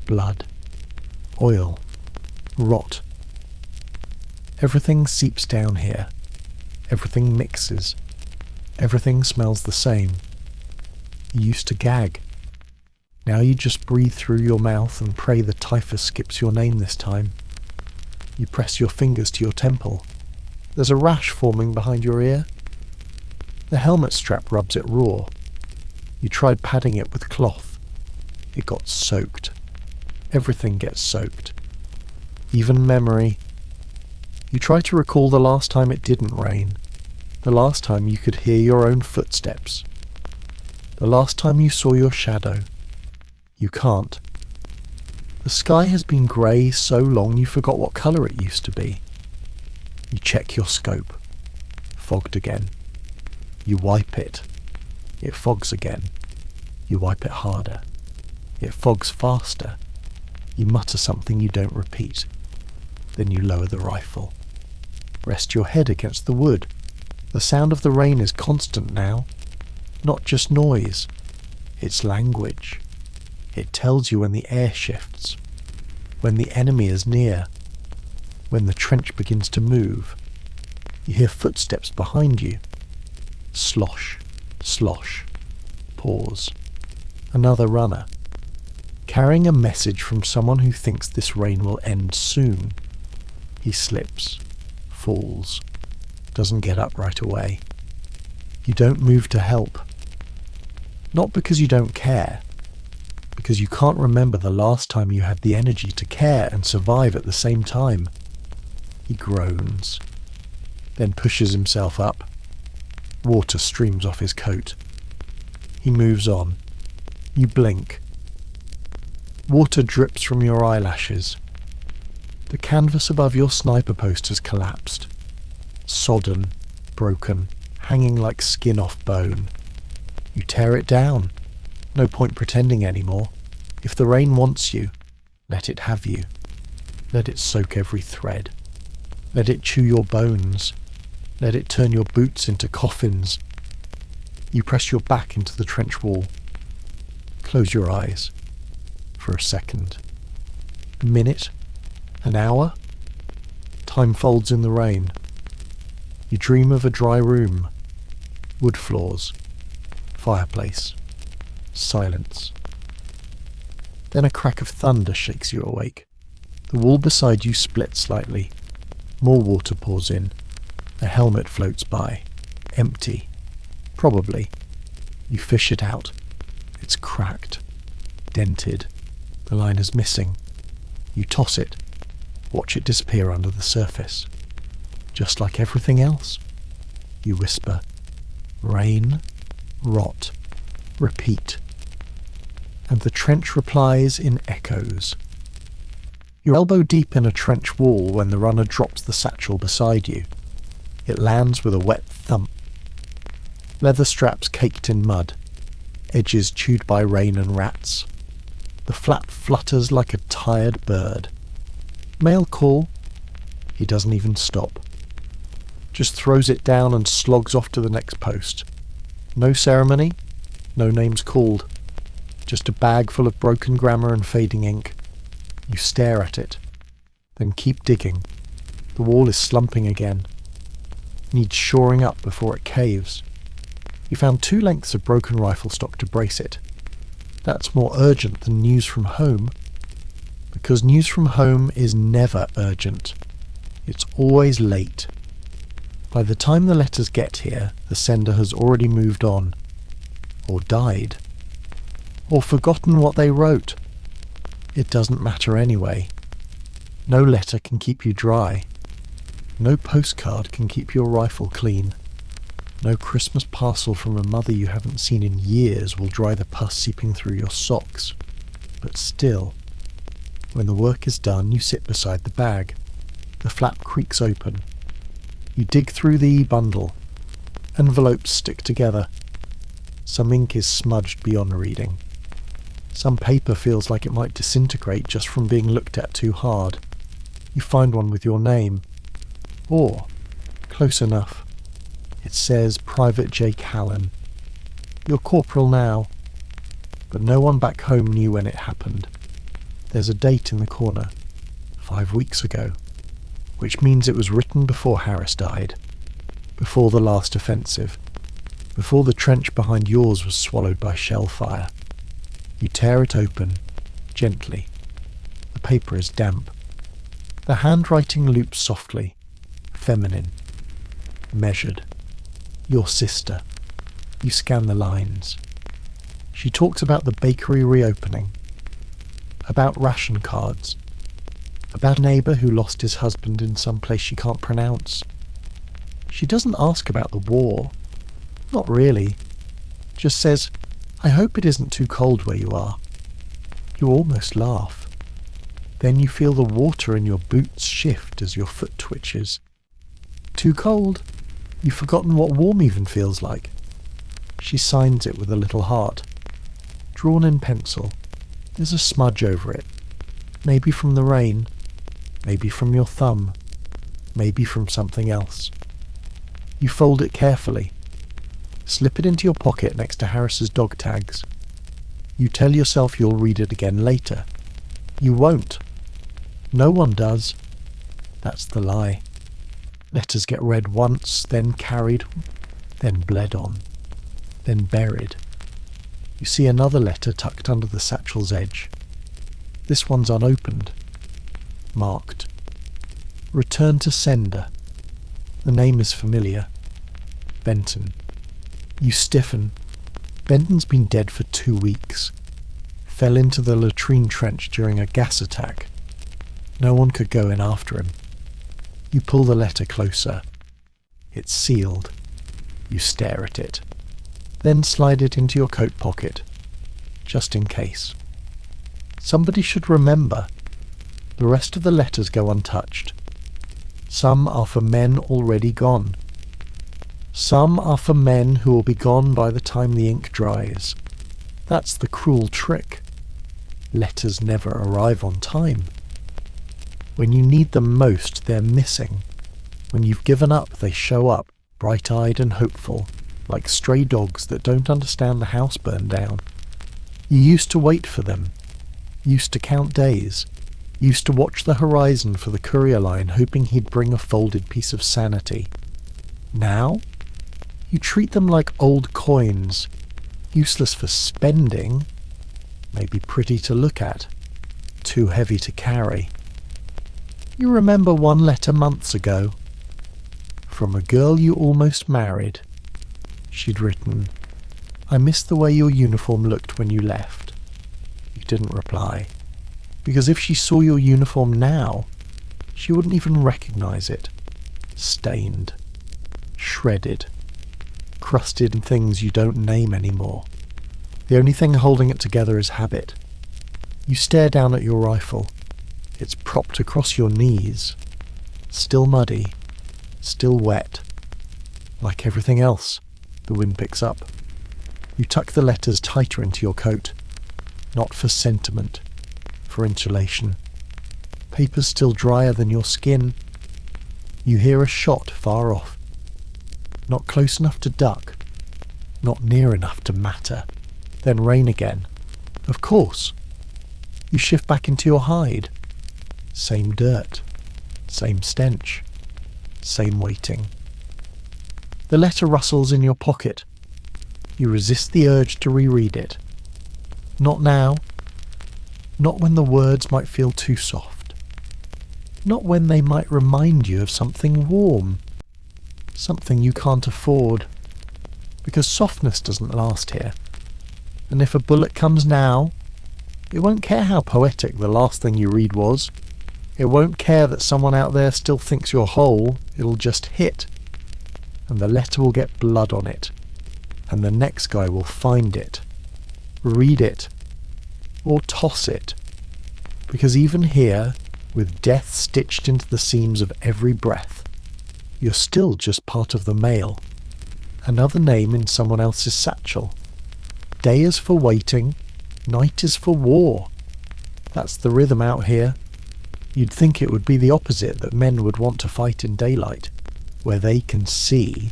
blood, oil, rot. Everything seeps down here. Everything mixes. Everything smells the same. You used to gag. Now you just breathe through your mouth and pray the typhus skips your name this time. You press your fingers to your temple. There's a rash forming behind your ear. The helmet strap rubs it raw. You tried padding it with cloth. It got soaked. Everything gets soaked. Even memory. You try to recall the last time it didn't rain. The last time you could hear your own footsteps. The last time you saw your shadow. You can't. The sky has been grey so long you forgot what colour it used to be. You check your scope. Fogged again. You wipe it. It fogs again. You wipe it harder. It fogs faster. You mutter something you don't repeat. Then you lower the rifle. Rest your head against the wood. The sound of the rain is constant now. Not just noise. It's language. It tells you when the air shifts. When the enemy is near. When the trench begins to move. You hear footsteps behind you. Slosh. Slosh. Pause. Another runner. Carrying a message from someone who thinks this rain will end soon. He slips. Falls. Doesn't get up right away. You don't move to help. Not because you don't care. Because you can't remember the last time you had the energy to care and survive at the same time. He groans. Then pushes himself up. Water streams off his coat. He moves on. You blink. Water drips from your eyelashes. The canvas above your sniper post has collapsed. Sodden, broken, hanging like skin off bone. You tear it down. No point pretending anymore. If the rain wants you, let it have you. Let it soak every thread. Let it chew your bones. Let it turn your boots into coffins. You press your back into the trench wall. Close your eyes. For a second. A minute? An hour? Time folds in the rain. You dream of a dry room. Wood floors. Fireplace. Silence. Then a crack of thunder shakes you awake. The wall beside you splits slightly. More water pours in. A helmet floats by. Empty. Probably. You fish it out. It's cracked. Dented. The line is missing. You toss it. Watch it disappear under the surface. Just like everything else. You whisper. Rain. Rot. Repeat. And the trench replies in echoes. You're elbow deep in a trench wall when the runner drops the satchel beside you. It lands with a wet thump. Leather straps caked in mud. Edges chewed by rain and rats. The flap flutters like a tired bird. Mail call. He doesn't even stop. Just throws it down and slogs off to the next post. No ceremony. No names called. Just a bag full of broken grammar and fading ink. You stare at it. Then keep digging. The wall is slumping again. Needs shoring up before it caves. You found 2 lengths of broken rifle stock to brace it. That's more urgent than news from home. Because news from home is never urgent. It's always late. By the time the letters get here, the sender has already moved on. Or died. Or forgotten what they wrote. It doesn't matter anyway. No letter can keep you dry. No postcard can keep your rifle clean. No Christmas parcel from a mother you haven't seen in years will dry the pus seeping through your socks. But still, when the work is done, you sit beside the bag. The flap creaks open. You dig through the e-bundle. Envelopes stick together. Some ink is smudged beyond reading. Some paper feels like it might disintegrate just from being looked at too hard. You find one with your name. Or, close enough. It says Private Jake Hallen. You're corporal now. But no one back home knew when it happened. There's a date in the corner. 5 weeks ago. Which means it was written before Harris died. Before the last offensive. Before the trench behind yours was swallowed by shell fire. You tear it open, gently. The paper is damp. The handwriting loops softly, feminine, measured. Your sister. You scan the lines. She talks about the bakery reopening, about ration cards, about a neighbour who lost his husband in some place she can't pronounce. She doesn't ask about the war. Not really. Just says, "I hope it isn't too cold where you are." You almost laugh. Then you feel the water in your boots shift as your foot twitches. Too cold? You've forgotten what warm even feels like. She signs it with a little heart. Drawn in pencil. There's a smudge over it. Maybe from the rain. Maybe from your thumb. Maybe from something else. You fold it carefully. Slip it into your pocket next to Harris's dog tags. You tell yourself you'll read it again later. You won't. No one does. That's the lie. Letters get read once, then carried, then bled on, then buried. You see another letter tucked under the satchel's edge. This one's unopened. Marked. Return to sender. The name is familiar. Benton. You stiffen. Benton's been dead for 2 weeks. Fell into the latrine trench during a gas attack. No one could go in after him. You pull the letter closer. It's sealed. You stare at it. Then slide it into your coat pocket, just in case. Somebody should remember. The rest of the letters go untouched. Some are for men already gone. Some are for men who will be gone by the time the ink dries. That's the cruel trick. Letters never arrive on time. When you need them most, they're missing. When you've given up, they show up, bright-eyed and hopeful, like stray dogs that don't understand the house burned down. You used to wait for them, used to count days, used to watch the horizon for the courier line hoping he'd bring a folded piece of sanity. Now, you treat them like old coins, useless for spending, maybe pretty to look at, too heavy to carry. You remember one letter months ago, from a girl you almost married. She'd written, "I miss the way your uniform looked when you left." You didn't reply, because if she saw your uniform now, she wouldn't even recognize it. Stained, shredded, crusted in things you don't name anymore. The only thing holding it together is habit. You stare down at your rifle. It's propped across your knees. Still muddy. Still wet. Like everything else, the wind picks up. You tuck the letters tighter into your coat. Not for sentiment. For insulation. Paper's still drier than your skin. You hear a shot far off. Not close enough to duck. Not near enough to matter. Then rain again. Of course. You shift back into your hide. Same dirt. Same stench. Same waiting. The letter rustles in your pocket. You resist the urge to reread it. Not now. Not when the words might feel too soft. Not when they might remind you of something warm. Something you can't afford. Because softness doesn't last here. And if a bullet comes now, it won't care how poetic the last thing you read was. It won't care that someone out there still thinks you're whole. It'll just hit. And the letter will get blood on it. And the next guy will find it. Read it. Or toss it. Because even here, with death stitched into the seams of every breath, you're still just part of the mail. Another name in someone else's satchel. Day is for waiting. Night is for war. That's the rhythm out here. You'd think it would be the opposite, that men would want to fight in daylight, where they can see.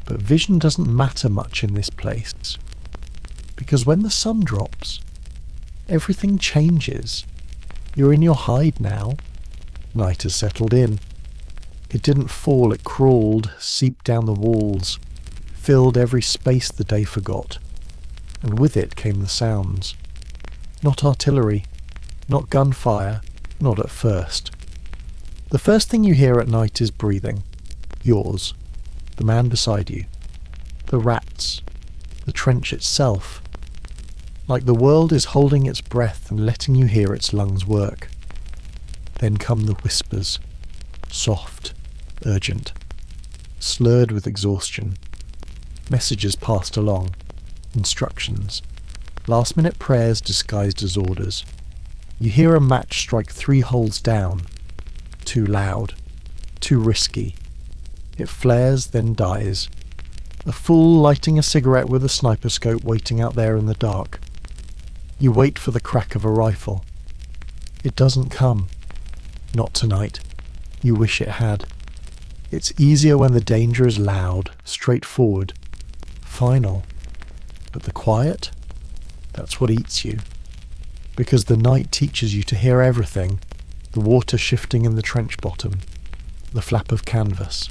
But vision doesn't matter much in this place. Because when the sun drops, everything changes. You're in your hide now. Night has settled in. It didn't fall, it crawled, seeped down the walls, filled every space the day forgot. And with it came the sounds. Not artillery, not gunfire, not at first. The first thing you hear at night is breathing. Yours. The man beside you. The rats. The trench itself. Like the world is holding its breath and letting you hear its lungs work. Then come the whispers. Soft. Urgent. slurred with exhaustion. Messages passed along. Instructions. Last-minute prayers disguised as orders. You hear a match strike 3 holes down. Too loud. Too risky. It flares, then dies. A fool lighting a cigarette with a sniper scope waiting out there in the dark. You wait for the crack of a rifle. It doesn't come. Not tonight. You wish it had. It's easier when the danger is loud, straightforward, final. But the quiet? That's what eats you. Because the night teaches you to hear everything. The water shifting in the trench bottom. The flap of canvas.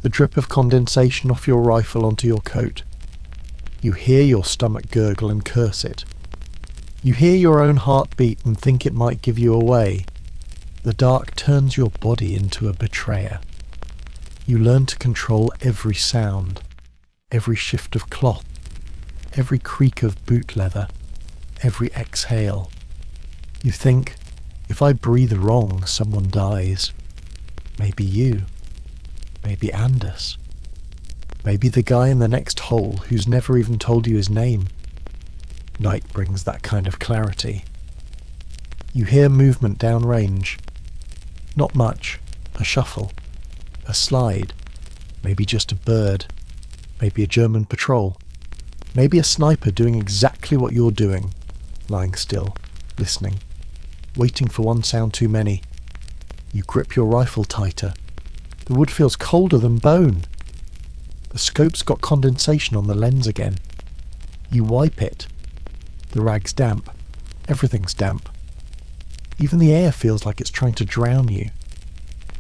The drip of condensation off your rifle onto your coat. You hear your stomach gurgle and curse it. You hear your own heart beat and think it might give you away. The dark turns your body into a betrayer. You learn to control every sound, every shift of cloth, every creak of boot leather, every exhale. You think, if I breathe wrong, someone dies. Maybe you. Maybe Anders. Maybe the guy in the next hole who's never even told you his name. Night brings that kind of clarity. You hear movement downrange. Not much. A shuffle. A slide. Maybe just a bird. Maybe a German patrol. Maybe a sniper doing exactly what you're doing. Lying still. Listening. Waiting for one sound too many. You grip your rifle tighter. The wood feels colder than bone. The scope's got condensation on the lens again. You wipe it. The rag's damp. Everything's damp. Even the air feels like it's trying to drown you.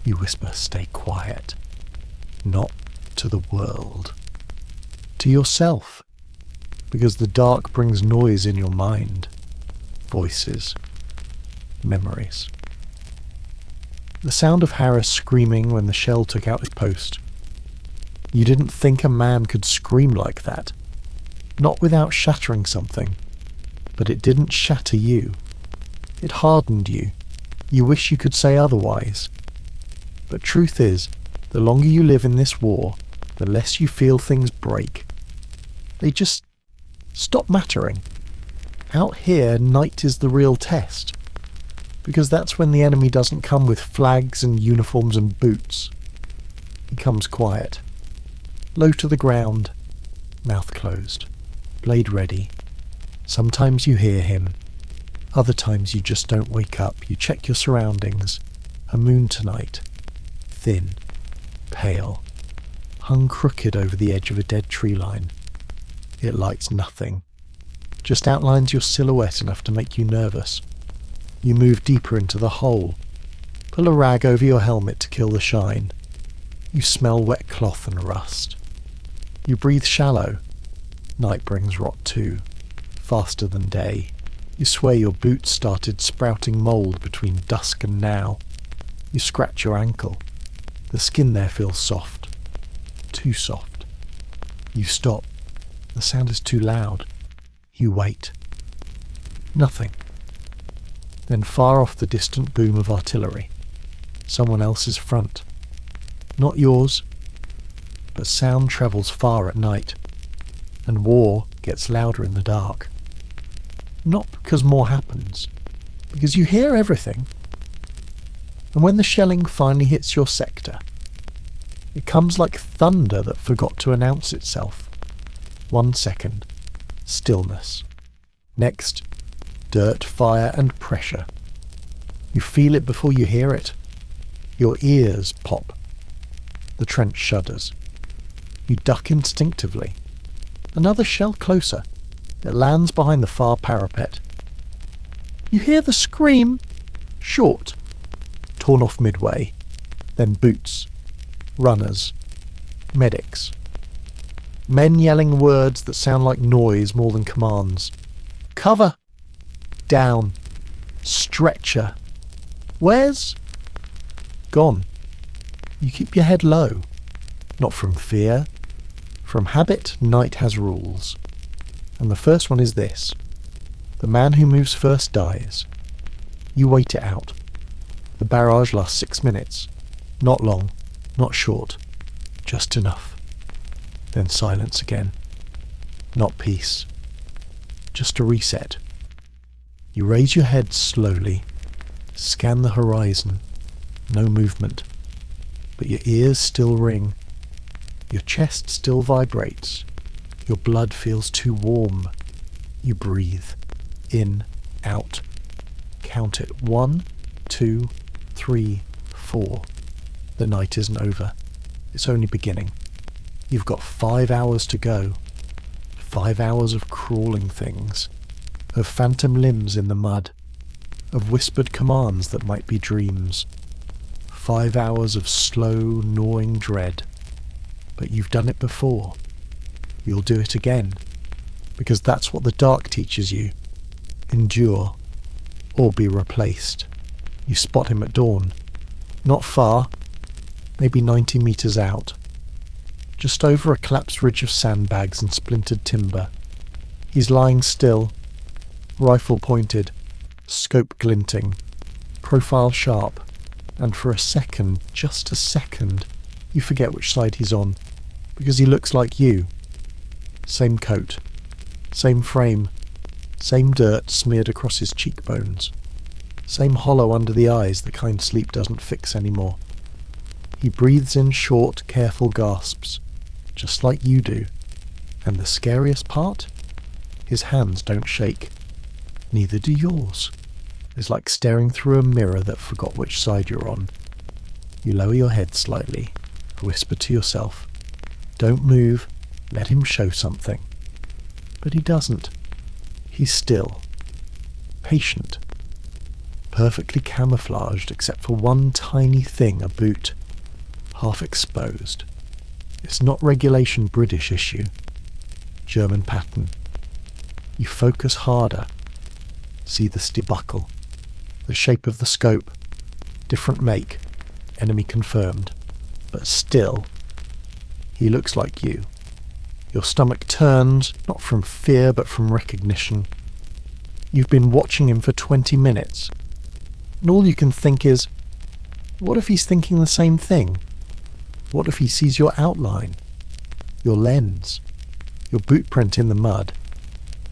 You whisper, stay quiet. Not to the world. To yourself. Because the dark brings noise in your mind. Voices. Memories. The sound of Harris screaming when the shell took out his post. You didn't think a man could scream like that. Not without shattering something. But it didn't shatter you. It hardened you. You wish you could say otherwise. But truth is, the longer you live in this war, the less you feel things break. They just stop mattering. Out here, night is the real test. Because that's when the enemy doesn't come with flags and uniforms and boots. He comes quiet. Low to the ground. Mouth closed. Blade ready. Sometimes you hear him. Other times you just don't wake up. You check your surroundings. A moon tonight. Thin. Pale. Hung crooked over the edge of a dead tree line. It lights nothing. Just outlines your silhouette enough to make you nervous. You move deeper into the hole. Pull a rag over your helmet to kill the shine. You smell wet cloth and rust. You breathe shallow. Night brings rot too. Faster than day. You swear your boots started sprouting mould between dusk and now. You scratch your ankle. The skin there feels soft. Too soft. You stop. The sound is too loud. You wait. Nothing. Then far off the distant boom of artillery. Someone else's front. Not yours. But sound travels far at night. And war gets louder in the dark. Not because more happens, because you hear everything. And when the shelling finally hits your sector, it comes like thunder that forgot to announce itself. 1 second, stillness. Next, dirt, fire and pressure. You feel it before you hear it. Your ears pop. The trench shudders. You duck instinctively. Another shell closer. It lands behind the far parapet. You hear the scream. Short. Torn off midway. Then boots. Runners. Medics. Men yelling words that sound like noise more than commands. Cover. Down. Stretcher. Where's? Gone. You keep your head low. Not from fear. From habit, night has rules. And the first one is this. The man who moves first dies. You wait it out. The barrage lasts 6 minutes. Not long. Not short. Just enough. Then silence again. Not peace. Just a reset. You raise your head slowly, scan the horizon. No movement. But your ears still ring. Your chest still vibrates. Your blood feels too warm. You breathe. In, out. Count it. 1, 2, 3, 4. The night isn't over. It's only beginning. You've got 5 hours to go. 5 hours of crawling things. Of phantom limbs in the mud. Of whispered commands that might be dreams. 5 hours of slow, gnawing dread. But you've done it before. You'll do it again. Because that's what the dark teaches you. Endure. Or be replaced. You spot him at dawn. Not far. Maybe 90 meters out. Just over a collapsed ridge of sandbags and splintered timber. He's lying still. Rifle pointed. Scope glinting. Profile sharp. And for a second, just a second, you forget which side he's on. Because he looks like you. Same coat. Same frame. Same dirt smeared across his cheekbones. Same hollow under the eyes, the kind sleep doesn't fix anymore. He breathes in short, careful gasps, just like you do. And the scariest part? His hands don't shake. Neither do yours. It's like staring through a mirror that forgot which side you're on. You lower your head slightly, whisper to yourself, "Don't move, let him show something." But he doesn't. He's still. Patient. Perfectly camouflaged except for one tiny thing, a boot. Half exposed. It's not regulation British issue. German pattern. You focus harder. See the steel buckle. The shape of the scope. Different make. Enemy confirmed. But still, he looks like you. Your stomach turns, not from fear but from recognition. You've been watching him for 20 minutes. And all you can think is, what if he's thinking the same thing? What if he sees your outline? Your lens? Your boot print in the mud?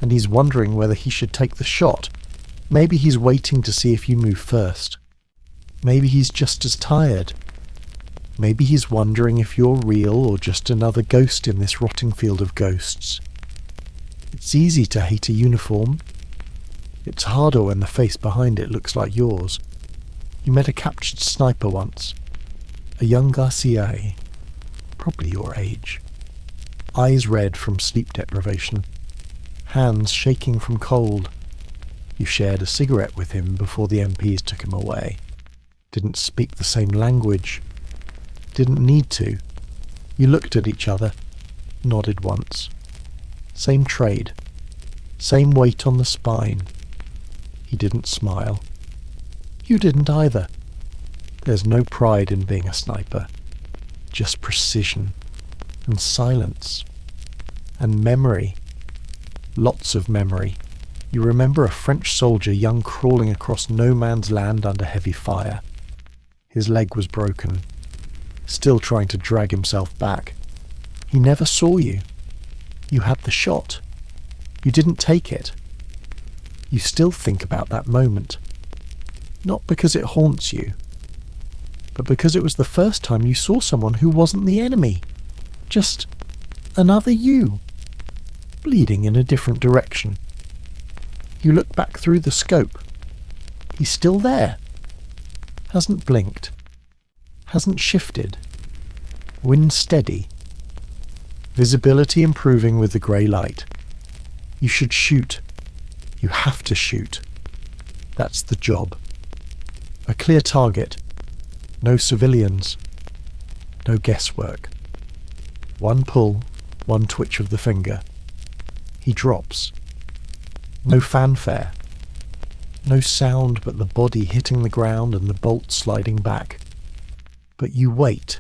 And he's wondering whether he should take the shot. Maybe he's waiting to see if you move first. Maybe he's just as tired. Maybe he's wondering if you're real or just another ghost in this rotting field of ghosts. It's easy to hate a uniform. It's harder when the face behind it looks like yours. You met a captured sniper once. A young Garcia, probably your age. Eyes red from sleep deprivation. Hands shaking from cold. You shared a cigarette with him before the MPs took him away. Didn't speak the same language. Didn't need to. You looked at each other, nodded once. Same trade. Same weight on the spine. He didn't smile. You didn't either. There's no pride in being a sniper. Just precision. And silence. And memory. Lots of memory. You remember a French soldier young crawling across no man's land under heavy fire. His leg was broken. Still trying to drag himself back. He never saw you. You had the shot. You didn't take it. You still think about that moment. Not because it haunts you, but because it was the first time you saw someone who wasn't the enemy. Just another you, bleeding in a different direction. You look back through the scope. He's still there. Hasn't blinked. Hasn't shifted. Wind steady. Visibility improving with the grey light. You should shoot. You have to shoot. That's the job. A clear target. No civilians. No guesswork. One pull, one twitch of the finger. He drops. No fanfare. No sound but the body hitting the ground and the bolt sliding back. But you wait.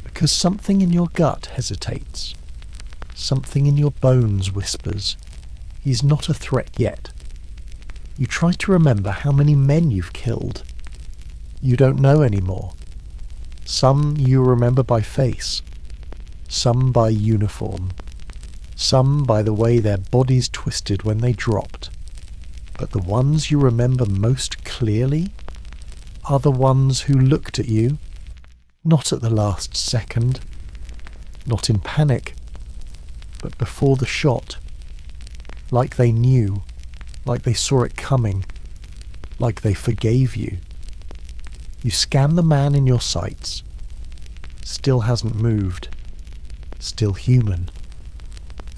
Because something in your gut hesitates. Something in your bones whispers, he's not a threat yet. You try to remember how many men you've killed. You don't know anymore. Some you remember by face, some by uniform, some by the way their bodies twisted when they dropped. But the ones you remember most clearly are the ones who looked at you, not at the last second, not in panic, but before the shot, like they knew, like they saw it coming, like they forgave you. You scan the man in your sights, still hasn't moved, still human,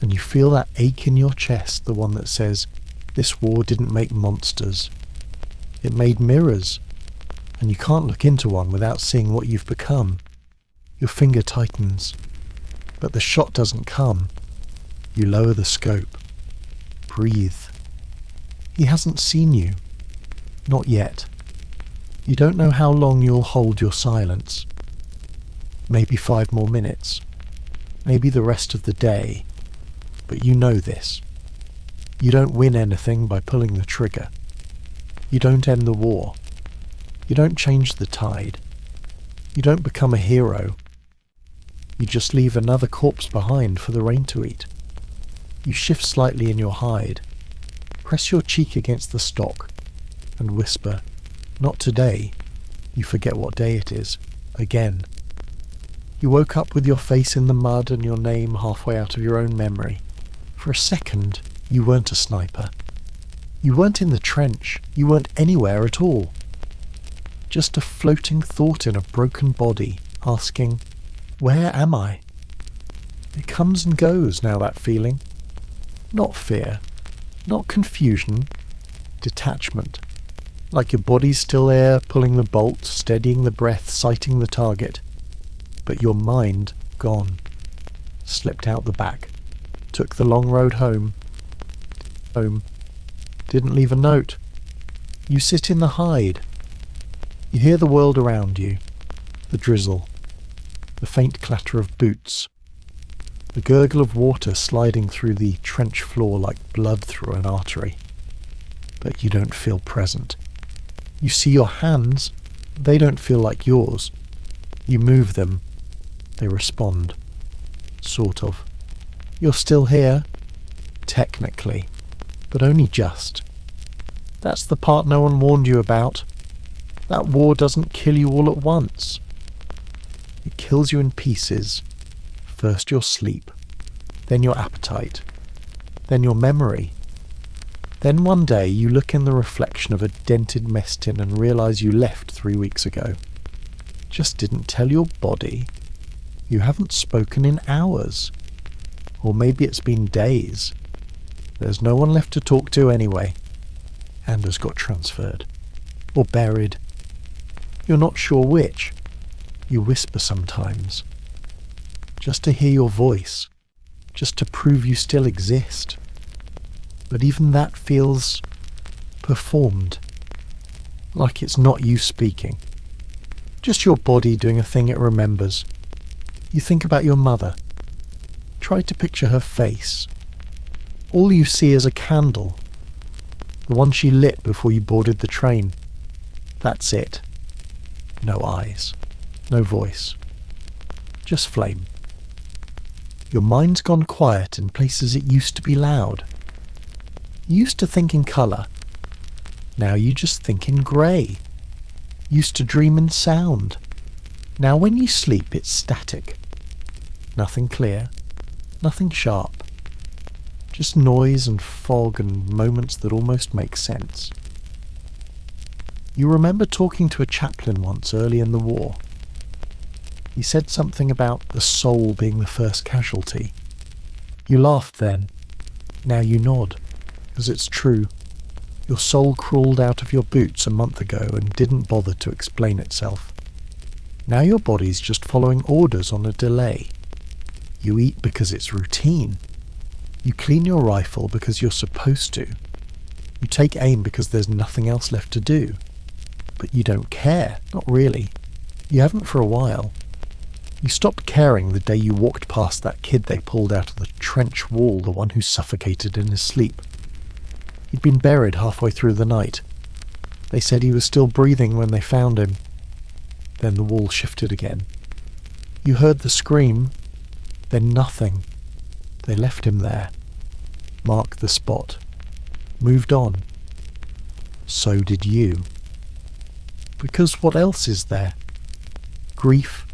and you feel that ache in your chest, the one that says, this war didn't make monsters, it made mirrors, and you can't look into one without seeing what you've become. Your finger tightens, but the shot doesn't come. You lower the scope. Breathe. He hasn't seen you. Not yet. You don't know how long you'll hold your silence. Maybe 5 more minutes. Maybe the rest of the day. But you know this. You don't win anything by pulling the trigger. You don't end the war. You don't change the tide. You don't become a hero. You just leave another corpse behind for the rain to eat. You shift slightly in your hide, press your cheek against the stock, and whisper, not today. You forget what day it is, again. You woke up with your face in the mud and your name halfway out of your own memory. For a second, you weren't a sniper. You weren't in the trench. You weren't anywhere at all. Just a floating thought in a broken body, asking, where am I? It comes and goes now, that feeling. Not fear, not confusion, detachment. Like your body's still there, pulling the bolt, steadying the breath, sighting the target. But your mind gone. Slipped out the back. Took the long road home. Didn't leave a note. You sit in the hide. You hear the world around you. The drizzle. The faint clatter of boots. The gurgle of water sliding through the trench floor like blood through an artery. But you don't feel present. You see your hands. They don't feel like yours. You move them. They respond. Sort of. You're still here. Technically. But only just. That's the part no one warned you about. That war doesn't kill you all at once. It kills you in pieces. First your sleep, then your appetite, then your memory. Then one day you look in the reflection of a dented mess tin and realise you left 3 weeks ago. Just didn't tell your body. You haven't spoken in hours. Or maybe it's been days. There's no one left to talk to anyway. And has got transferred. Or buried. You're not sure which. You whisper sometimes. Just to hear your voice. Just to prove you still exist. But even that feels performed. Like it's not you speaking. Just your body doing a thing it remembers. You think about your mother. Try to picture her face. All you see is a candle. The one she lit before you boarded the train. That's it. No eyes. No voice. Just flame. Your mind's gone quiet in places it used to be loud. You used to think in colour. Now you just think in grey. Used to dream in sound. Now when you sleep it's static. Nothing clear. Nothing sharp. Just noise and fog and moments that almost make sense. You remember talking to a chaplain once early in the war. He said something about the soul being the first casualty. You laughed then. Now you nod, because it's true. Your soul crawled out of your boots a month ago and didn't bother to explain itself. Now your body's just following orders on a delay. You eat because it's routine. You clean your rifle because you're supposed to. You take aim because there's nothing else left to do. But you don't care, not really. You haven't for a while. You stopped caring the day you walked past that kid they pulled out of the trench wall, the one who suffocated in his sleep. He'd been buried halfway through the night. They said he was still breathing when they found him. Then the wall shifted again. You heard the scream, then nothing. They left him there. Marked the spot. Moved on. So did you. Because what else is there? Grief?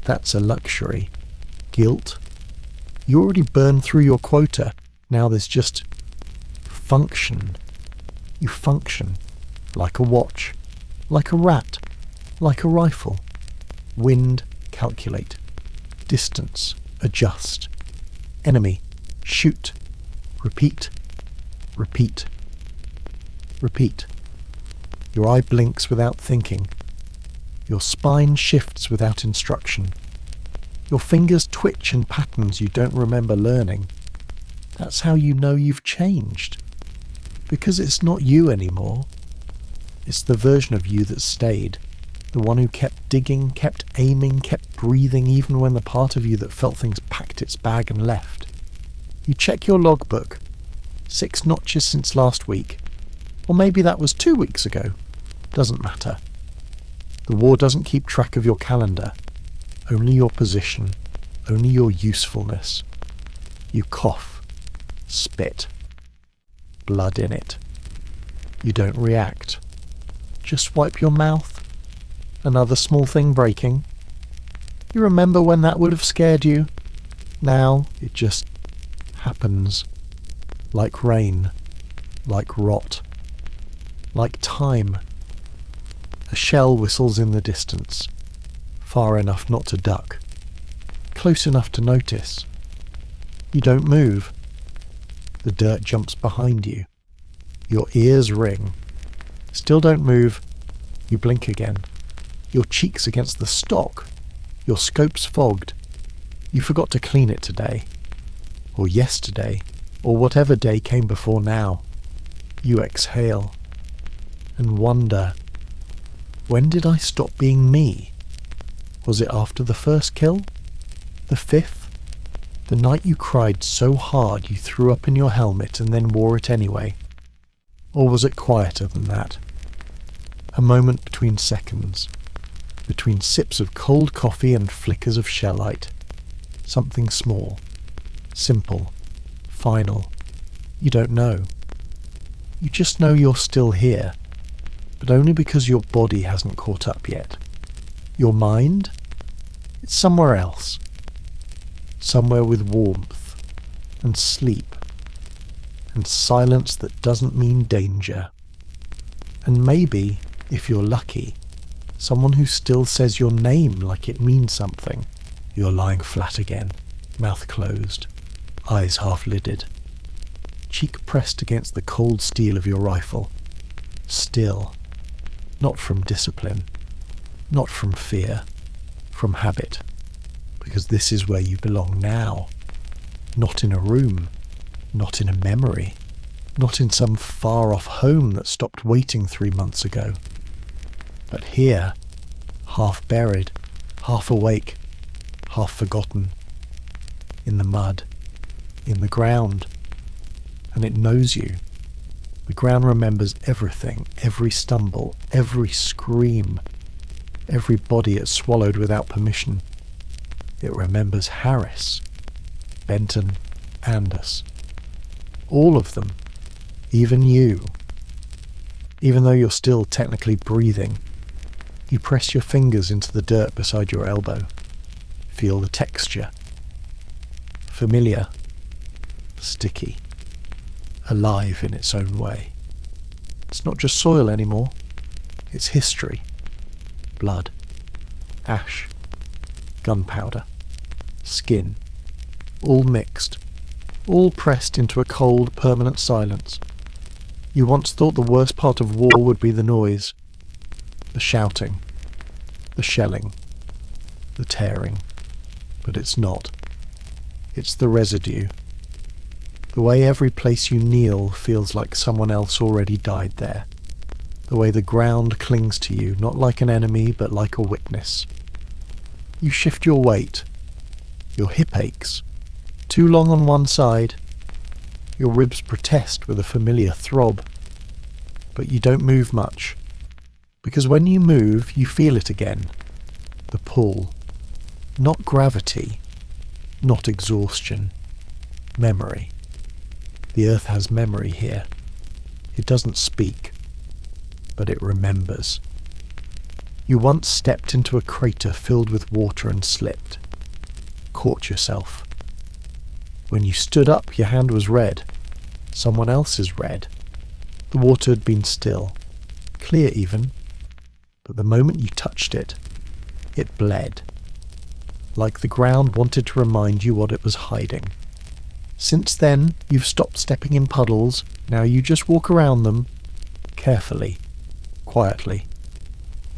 That's a luxury. Guilt? You already burned through your quota. Now there's just function. You function. Like a watch. Like a rat. Like a rifle. Wind, calculate. Distance, adjust. Enemy, shoot. Repeat. Repeat. Repeat. Your eye blinks without thinking. Your spine shifts without instruction. Your fingers twitch in patterns you don't remember learning. That's how you know you've changed. Because it's not you anymore. It's the version of you that stayed. The one who kept digging, kept aiming, kept breathing, even when the part of you that felt things packed its bag and left. You check your logbook. 6 notches since last week. Or maybe that was 2 weeks ago. Doesn't matter. The war doesn't keep track of your calendar. Only your position. Only your usefulness. You cough. Spit. Blood in it. You don't react. Just wipe your mouth. Another small thing breaking. You remember when that would have scared you? Now it just happens. Like rain. Like rot. Like time. A shell whistles in the distance. Far enough not to duck. Close enough to notice. You don't move. The dirt jumps behind you. Your ears ring. Still don't move. You blink again. Your cheeks against the stock. Your scope's fogged. You forgot to clean it today. Or yesterday. Or whatever day came before now. You exhale. And wonder, when did I stop being me? Was it after the first kill? The 5th? The night you cried so hard you threw up in your helmet and then wore it anyway? Or was it quieter than that? A moment between seconds. Between sips of cold coffee and flickers of shellite. Something small. Simple. Final. You don't know. You just know you're still here. But only because your body hasn't caught up yet. Your mind? It's somewhere else. Somewhere with warmth. And sleep. And silence that doesn't mean danger. And maybe, if you're lucky, someone who still says your name like it means something. You're lying flat again, mouth closed, eyes half-lidded, cheek pressed against the cold steel of your rifle. Still. Not from discipline. Not from fear. From habit. Because this is where you belong now. Not in a room. Not in a memory. Not in some far-off home that stopped waiting 3 months ago. But here, half buried, half awake, half forgotten. In the mud. In the ground. And it knows you. The ground remembers everything, every stumble, every scream, every body it swallowed without permission. It remembers Harris, Benton, Anders. All of them. Even you. Even though you're still technically breathing, you press your fingers into the dirt beside your elbow. Feel the texture. Familiar. Sticky. Alive in its own way. It's not just soil anymore. It's history. Blood. Ash. Gunpowder. Skin. All mixed. All pressed into a cold, permanent silence. You once thought the worst part of war would be the noise. The shouting. The shelling. The tearing. But it's not. It's the residue. The way every place you kneel feels like someone else already died there. The way the ground clings to you, not like an enemy, but like a witness. You shift your weight. Your hip aches. Too long on one side. Your ribs protest with a familiar throb. But you don't move much. Because when you move, you feel it again. The pull. Not gravity. Not exhaustion. Memory. The earth has memory here. It doesn't speak, but it remembers. You once stepped into a crater filled with water and slipped. Caught yourself. When you stood up, your hand was red. Someone else's red. The water had been still. Clear even. But the moment you touched it, it bled. Like the ground wanted to remind you what it was hiding. Since then, you've stopped stepping in puddles. Now you just walk around them, carefully, quietly,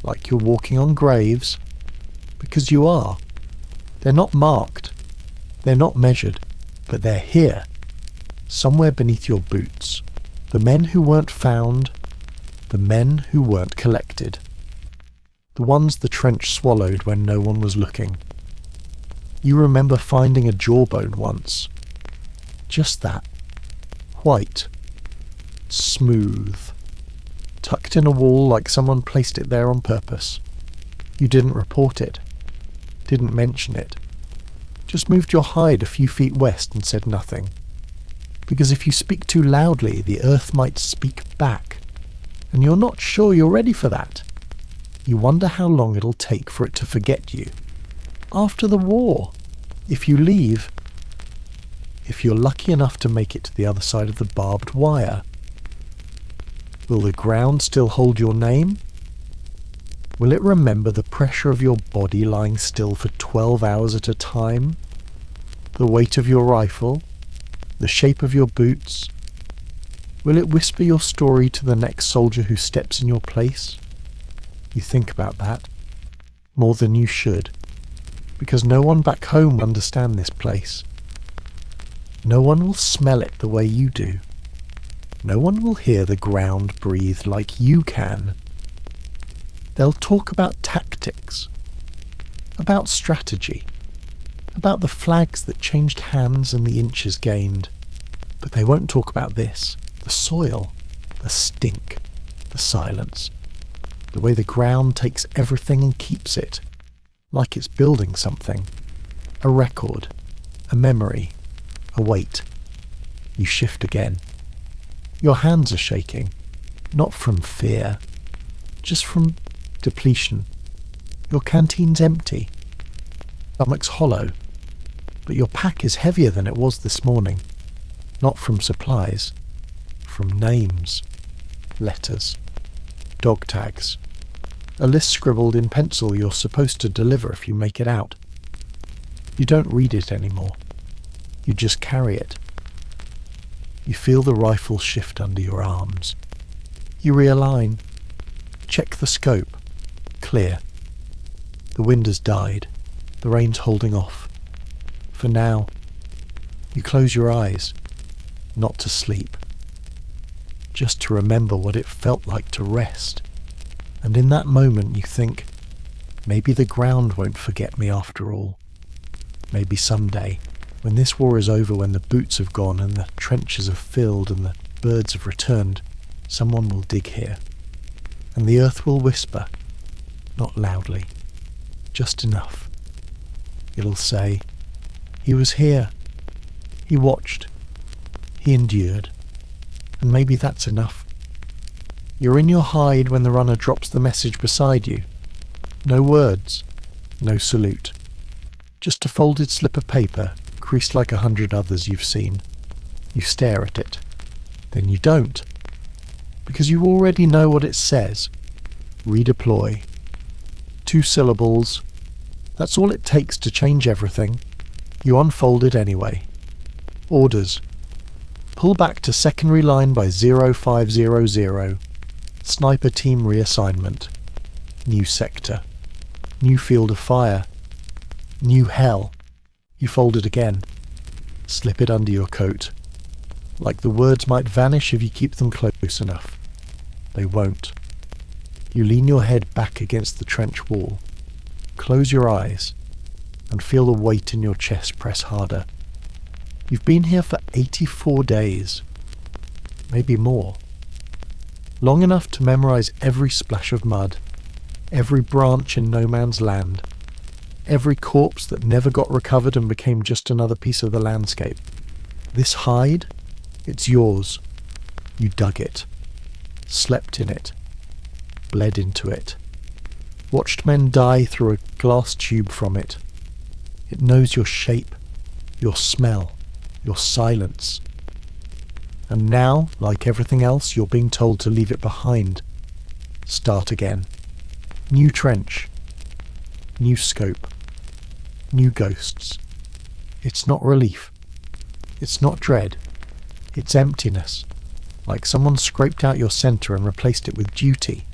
like you're walking on graves, because you are. They're not marked, they're not measured, but they're here, somewhere beneath your boots. The men who weren't found, the men who weren't collected. The ones the trench swallowed when no one was looking. You remember finding a jawbone once. Just that. White. Smooth. Tucked in a wall like someone placed it there on purpose. You didn't report it. Didn't mention it. Just moved your hide a few feet west and said nothing. Because if you speak too loudly, the earth might speak back. And you're not sure you're ready for that. You wonder how long it'll take for it to forget you. After the war, if you leave, if you're lucky enough to make it to the other side of the barbed wire, will the ground still hold your name? Will it remember the pressure of your body lying still for 12 hours at a time? The weight of your rifle? The shape of your boots? Will it whisper your story to the next soldier who steps in your place? You think about that, more than you should, because no one back home will understand this place. No one will smell it the way you do. No one will hear the ground breathe like you can. They'll talk about tactics, about strategy, about the flags that changed hands and the inches gained. But they won't talk about this, the soil, the stink, the silence, the way the ground takes everything and keeps it, like it's building something, a record, a memory, a weight. You shift again. Your hands are shaking, not from fear, just from depletion. Your canteen's empty. Stomach's hollow. But your pack is heavier than it was this morning. Not from supplies. From names. Letters. Dog tags. A list scribbled in pencil you're supposed to deliver if you make it out. You don't read it anymore. You just carry it. You feel the rifle shift under your arms. You realign. Check the scope. Clear. The wind has died. The rain's holding off. For now, you close your eyes, not to sleep, just to remember what it felt like to rest. And in that moment you think, maybe the ground won't forget me after all. Maybe someday, when this war is over, when the boots have gone and the trenches have filled and the birds have returned, someone will dig here. And the earth will whisper, not loudly, just enough. It'll say, he was here, he watched, he endured, and maybe that's enough. You're in your hide when the runner drops the message beside you. No words, no salute. Just a folded slip of paper, creased like 100 others you've seen. You stare at it. Then you don't, because you already know what it says. Redeploy. 2 syllables. That's all it takes to change everything. You unfold it anyway. Orders. Pull back to secondary line by 0500. Sniper team reassignment. New sector. New field of fire. New hell. You fold it again. Slip it under your coat. Like the words might vanish if you keep them close enough. They won't. You lean your head back against the trench wall. Close your eyes and feel the weight in your chest press harder. You've been here for 84 days. Maybe more. long enough to memorize every splash of mud, every branch in no man's land, every corpse that never got recovered and became just another piece of the landscape. This hide, it's yours. You dug it, slept in it, bled into it, watched men die through a glass tube from it. It knows your shape, your smell, your silence. And now, like everything else, you're being told to leave it behind. Start again. New trench. New scope. New ghosts. It's not relief. It's not dread. It's emptiness. Like someone scraped out your centre and replaced it with duty.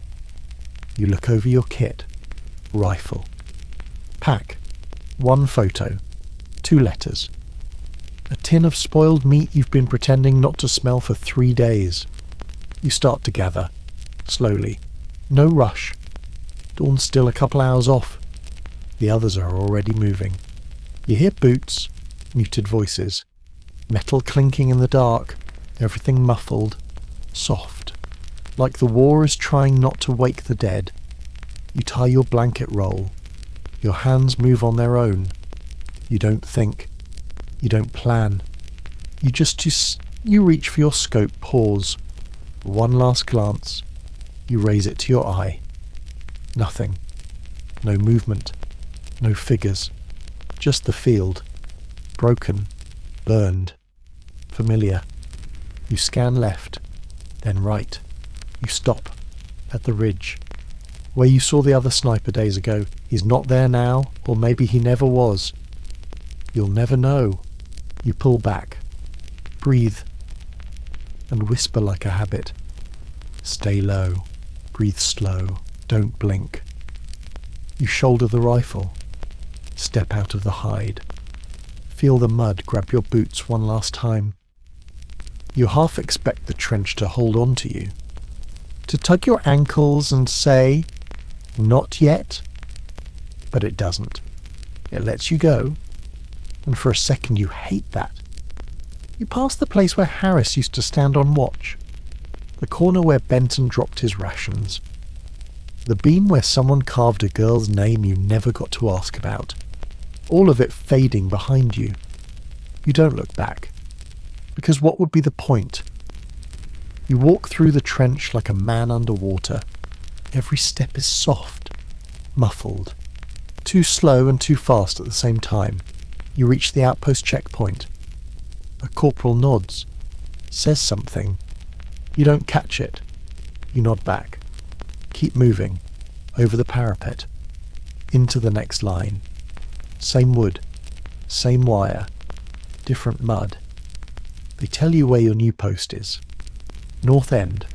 You look over your kit. Rifle. Pack. 1 photo. 2 letters. A tin of spoiled meat you've been pretending not to smell for 3 days. You start to gather. Slowly. No rush. Dawn's still a couple hours off. The others are already moving. You hear boots, muted voices, metal clinking in the dark, everything muffled, soft, like the war is trying not to wake the dead. You tie your blanket roll. Your hands move on their own. You don't think. You don't plan. You reach for your scope, pause. One last glance. You raise it to your eye. Nothing. No movement. No figures. Just the field. Broken. Burned. Familiar. You scan left. Then right. You stop. At the ridge. Where you saw the other sniper days ago. He's not there now, or maybe he never was. You'll never know. You pull back. Breathe. And whisper like a habit. Stay low. Breathe slow. Don't blink. You shoulder the rifle. Step out of the hide. Feel the mud grab your boots one last time. You half expect the trench to hold on to you. To tug your ankles and say, "Not yet." But it doesn't. It lets you go. And for a second you hate that. You pass the place where Harris used to stand on watch. The corner where Benton dropped his rations. The beam where someone carved a girl's name you never got to ask about. All of it fading behind you. You don't look back. Because what would be the point? You walk through the trench like a man underwater. Every step is soft, muffled, too slow and too fast at the same time. You reach the outpost checkpoint. A corporal nods, says something. You don't catch it. You nod back. Keep moving, over the parapet, into the next line. Same wood, same wire, different mud. They tell you where your new post is. North End.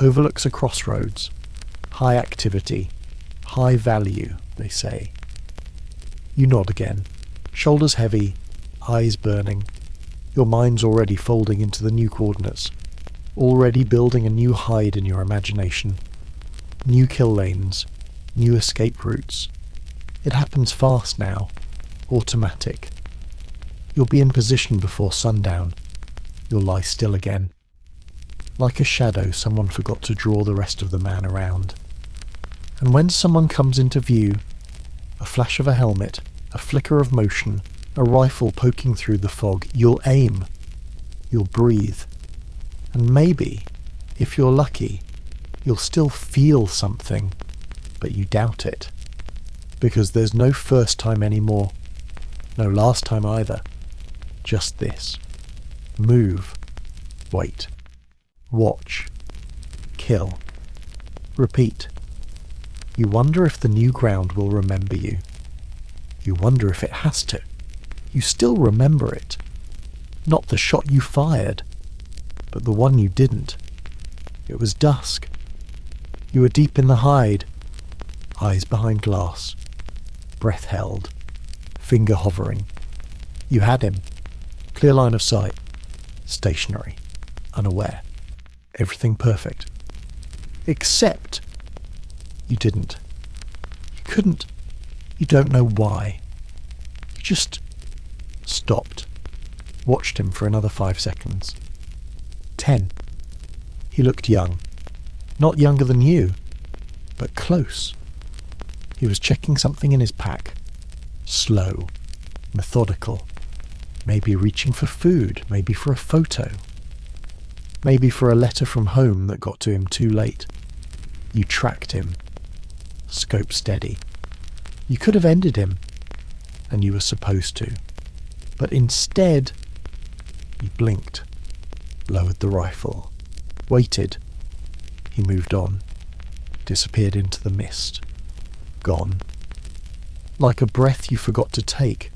Overlooks a crossroads. High activity. High value, they say. You nod again. Shoulders heavy. Eyes burning. Your mind's already folding into the new coordinates. Already building a new hide in your imagination. New kill lanes. New escape routes. It happens fast now. Automatic. You'll be in position before sundown. You'll lie still again. Like a shadow someone forgot to draw the rest of the man around. And when someone comes into view, a flash of a helmet, a flicker of motion, a rifle poking through the fog, you'll aim. You'll breathe. And maybe, if you're lucky, you'll still feel something, but you doubt it. Because there's no first time anymore. No last time either. Just this. Move. Wait. Watch. Kill. Repeat. You wonder if the new ground will remember you. You wonder if it has to. You still remember it. Not the shot you fired, but the one you didn't. It was dusk. You were deep in the hide. Eyes behind glass. Breath held. Finger hovering. You had him. Clear line of sight. Stationary. Unaware. Everything perfect. Except you didn't. You couldn't. You don't know why. You just stopped. Watched him for another 5 seconds. 10. He looked young. Not younger than you, but close. He was checking something in his pack. Slow, methodical. Maybe reaching for food, maybe for a photo. Maybe for a letter from home that got to him too late. You tracked him. Scope steady. You could have ended him, and you were supposed to. But instead, you blinked, lowered the rifle, waited. He moved on, disappeared into the mist. Gone. Like a breath you forgot to take.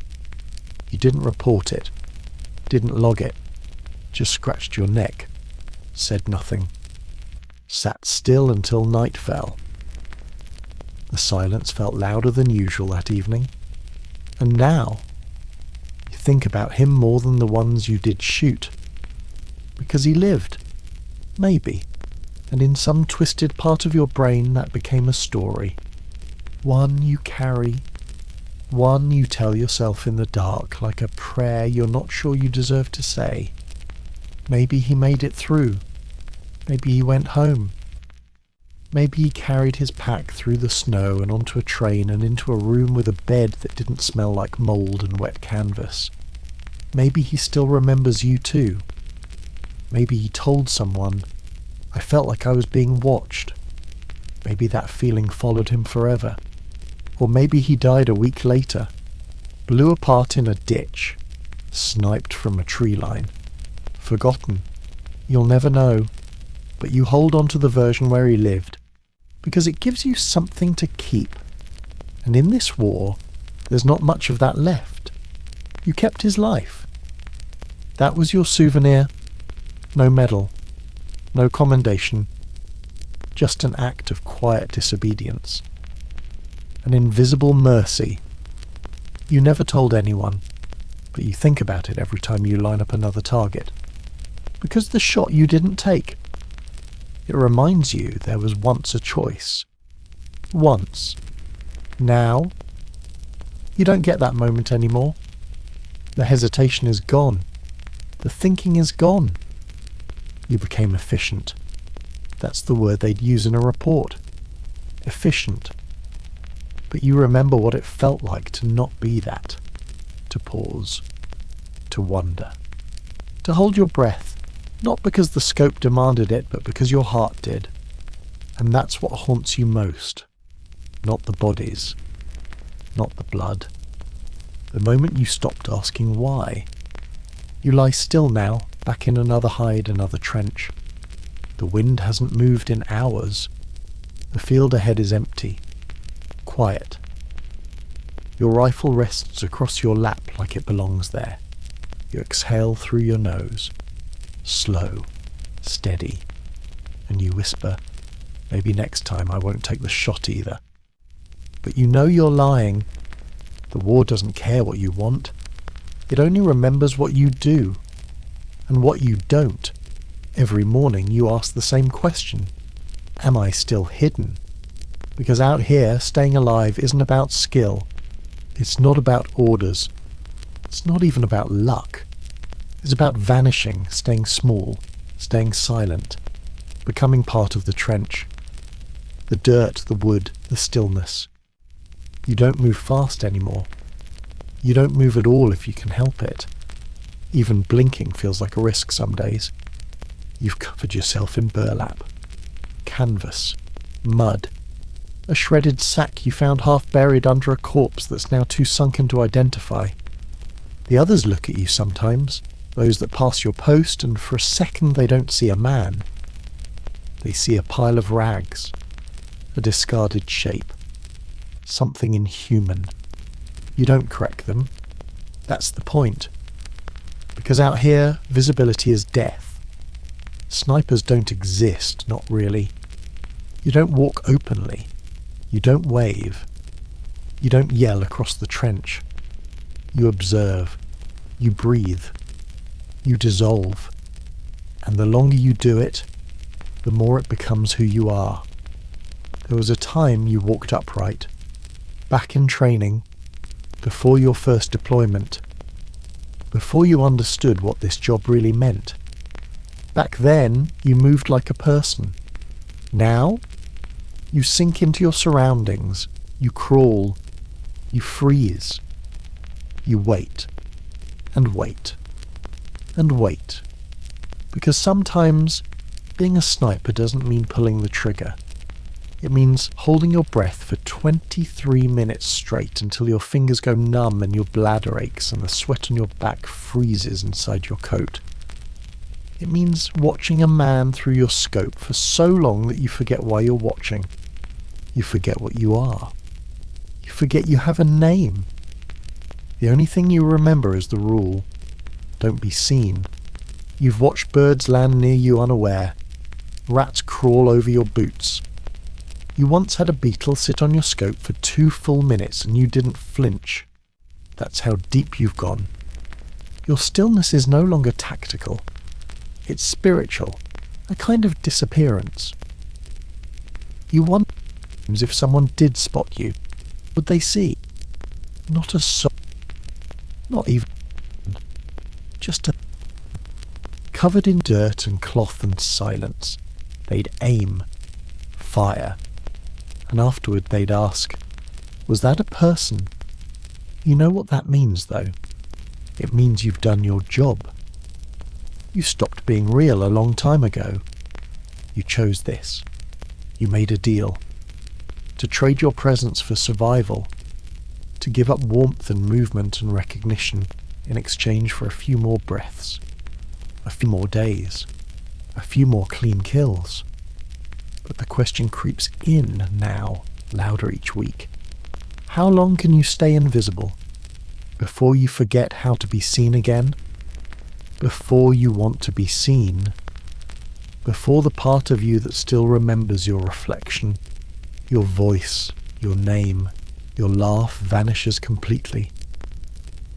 You didn't report it, didn't log it, just scratched your neck, said nothing, sat still until night fell. The silence felt louder than usual that evening, and now you think about him more than the ones you did shoot, because he lived, maybe, and in some twisted part of your brain that became a story. One you carry, one you tell yourself in the dark like a prayer you're not sure you deserve to say. Maybe he made it through. Maybe he went home. Maybe he carried his pack through the snow and onto a train and into a room with a bed that didn't smell like mould and wet canvas. Maybe he still remembers you too. Maybe he told someone, "I felt like I was being watched." Maybe that feeling followed him forever. Or maybe he died a week later, blew apart in a ditch, sniped from a tree line. Forgotten. You'll never know, but you hold on to the version where he lived, because it gives you something to keep. And in this war, there's not much of that left. You kept his life. That was your souvenir. No medal, no commendation, just an act of quiet disobedience. An invisible mercy. You never told anyone, but you think about it every time you line up another target. Because the shot you didn't take. It reminds you there was once a choice. Once. Now, you don't get that moment anymore. The hesitation is gone. The thinking is gone. You became efficient. That's the word they'd use in a report. Efficient. But you remember what it felt like to not be that. To pause. To wonder. To hold your breath. Not because the scope demanded it, but because your heart did. And that's what haunts you most. Not the bodies. Not the blood. The moment you stopped asking why. You lie still now, back in another hide, another trench. The wind hasn't moved in hours. The field ahead is empty. Quiet. Your rifle rests across your lap like it belongs there. You exhale through your nose. Slow, steady. And you whisper, "Maybe next time I won't take the shot either." But you know you're lying. The war doesn't care what you want. It only remembers what you do. And what you don't. Every morning you ask the same question. Am I still hidden? Because out here, staying alive isn't about skill. It's not about orders. It's not even about luck. It's about vanishing, staying small, staying silent, becoming part of the trench. The dirt, the wood, the stillness. You don't move fast anymore. You don't move at all if you can help it. Even blinking feels like a risk some days. You've covered yourself in burlap, canvas, mud, a shredded sack you found half buried under a corpse that's now too sunken to identify. The others look at you sometimes, those that pass your post, and for a second they don't see a man. They see a pile of rags, a discarded shape, something inhuman. You don't correct them. That's the point. Because out here, visibility is death. Snipers don't exist, not really. You don't walk openly. You don't wave. You don't yell across the trench. You observe. You breathe. You dissolve. And the longer you do it, the more it becomes who you are. There was a time you walked upright, back in training, before your first deployment, before you understood what this job really meant. Back then, you moved like a person. Now, you sink into your surroundings, you crawl, you freeze, you wait, and wait, and wait. Because sometimes being a sniper doesn't mean pulling the trigger. It means holding your breath for 23 minutes straight until your fingers go numb and your bladder aches and the sweat on your back freezes inside your coat. It means watching a man through your scope for so long that you forget why you're watching. You forget what you are. You forget you have a name. The only thing you remember is the rule. Don't be seen. You've watched birds land near you unaware. Rats crawl over your boots. You once had a beetle sit on your scope for 2 full minutes and you didn't flinch. That's how deep you've gone. Your stillness is no longer tactical. It's spiritual, a kind of disappearance. You wonder if someone did spot you, would they see? Not a soul, not even, just a covered in dirt and cloth and silence. They'd aim, fire, and afterward they'd ask, was that a person? You know what that means, though? It means you've done your job. You stopped being real a long time ago. You chose this. You made a deal. To trade your presence for survival. To give up warmth and movement and recognition in exchange for a few more breaths. A few more days. A few more clean kills. But the question creeps in now, louder each week. How long can you stay invisible before you forget how to be seen again? Before you want to be seen? Before the part of you that still remembers your reflection, your voice, your name, your laugh vanishes completely?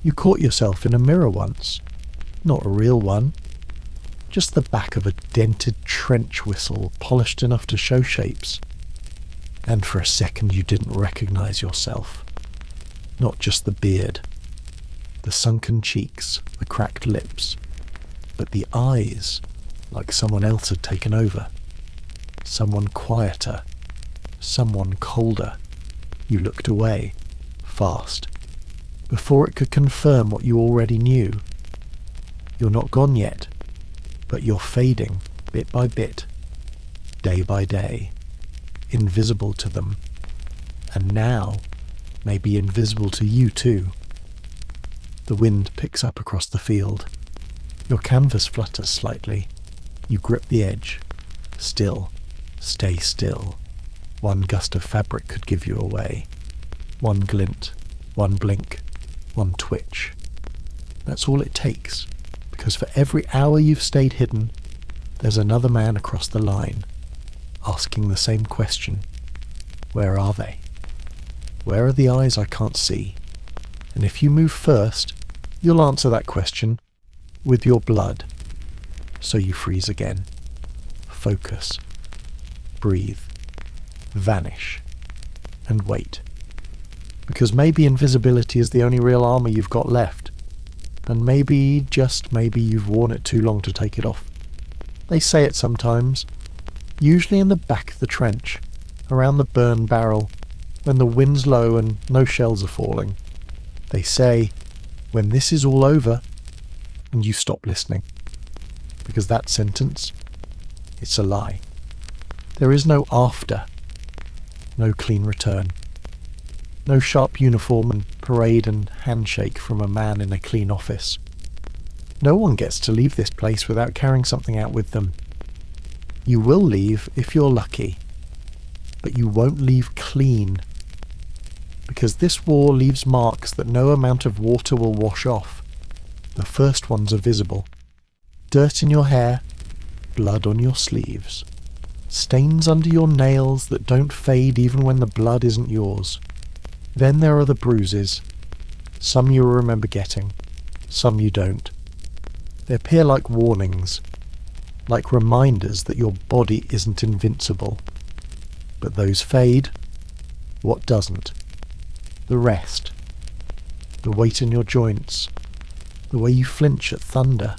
You caught yourself in a mirror once. Not a real one. Just the back of a dented trench whistle polished enough to show shapes. And for a second you didn't recognize yourself. Not just the beard, the sunken cheeks, the cracked lips, but the eyes, like someone else had taken over. Someone quieter, someone colder. You looked away, fast, before it could confirm what you already knew. You're not gone yet, but you're fading, bit by bit, day by day, invisible to them, and now maybe invisible to you too. The wind picks up across the field. Your canvas flutters slightly. You grip the edge. Still. Stay still. One gust of fabric could give you away. One glint. One blink. One twitch. That's all it takes. Because for every hour you've stayed hidden, there's another man across the line, asking the same question. Where are they? Where are the eyes I can't see? And if you move first, you'll answer that question with your blood. So you freeze again. Focus. Breathe. Vanish. And wait. Because maybe invisibility is the only real armor you've got left. And maybe, just maybe, you've worn it too long to take it off. They say it sometimes. Usually in the back of the trench. Around the burn barrel. When the wind's low and no shells are falling. They say, when this is all over, and you stop listening. Because that sentence, it's a lie. There is no after. No clean return. No sharp uniform and parade and handshake from a man in a clean office. No one gets to leave this place without carrying something out with them. You will leave if you're lucky, but you won't leave clean. Because this war leaves marks that no amount of water will wash off. The first ones are visible. Dirt in your hair, blood on your sleeves. Stains under your nails that don't fade even when the blood isn't yours. Then there are the bruises. Some you remember getting, some you don't. They appear like warnings, like reminders that your body isn't invincible. But those fade. What doesn't? The rest. The weight in your joints. The way you flinch at thunder.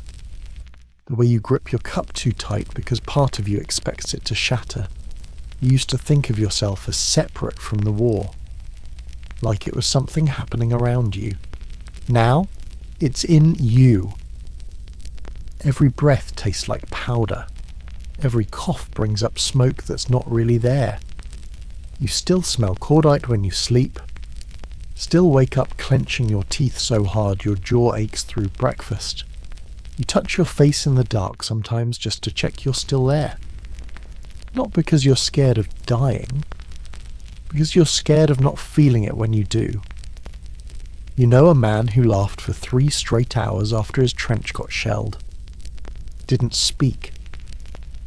The way you grip your cup too tight because part of you expects it to shatter. You used to think of yourself as separate from the war, like it was something happening around you. Now, it's in you. Every breath tastes like powder. Every cough brings up smoke that's not really there. You still smell cordite when you sleep. Still wake up clenching your teeth so hard your jaw aches through breakfast. You touch your face in the dark sometimes just to check you're still there. Not because you're scared of dying, because you're scared of not feeling it when you do. You know a man who laughed for 3 straight hours after his trench got shelled. Didn't speak,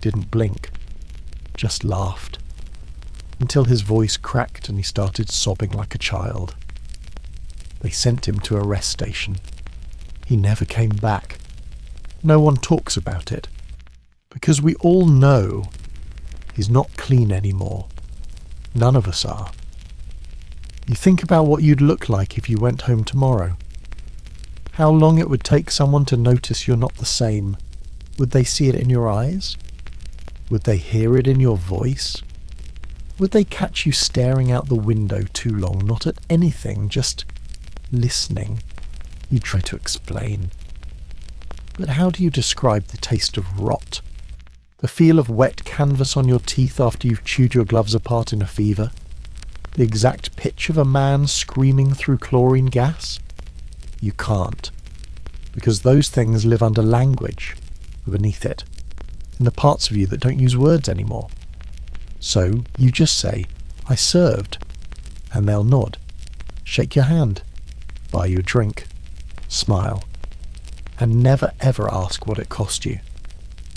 didn't blink, just laughed, until his voice cracked and he started sobbing like a child. They sent him to a rest station. He never came back. No one talks about it, because we all know he's not clean anymore. None of us are. You think about what you'd look like if you went home tomorrow. How long it would take someone to notice you're not the same. Would they see it in your eyes? Would they hear it in your voice? Would they catch you staring out the window too long, not at anything, just listening? You try to explain. But how do you describe the taste of rot? The feel of wet canvas on your teeth after you've chewed your gloves apart in a fever? The exact pitch of a man screaming through chlorine gas? You can't, because those things live under language, beneath it, in the parts of you that don't use words anymore. So you just say, "I served," and they'll nod, shake your hand, buy you a drink, smile, and never ever ask what it cost you,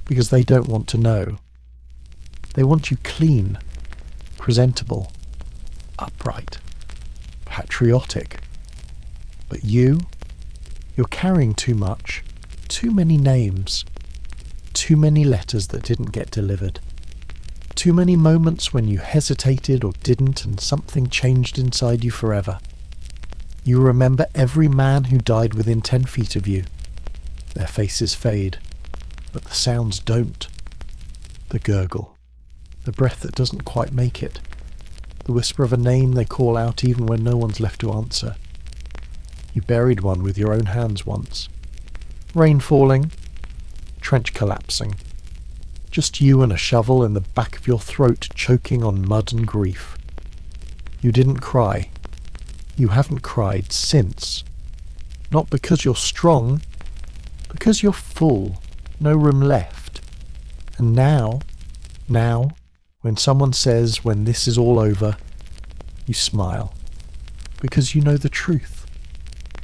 because they don't want to know. They want you clean, presentable, upright, patriotic. But you're carrying too much, too many names, too many letters that didn't get delivered, too many moments when you hesitated or didn't and something changed inside you forever. You remember every man who died within 10 feet of you. Their faces fade, but the sounds don't. The gurgle, the breath that doesn't quite make it, the whisper of a name they call out even when no one's left to answer. You buried one with your own hands once. Rain falling, trench collapsing. Just you and a shovel in the back of your throat choking on mud and grief. You didn't cry. You haven't cried since. Not because you're strong, because you're full, no room left. And now, when someone says, when this is all over, you smile, because you know the truth.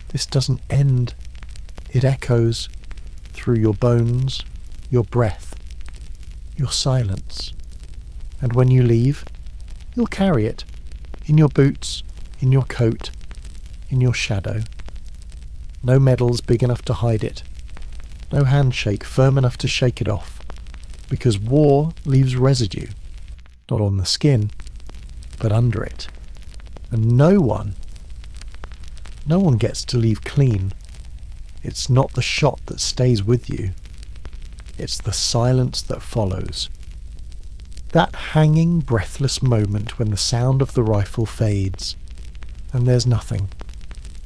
This doesn't end. It echoes through your bones, your breath, your silence. And when you leave, you'll carry it, in your boots, in your coat, in your shadow. No medals big enough to hide it. No handshake firm enough to shake it off. Because war leaves residue, not on the skin, but under it. And no one gets to leave clean. It's not the shot that stays with you. It's the silence that follows. That hanging, breathless moment when the sound of the rifle fades, and there's nothing.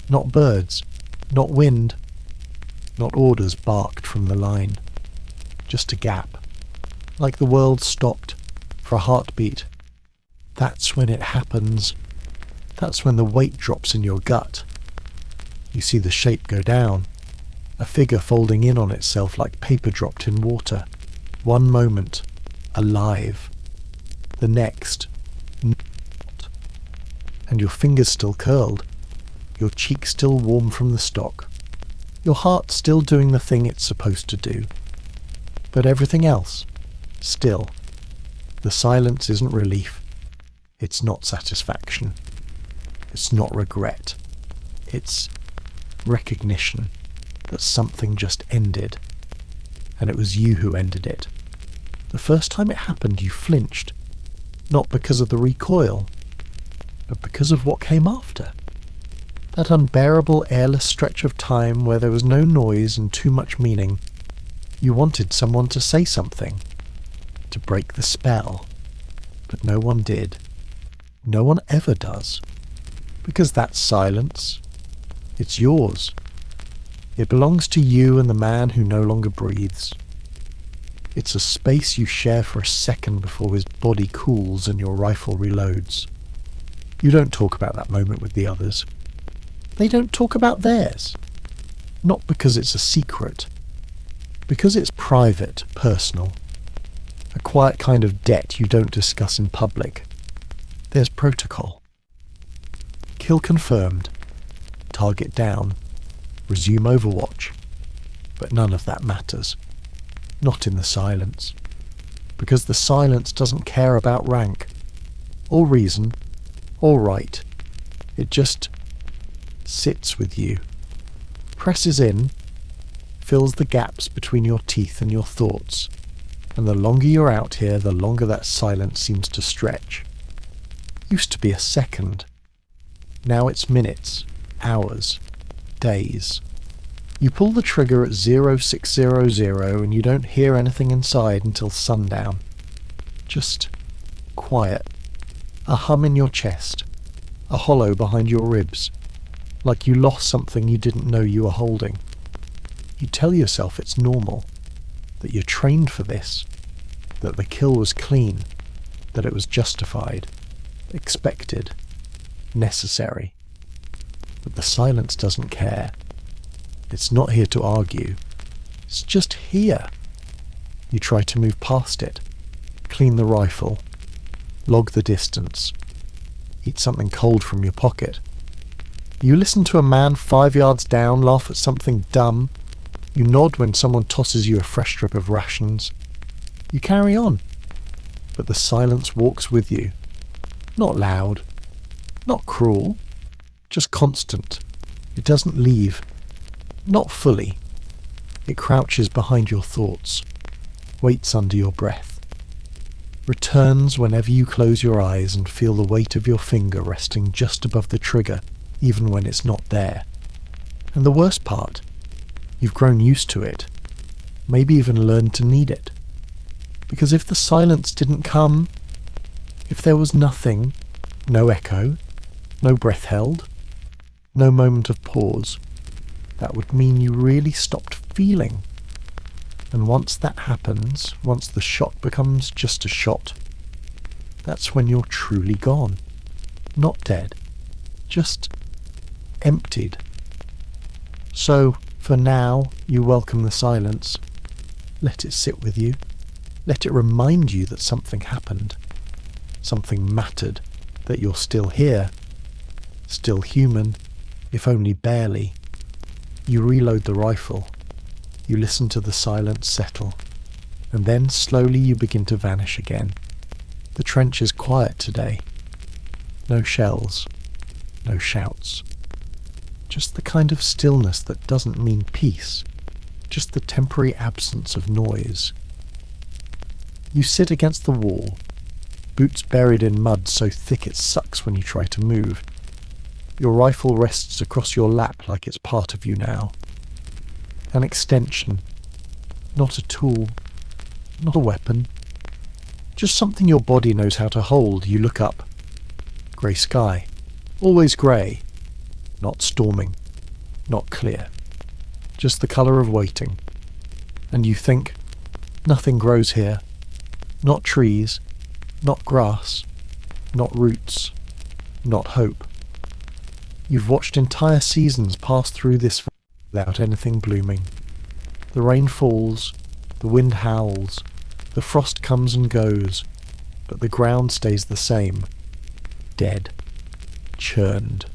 Not birds, not wind, not orders barked from the line. Just a gap. Like the world stopped for a heartbeat. That's when it happens. That's when the weight drops in your gut. You see the shape go down. A figure folding in on itself like paper dropped in water. One moment, alive. The next, not. And your fingers still curled. Your cheek still warm from the stock. Your heart still doing the thing it's supposed to do. But everything else, still. The silence isn't relief. It's not satisfaction. It's not regret. It's recognition that something just ended. And it was you who ended it. The first time it happened, you flinched. Not because of the recoil, but because of what came after. That unbearable airless stretch of time where there was no noise and too much meaning. You wanted someone to say something, to break the spell. But no one did. No one ever does. Because that silence, it's yours. It belongs to you and the man who no longer breathes. It's a space you share for a second before his body cools and your rifle reloads. You don't talk about that moment with the others. They don't talk about theirs. Not because it's a secret. Because it's private, personal. A quiet kind of debt you don't discuss in public. There's protocol. Kill confirmed. Target down. Resume overwatch. But none of that matters. Not in the silence. Because the silence doesn't care about rank. Or reason. Or right. It just sits with you. Presses in. Fills the gaps between your teeth and your thoughts. And the longer you're out here, the longer that silence seems to stretch. Used to be a second. Now it's minutes, hours, days. You pull the trigger at 0600 and you don't hear anything inside until sundown. Just quiet. A hum in your chest. A hollow behind your ribs. Like you lost something you didn't know you were holding. You tell yourself it's normal. That you're trained for this. That the kill was clean. That it was justified. Expected. Necessary. But the silence doesn't care. It's not here to argue. It's just here. You try to move past it. Clean the rifle. Log the distance. Eat something cold from your pocket. You listen to a man 5 yards down laugh at something dumb. You nod when someone tosses you a fresh strip of rations. You carry on. But the silence walks with you. Not loud. Not cruel. Just constant. It doesn't leave. Not fully. It crouches behind your thoughts. Waits under your breath. Returns whenever you close your eyes and feel the weight of your finger resting just above the trigger, even when it's not there. And the worst part, you've grown used to it. Maybe even learned to need it. Because if the silence didn't come, if there was nothing, no echo, no breath held, no moment of pause, that would mean you really stopped feeling. And once that happens, once the shot becomes just a shot, that's when you're truly gone. Not dead. Just emptied. So, for now, you welcome the silence. Let it sit with you. Let it remind you that something happened. Something mattered. That you're still here. Still human, if only barely. You reload the rifle. You listen to the silence settle. And then slowly you begin to vanish again. The trench is quiet today. No shells. No shouts. Just the kind of stillness that doesn't mean peace. Just the temporary absence of noise. You sit against the wall, boots buried in mud so thick it sucks when you try to move. Your rifle rests across your lap like it's part of you now. An extension. Not a tool. Not a weapon. Just something your body knows how to hold. You look up. Grey sky. Always grey. Not storming. Not clear. Just the colour of waiting. And you think, nothing grows here. Not trees. Not grass. Not roots. Not hope. You've watched entire seasons pass through this without anything blooming. The rain falls. The wind howls. The frost comes and goes. But the ground stays the same. Dead. Churned.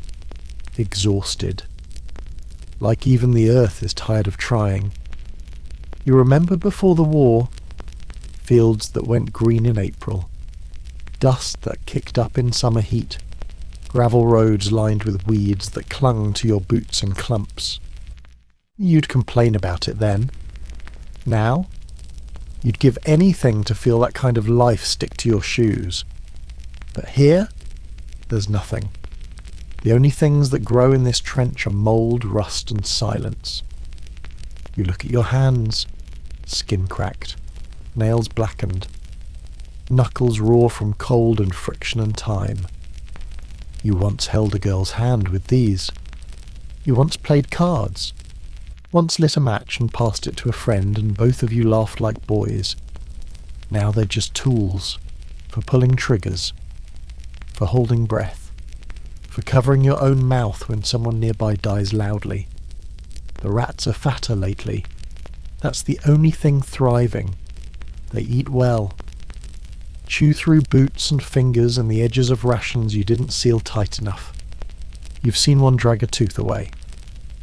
Exhausted. Like even the earth is tired of trying. You remember before the war, fields that went green in April, dust that kicked up in summer heat, gravel roads lined with weeds that clung to your boots in clumps. You'd complain about it then. Now, you'd give anything to feel that kind of life stick to your shoes. But here, there's nothing. The only things that grow in this trench are mould, rust and silence. You look at your hands, skin cracked, nails blackened. Knuckles raw from cold and friction and time. You once held a girl's hand with these. You once played cards. Once lit a match and passed it to a friend, and both of you laughed like boys. Now they're just tools, for pulling triggers, for holding breath, for covering your own mouth when someone nearby dies loudly. The rats are fatter lately. That's the only thing thriving. They eat well. Chew through boots and fingers and the edges of rations you didn't seal tight enough. You've seen one drag a tooth away.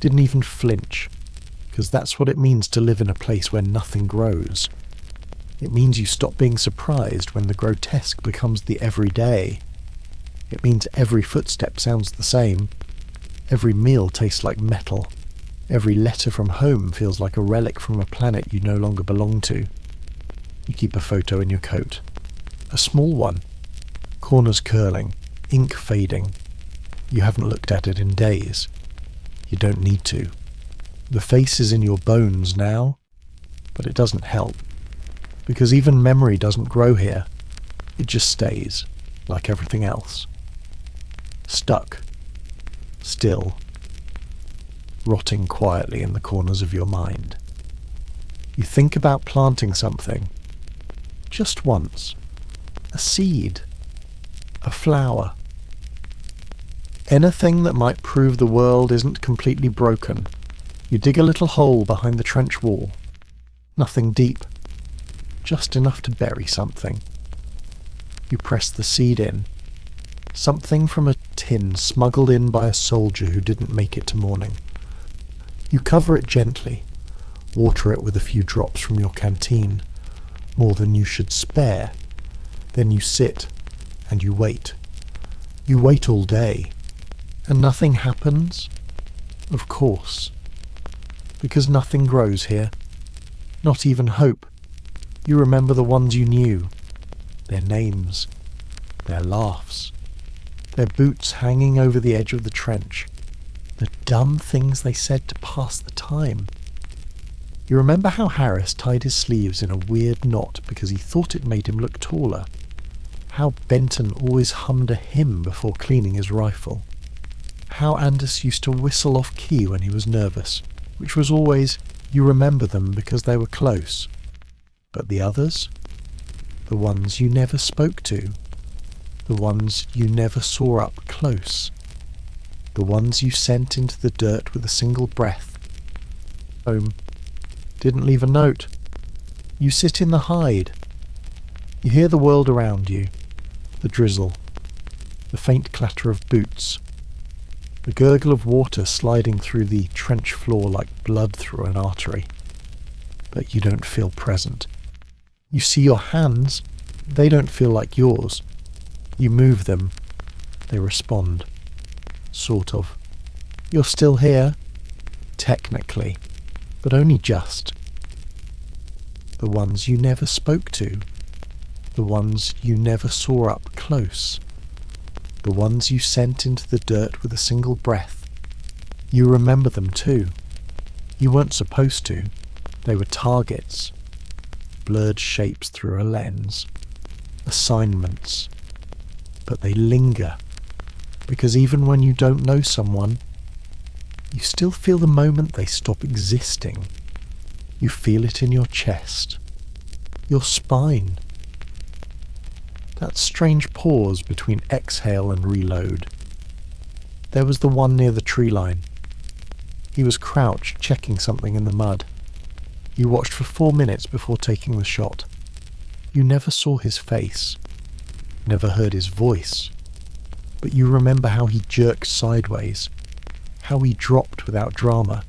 Didn't even flinch. Because that's what it means to live in a place where nothing grows. It means you stop being surprised when the grotesque becomes the everyday. It means every footstep sounds the same. Every meal tastes like metal. Every letter from home feels like a relic from a planet you no longer belong to. You keep a photo in your coat. A small one. Corners curling. Ink fading. You haven't looked at it in days. You don't need to. The face is in your bones now, but it doesn't help. Because even memory doesn't grow here. It just stays, like everything else. Stuck. Still. Rotting quietly in the corners of your mind. You think about planting something. Just once. A seed. A flower. Anything that might prove the world isn't completely broken. You dig a little hole behind the trench wall. Nothing deep. Just enough to bury something. You press the seed in. Something from a tin smuggled in by a soldier who didn't make it to morning. You cover it gently. Water it with a few drops from your canteen. More than you should spare. Then you sit and you wait. You wait all day. And nothing happens? Of course. Because nothing grows here. Not even hope. You remember the ones you knew. Their names. Their laughs. Their boots hanging over the edge of the trench. The dumb things they said to pass the time. You remember how Harris tied his sleeves in a weird knot because he thought it made him look taller. How Benton always hummed a hymn before cleaning his rifle. How Anders used to whistle off key when he was nervous, which was always, you remember them because they were close. But the others? The ones you never spoke to. The ones you never saw up close. The ones you sent into the dirt with a single breath. Home. Didn't leave a note. You sit in the hide. You hear the world around you. The drizzle. The faint clatter of boots. The gurgle of water sliding through the trench floor like blood through an artery. But you don't feel present. You see your hands. They don't feel like yours. You move them. They respond. Sort of. You're still here. Technically. But only just. The ones you never spoke to. The ones you never saw up close. The ones you sent into the dirt with a single breath. You remember them too. You weren't supposed to. They were targets. Blurred shapes through a lens. Assignments. But they linger. Because even when you don't know someone, you still feel the moment they stop existing. You feel it in your chest. Your spine. That strange pause between exhale and reload. There was the one near the tree line. He was crouched, checking something in the mud. You watched for 4 minutes before taking the shot. You never saw his face. Never heard his voice. But you remember how he jerked sideways. How he dropped without drama.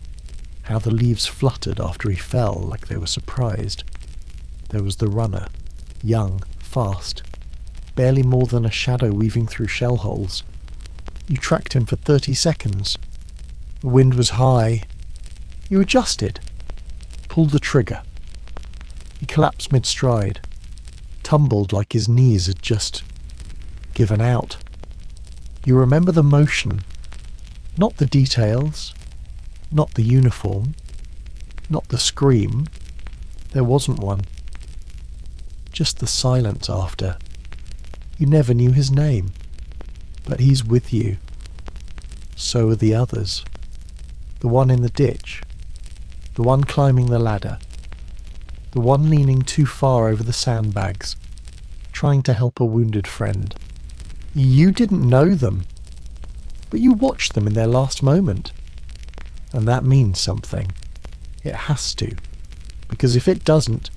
How the leaves fluttered after he fell like they were surprised. There was the runner. Young, fast. Barely more than a shadow weaving through shell holes. You tracked him for 30 seconds. The wind was high. You adjusted. Pulled the trigger. He collapsed mid-stride. Tumbled like his knees had just given out. You remember the motion. Not the details. Not the uniform. Not the scream. There wasn't one. just the silence after. You never knew his name, but he's with you. So are the others. The one in the ditch, the one climbing the ladder, the one leaning too far over the sandbags, trying to help a wounded friend. You didn't know them, but you watched them in their last moment. And that means something. It has to. Because if it doesn't,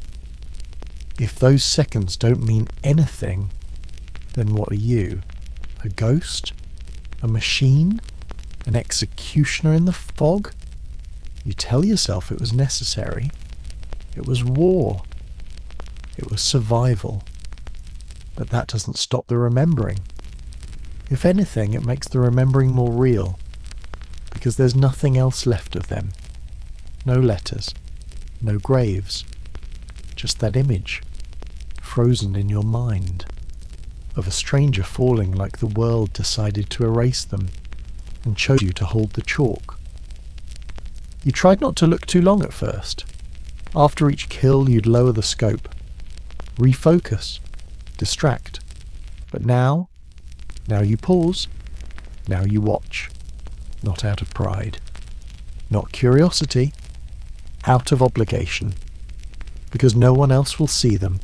if those seconds don't mean anything, then what are you? A ghost? A machine? An executioner in the fog? You tell yourself it was necessary. It was war. It was survival. But that doesn't stop the remembering. If anything, it makes the remembering more real, because there's nothing else left of them. No letters, no graves, just that image, frozen in your mind, of a stranger falling like the world decided to erase them and chose you to hold the chalk. You tried not to look too long at first. After each kill, you'd lower the scope, refocus, distract. But now you pause, now you watch, not out of pride, not curiosity, out of obligation, because no one else will see them,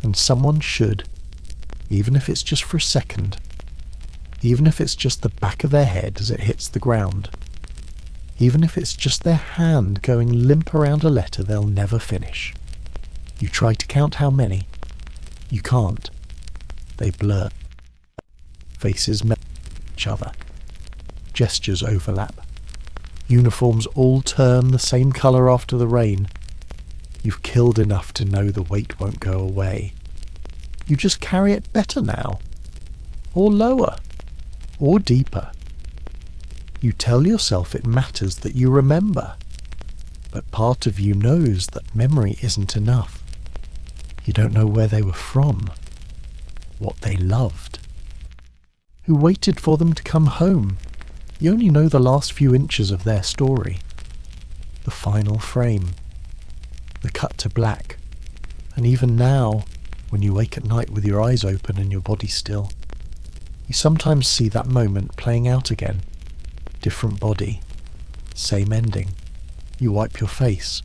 and someone should, even if it's just for a second, even if it's just the back of their head as it hits the ground, even if it's just their hand going limp around a letter they'll never finish. You try to count how many. You can't. They blur. Faces match each other. Gestures overlap. Uniforms all turn the same colour after the rain. You've killed enough to know the weight won't go away. You just carry it better now. Or lower. Or deeper. You tell yourself it matters that you remember. But part of you knows that memory isn't enough. You don't know where they were from. What they loved. Who waited for them to come home. You only know the last few inches of their story. The final frame. The cut to black. And even now, when you wake at night with your eyes open and your body still, you sometimes see that moment playing out again. Different body. Same ending. You wipe your face.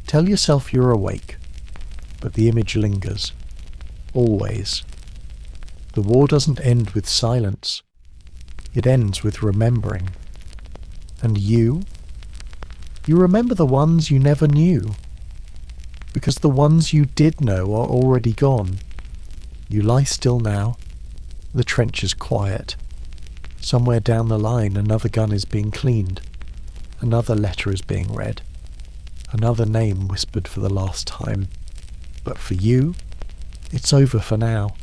Tell yourself you're awake. But the image lingers. Always. The war doesn't end with silence. It ends with remembering. And you? You remember the ones you never knew. Because the ones you did know are already gone. You lie still now. The trench is quiet. Somewhere down the line another gun is being cleaned. Another letter is being read. Another name whispered for the last time. But for you, it's over for now.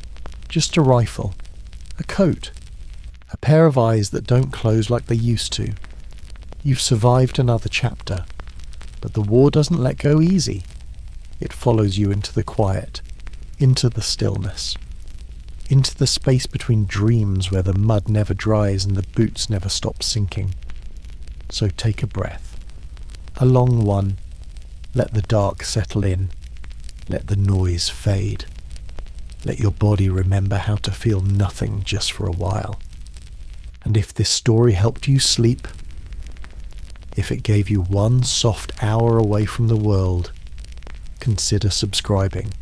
Just a rifle, a coat, a pair of eyes that don't close like they used to. You've survived another chapter, but the war doesn't let go easy. It follows you into the quiet, into the stillness, into the space between dreams where the mud never dries and the boots never stop sinking. So take a breath, a long one. Let the dark settle in. Let the noise fade. Let your body remember how to feel nothing just for a while. And if this story helped you sleep, if it gave you one soft hour away from the world, consider subscribing.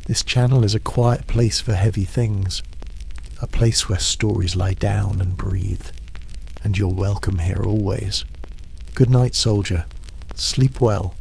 This channel is a quiet place for heavy things, a place where stories lie down and breathe, and you're welcome here always. Good night, soldier. Sleep well.